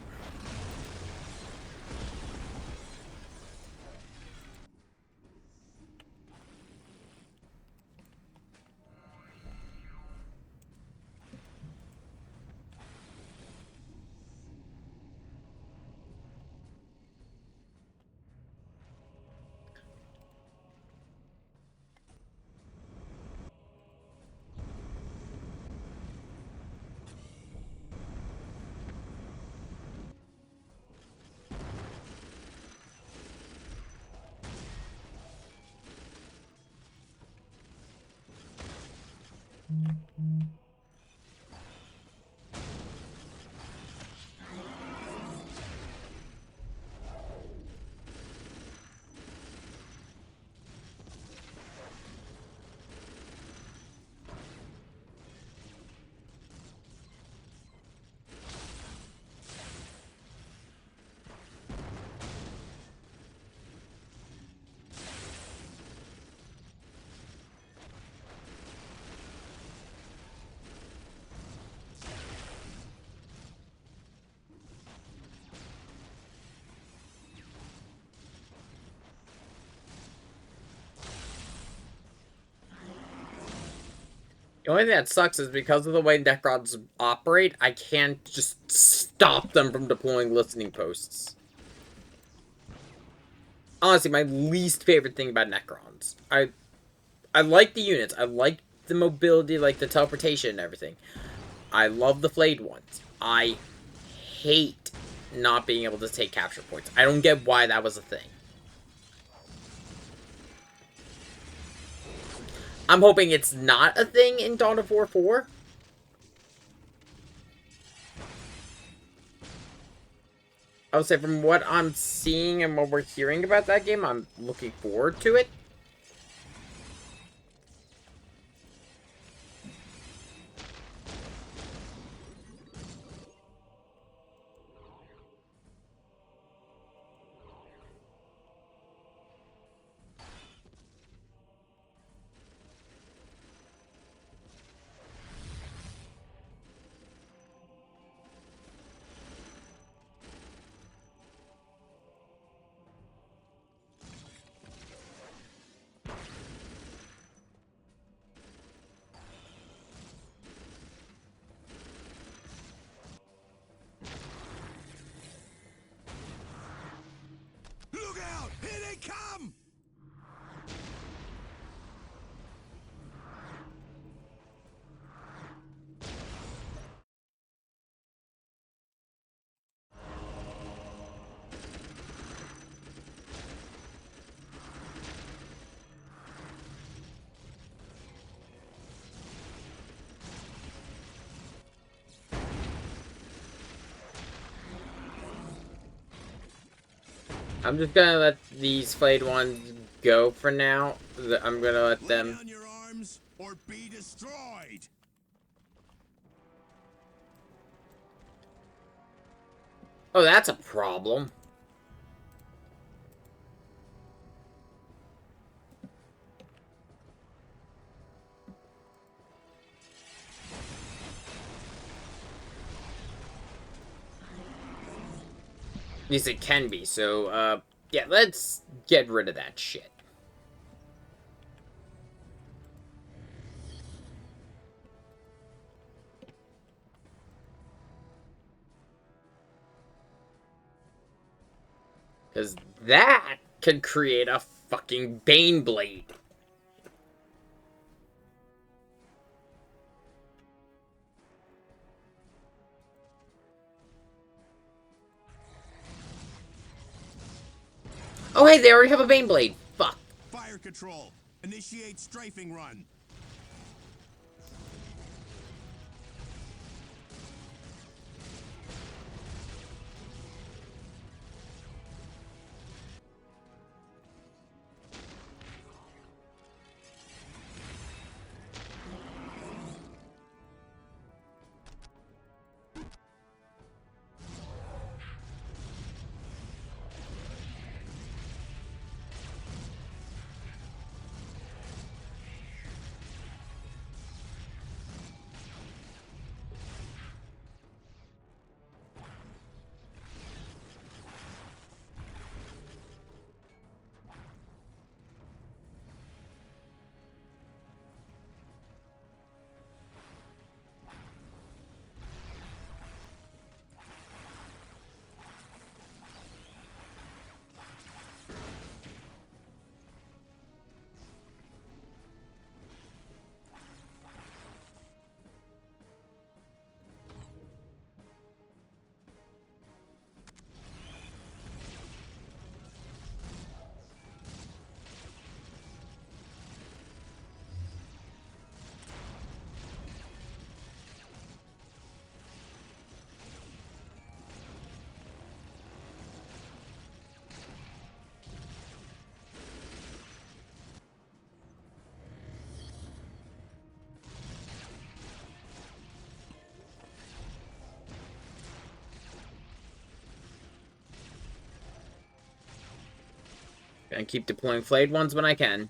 The only thing that sucks is because of the way Necrons operate, I can't just stop them from deploying listening posts. Honestly, my least favorite thing about Necrons. I like the units. I like the mobility, like the teleportation and everything. I love the flayed ones. I hate not being able to take capture points. I don't get why that was a thing. I'm hoping it's not a thing in Dawn of War 4. I would say from what I'm seeing and what we're hearing about that game, I'm looking forward to it. I'm just gonna let these flayed ones go for now. I'm gonna let Lay them... down your arms or be destroyed. Oh, that's a problem. At least it can be, so, yeah, let's get rid of that shit. Because that could create a fucking Bane Blade. Oh, hey, they already have a Bane Blade. Fuck. Fire control. Initiate strafing run. Gonna keep deploying flayed ones when I can.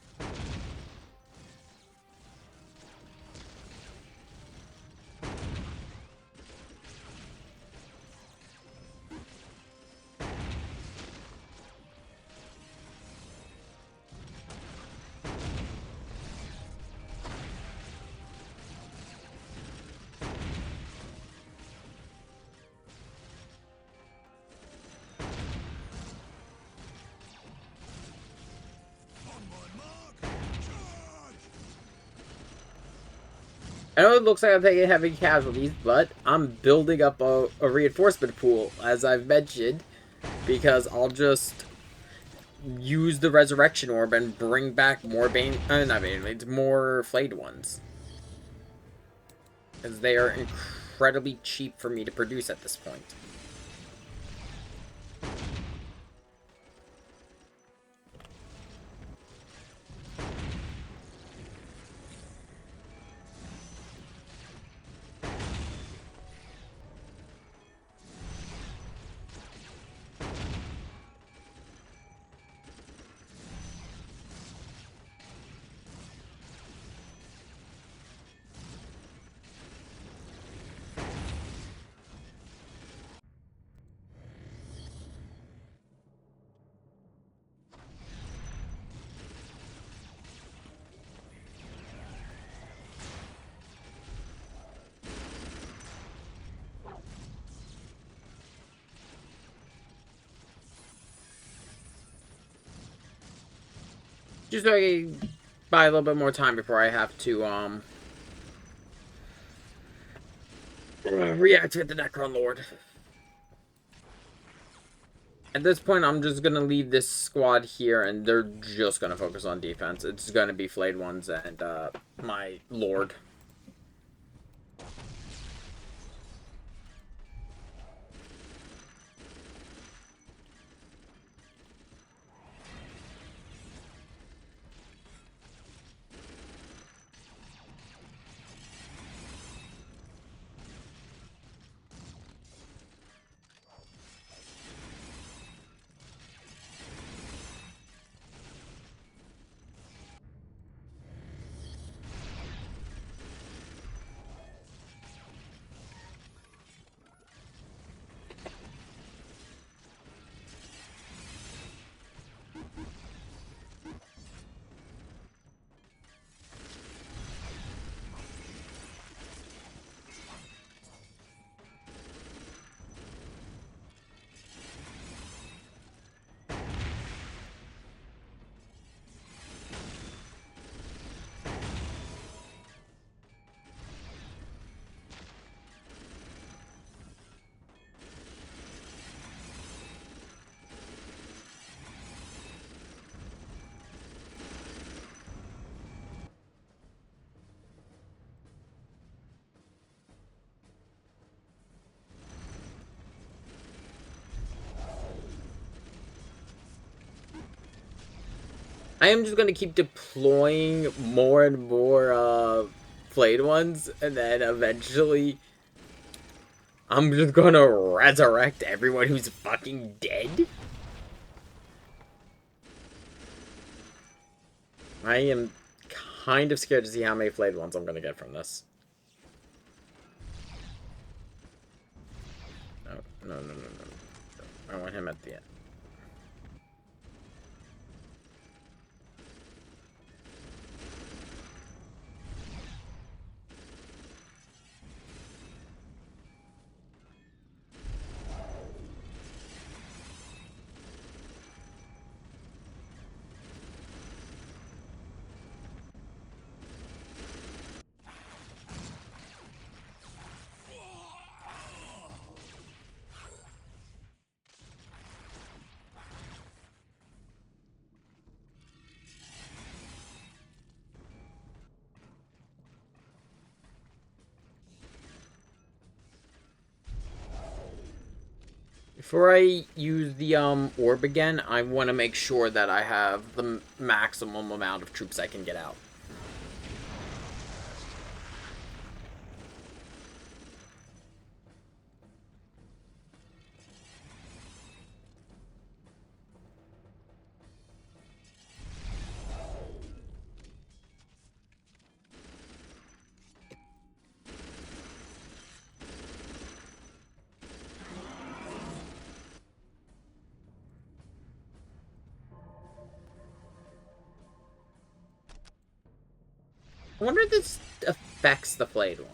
I know it looks like I'm taking heavy casualties, but I'm building up a reinforcement pool, as I've mentioned, because I'll just use the Resurrection Orb and bring back more not Bane Blades, more flayed ones. Because they are incredibly cheap for me to produce at this point. Just so I can buy a little bit more time before I have to, reactivate the Necron Lord. At this point, I'm just gonna leave this squad here, and they're just gonna focus on defense. It's gonna be flayed ones and, my Lord. I am just gonna keep deploying more and more flayed ones, and then eventually I'm just gonna resurrect everyone who's fucking dead. I am kind of scared to see how many flayed ones I'm gonna get from this. No, no, no, no, no. I want him at the end. Before I use the orb again, I want to make sure that I have the maximum amount of troops I can get out. I wonder if this affects the flayed ones.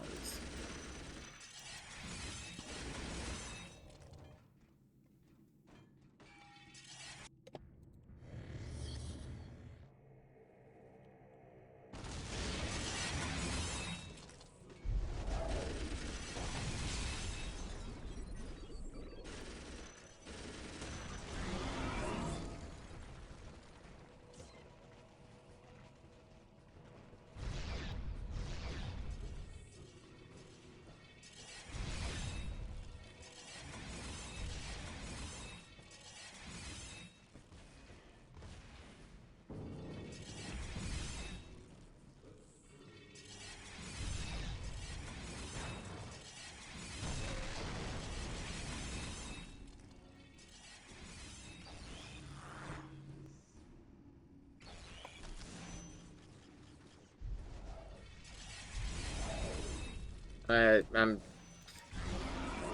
I'm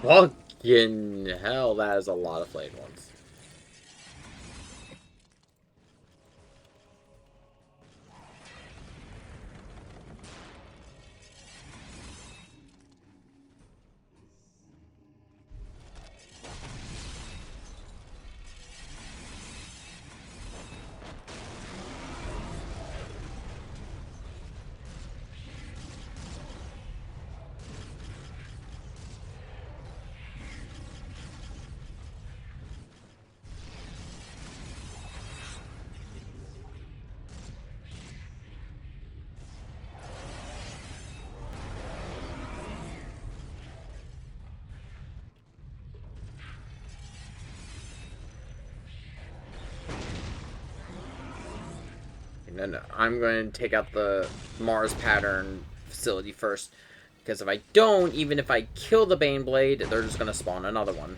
fucking hell. That is a lot of flayed ones. No, no. I'm going to take out the Mars pattern facility first. Because if I don't, even if I kill the Baneblade, they're just going to spawn another one.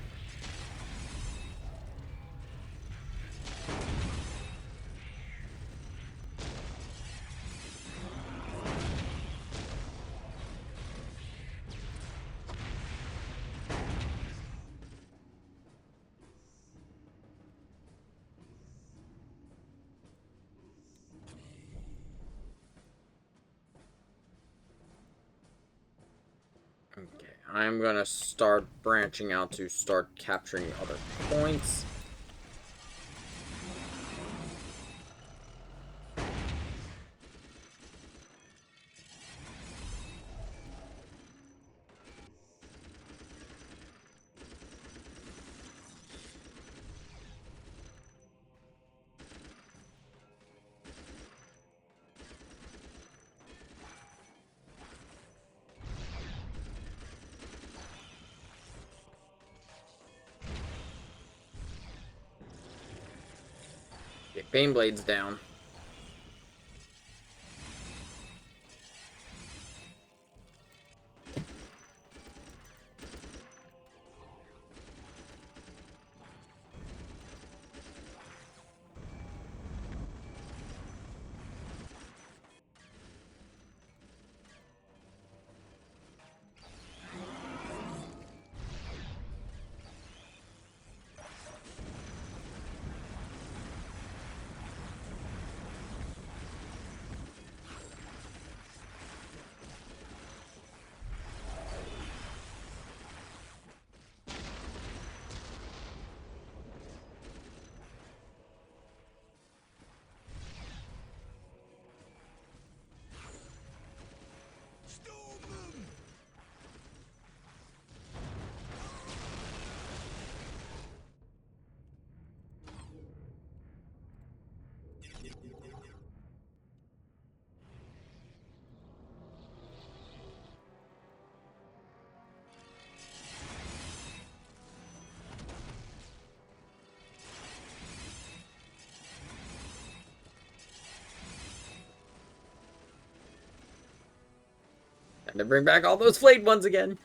Okay, I'm gonna start branching out to start capturing other points. Okay, Baneblade's down. And to bring back all those flayed ones again.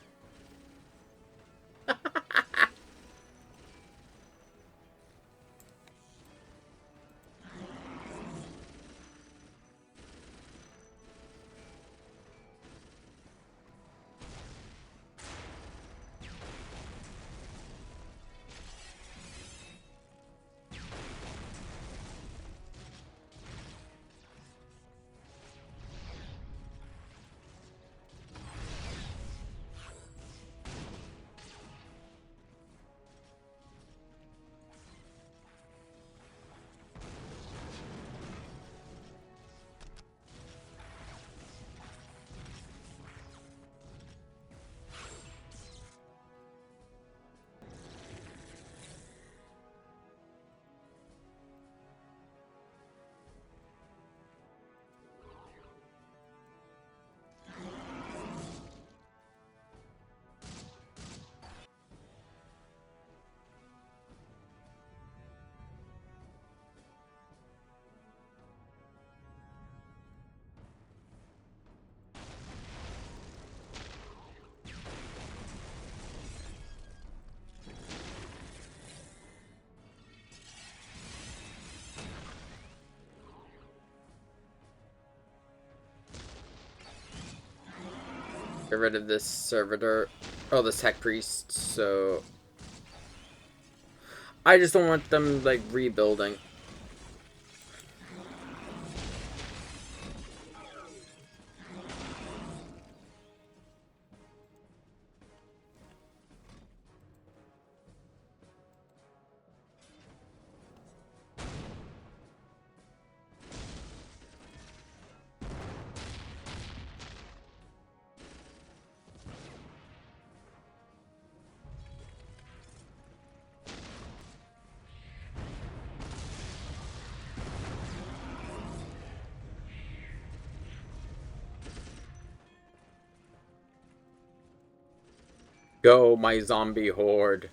Get rid of this servitor. Oh, this tech priest. So I just don't want them like rebuilding. Go, my zombie horde.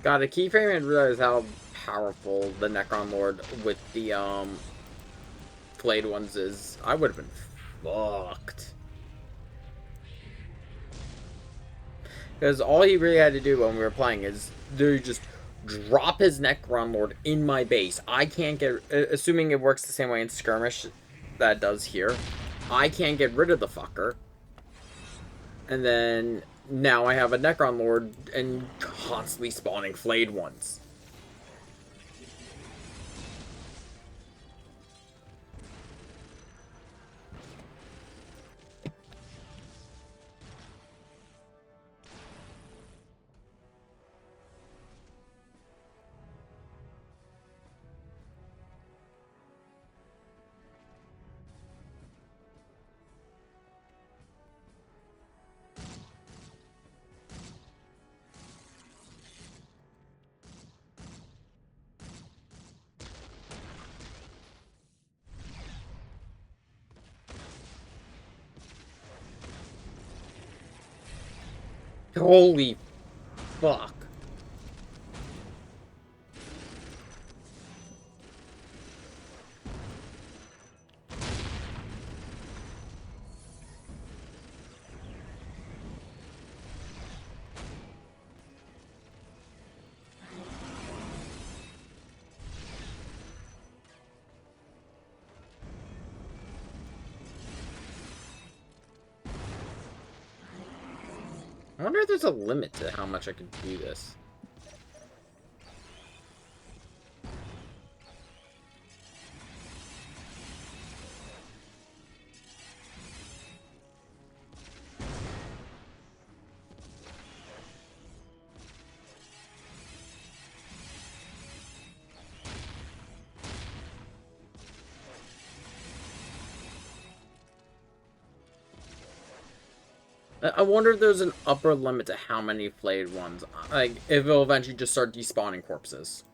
God, a keyframe and realize how powerful the Necron Lord with the flayed ones is. I would have been fucked. Because all he really had to do when we were playing is just drop his Necron Lord in my base. I can't get... Assuming it works the same way in Skirmish that it does here. I can't get rid of the fucker. And then now I have a Necron Lord and constantly spawning flayed ones. Holy fuck. I wonder if there's a limit to how much I can do this. I wonder if there's an upper limit to how many flayed ones. Like, if it'll eventually just start despawning corpses.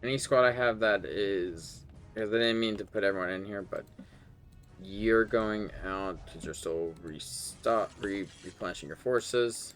Any squad I have that is... Because I didn't mean to put everyone in here, but... You're going out because you're still replenishing your forces.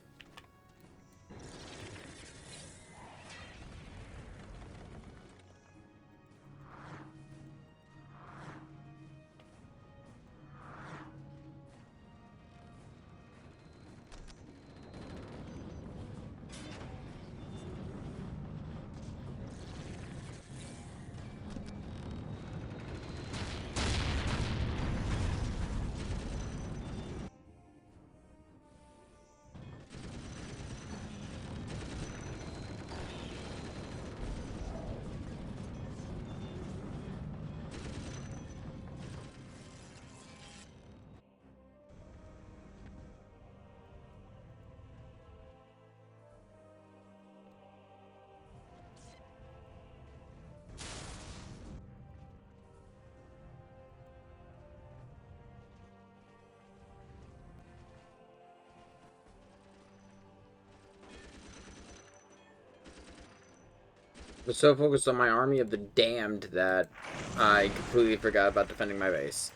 I was so focused on my army of the damned that I completely forgot about defending my base.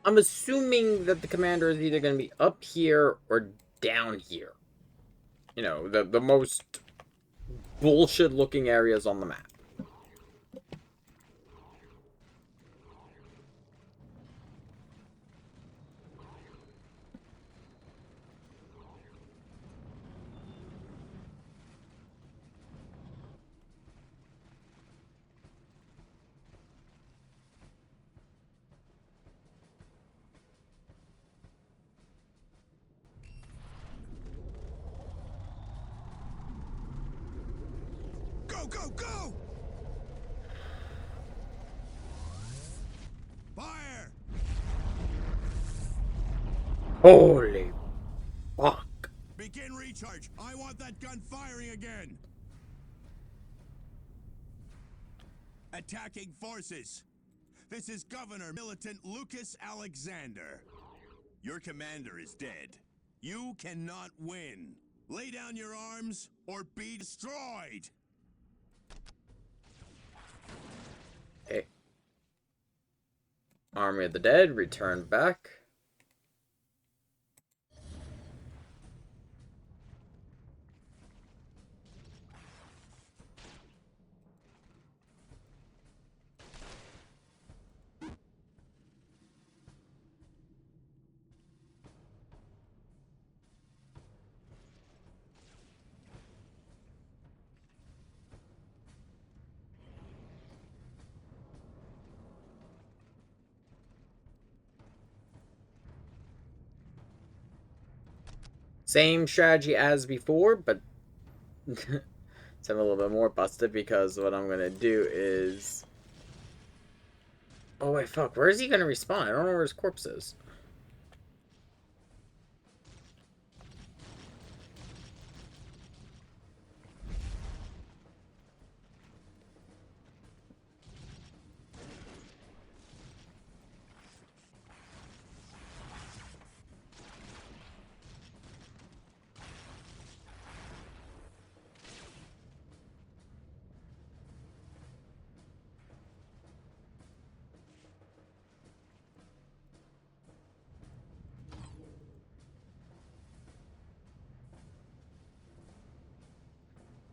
I'm assuming that the commander is either going to be up here or down here. You know, the most bullshit looking areas on the map. Go, go, go! Fire! Holy fuck. Begin recharge. I want that gun firing again. Attacking forces. This is Governor Militant Lucas Alexander. Your commander is dead. You cannot win. Lay down your arms or be destroyed. Okay. Army of the Dead, return back. Same strategy as before, but it's a little bit more busted because what I'm gonna do is... Oh wait, fuck, where is he gonna respawn? I don't know where his corpse is.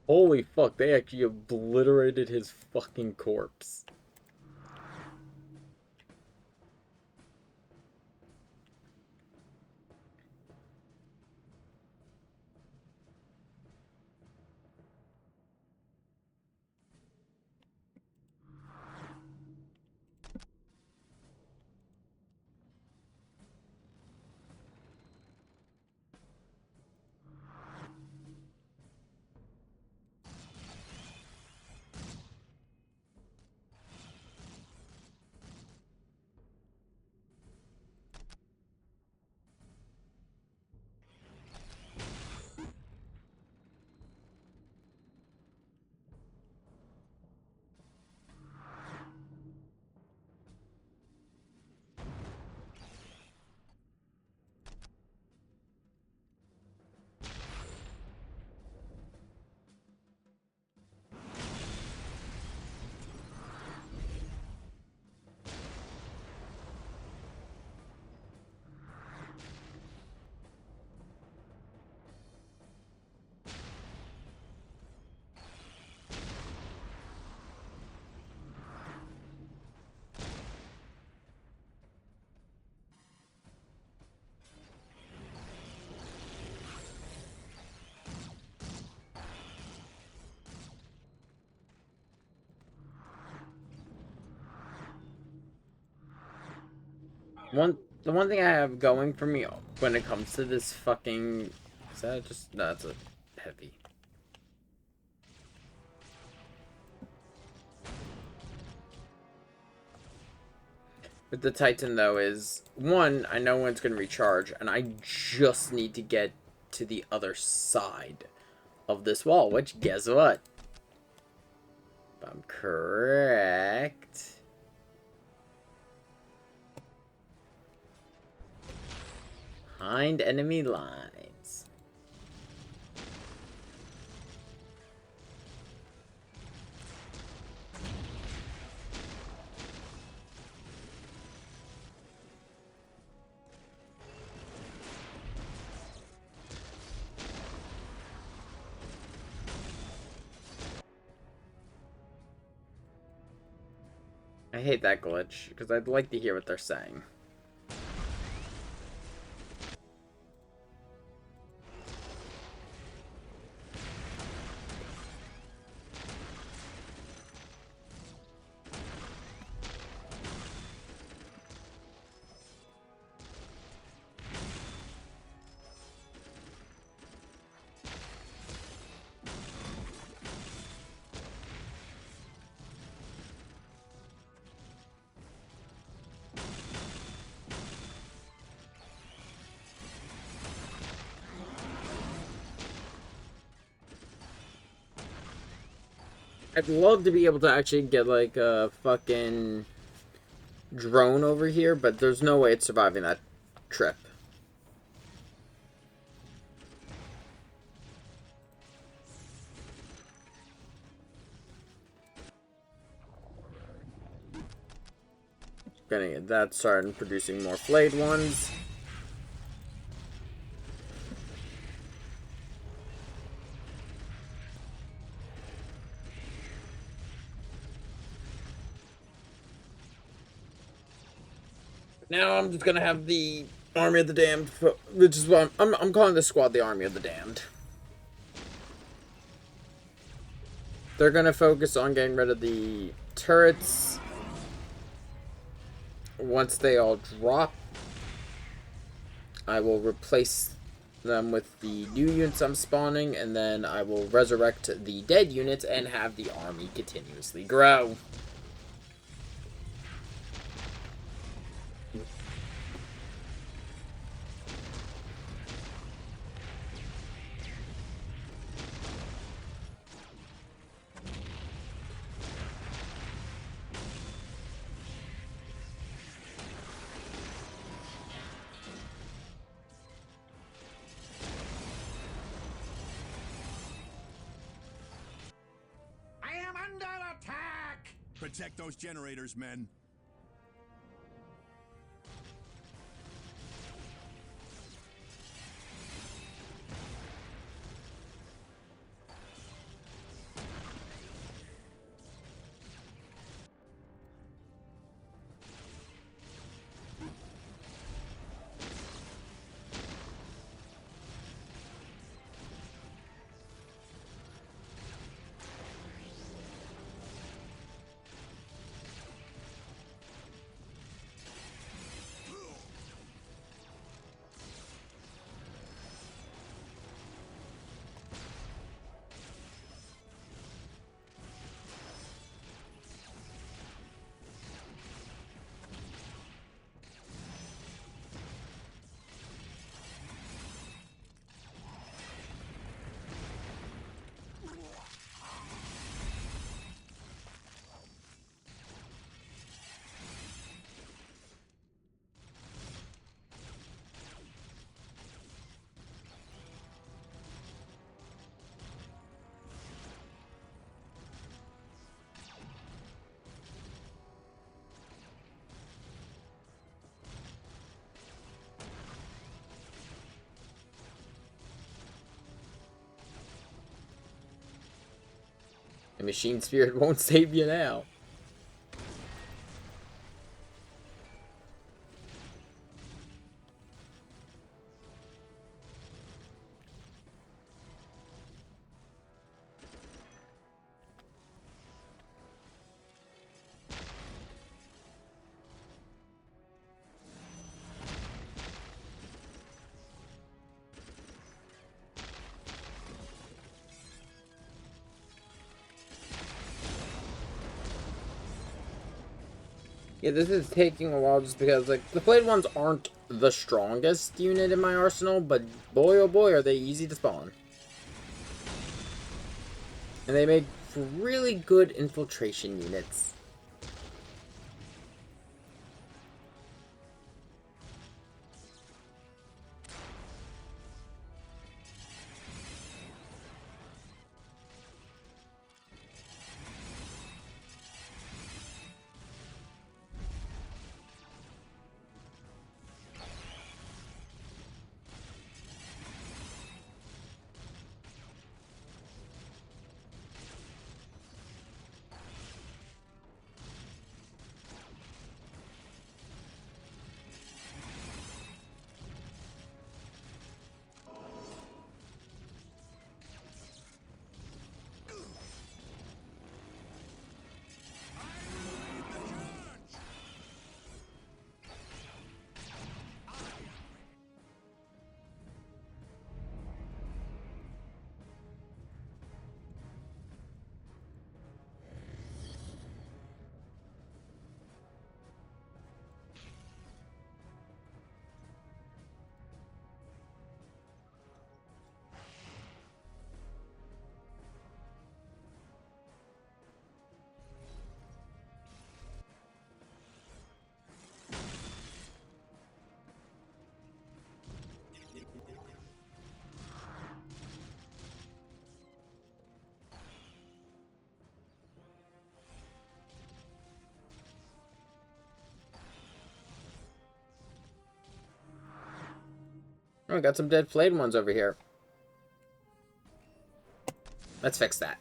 Holy fuck, they actually obliterated his fucking corpse. The one thing I have going for me when it comes to this fucking... Is that just... No, that's a heavy. With the Titan, though, is... One, I know when it's going to recharge, and I just need to get to the other side of this wall, which, guess what? If I'm correct... Behind enemy lines. I hate that glitch, because I'd like to hear what they're saying. I'd love to be able to actually get, like, a fucking drone over here, but there's no way it's surviving that trip. Gonna get that started producing more flayed ones. Now I'm just gonna have the Army of the Damned, which is what I'm calling this squad the Army of the Damned. They're gonna focus on getting rid of the turrets. Once they all drop, I will replace them with the new units I'm spawning, and then I will resurrect the dead units and have the army continuously grow. Protect those generators, men. The machine spirit won't save you now. Yeah, this is taking a while just because, like, the Blade ones aren't the strongest unit in my arsenal, but boy oh boy are they easy to spawn. And they make for really good infiltration units. Oh, we got some dead flayed ones over here. Let's fix that.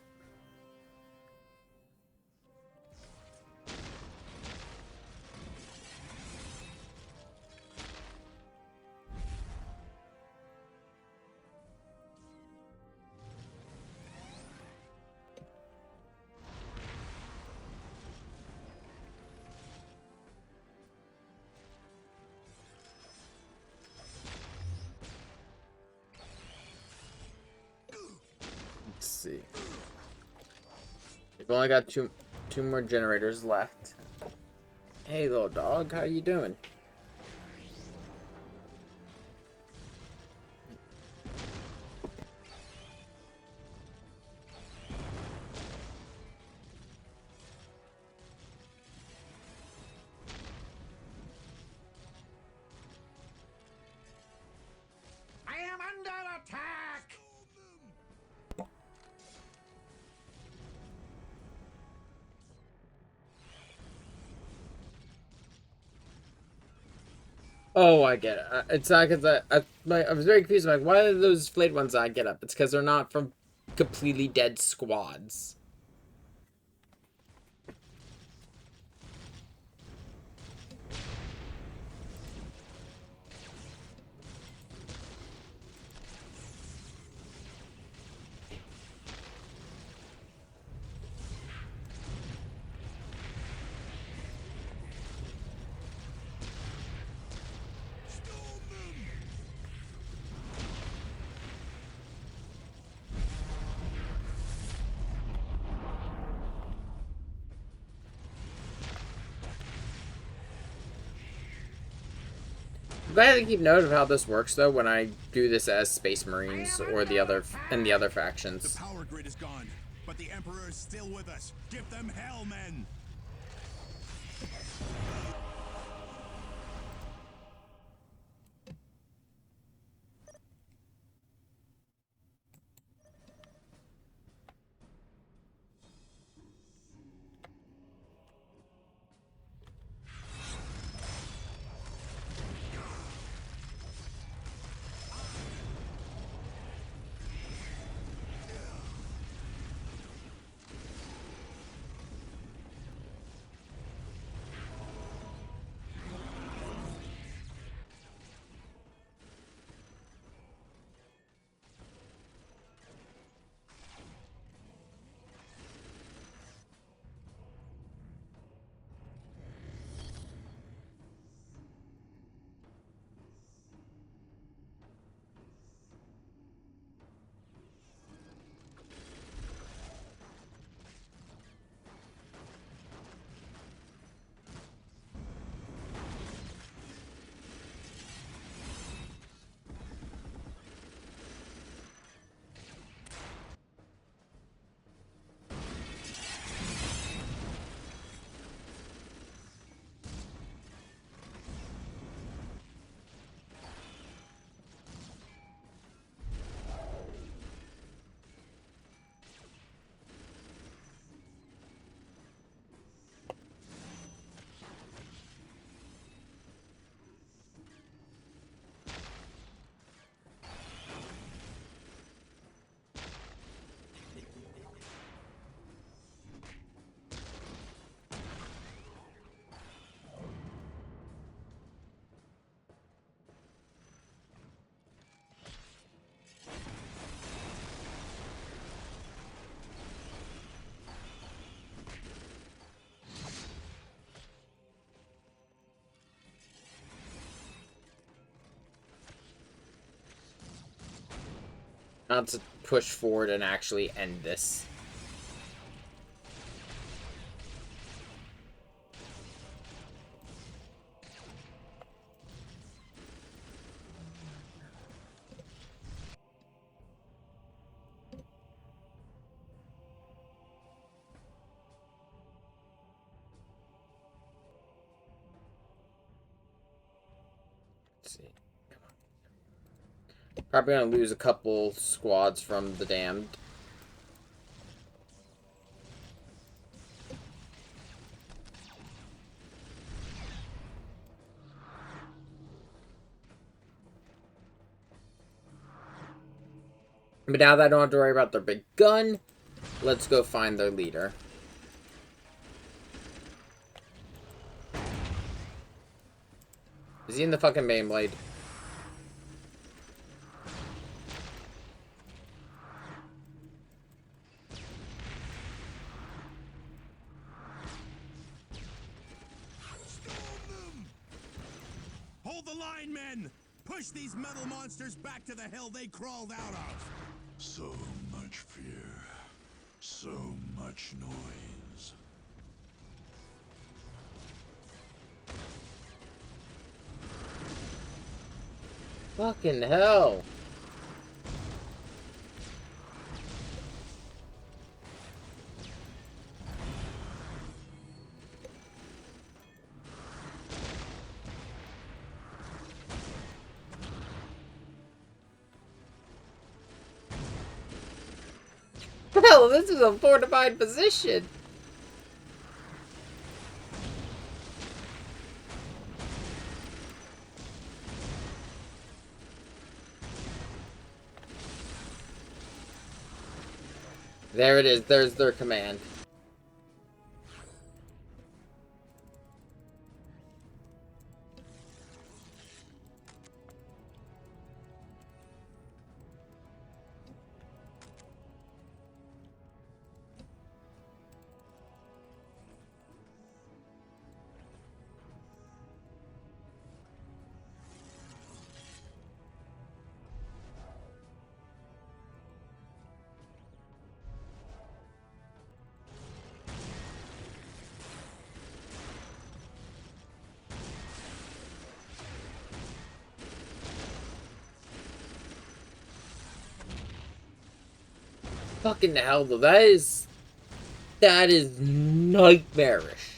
Let's see. We've only got two more generators left. Hey, little dog, how you doing? I am under attack! Oh, I get it. It's not because I was very confused. I'm like, why are those flayed ones not get up? It's because they're not from completely dead squads. I'm glad to keep note of how this works, though, when I do this as Space Marines or the other factions. The power grid is gone, but the Emperor is still with us. Give them hell, men! Not to push forward and actually end this. Let's see. Come on. Probably gonna lose a couple squads from the damned. But now that I don't have to worry about their big gun, let's go find their leader. Is he in the fucking Beyblade? Hold the line, men! Push these metal monsters back to the hell they crawled out of! So much fear. So much noise. Fucking hell. Hell, this is a fortified position. There it is. There's their command. Fucking hell, though. That is nightmarish.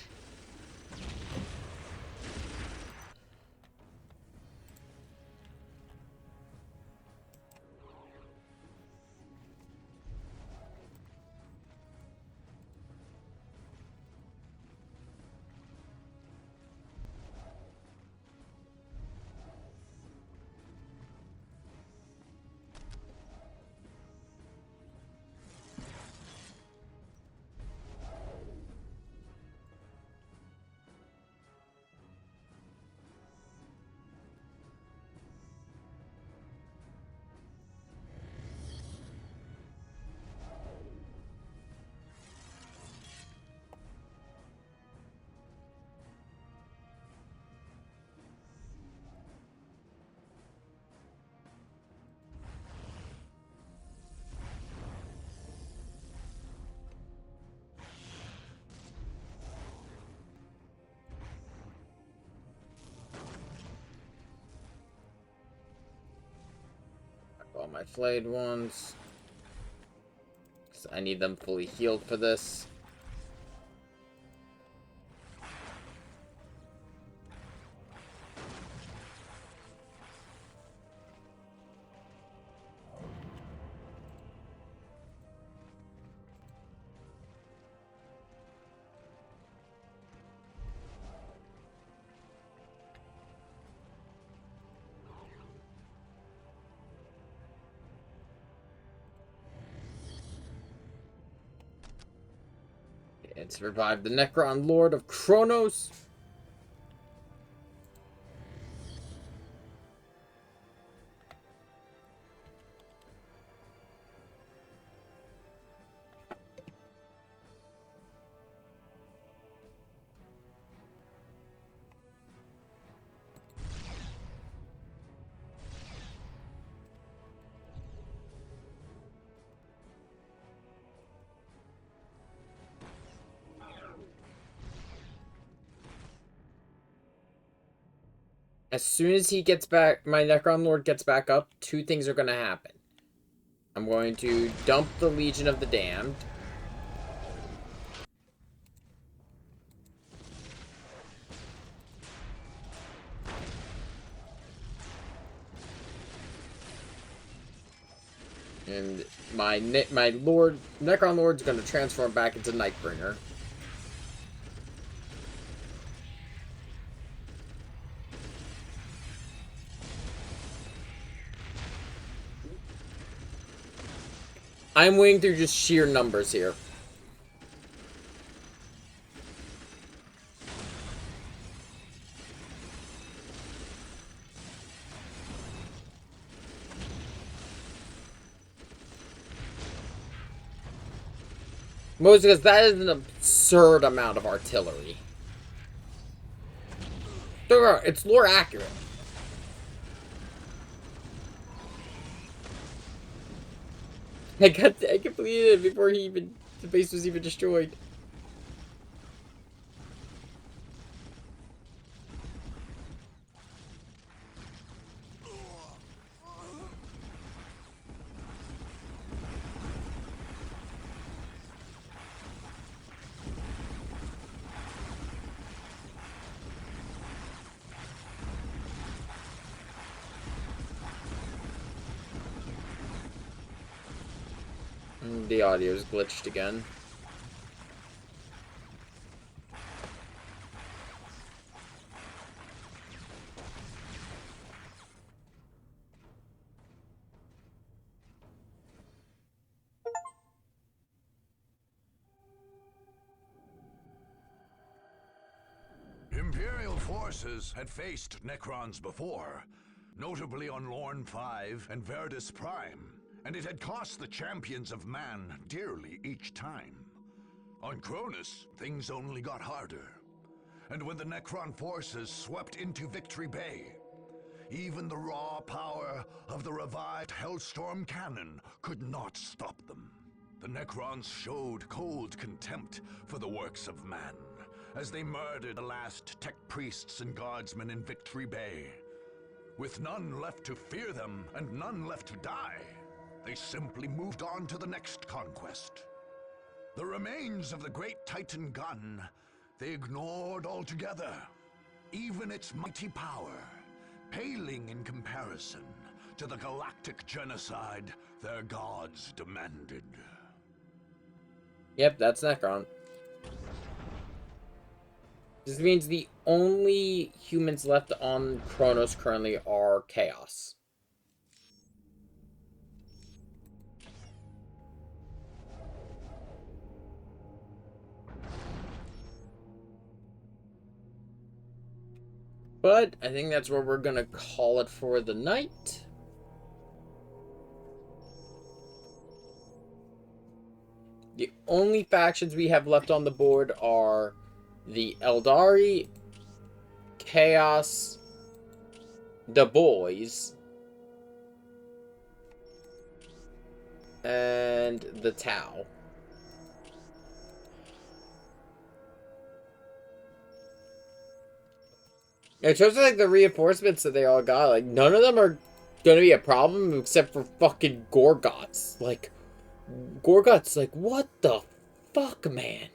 All my flayed ones. 'Cause I need them fully healed for this. It's revived the Necron Lord of Kronos. As soon as he gets back, my Necron Lord gets back up, two things are going to happen. I'm going to dump the Legion of the Damned. And my Necron Lord's going to transform back into Nightbringer. I'm winning through just sheer numbers here. Mostly because that is an absurd amount of artillery. It's lore accurate. I completed it before the base was even destroyed. The audio's glitched again. Imperial forces had faced Necrons before, notably on Lorne V and Verdus Prime, and it had cost the champions of man dearly each time. On Cronus, things only got harder. And when the Necron forces swept into Victory Bay, even the raw power of the revived Hellstorm cannon could not stop them. The Necrons showed cold contempt for the works of man, as they murdered the last tech priests and guardsmen in Victory Bay. With none left to fear them and none left to die, they simply moved on to the next conquest. The remains of the great Titan gun, they ignored altogether. Even its mighty power, paling in comparison to the galactic genocide their gods demanded. Yep, that's Necron. This means the only humans left on Kronos currently are Chaos. But I think that's where we're gonna call it for the night. The only factions we have left on the board are the Eldari, Chaos, the Boys, and the Tau. In terms of like the reinforcements that they all got, like none of them are gonna be a problem except for fucking Gorgots. Like Gorgots, like what the fuck, man?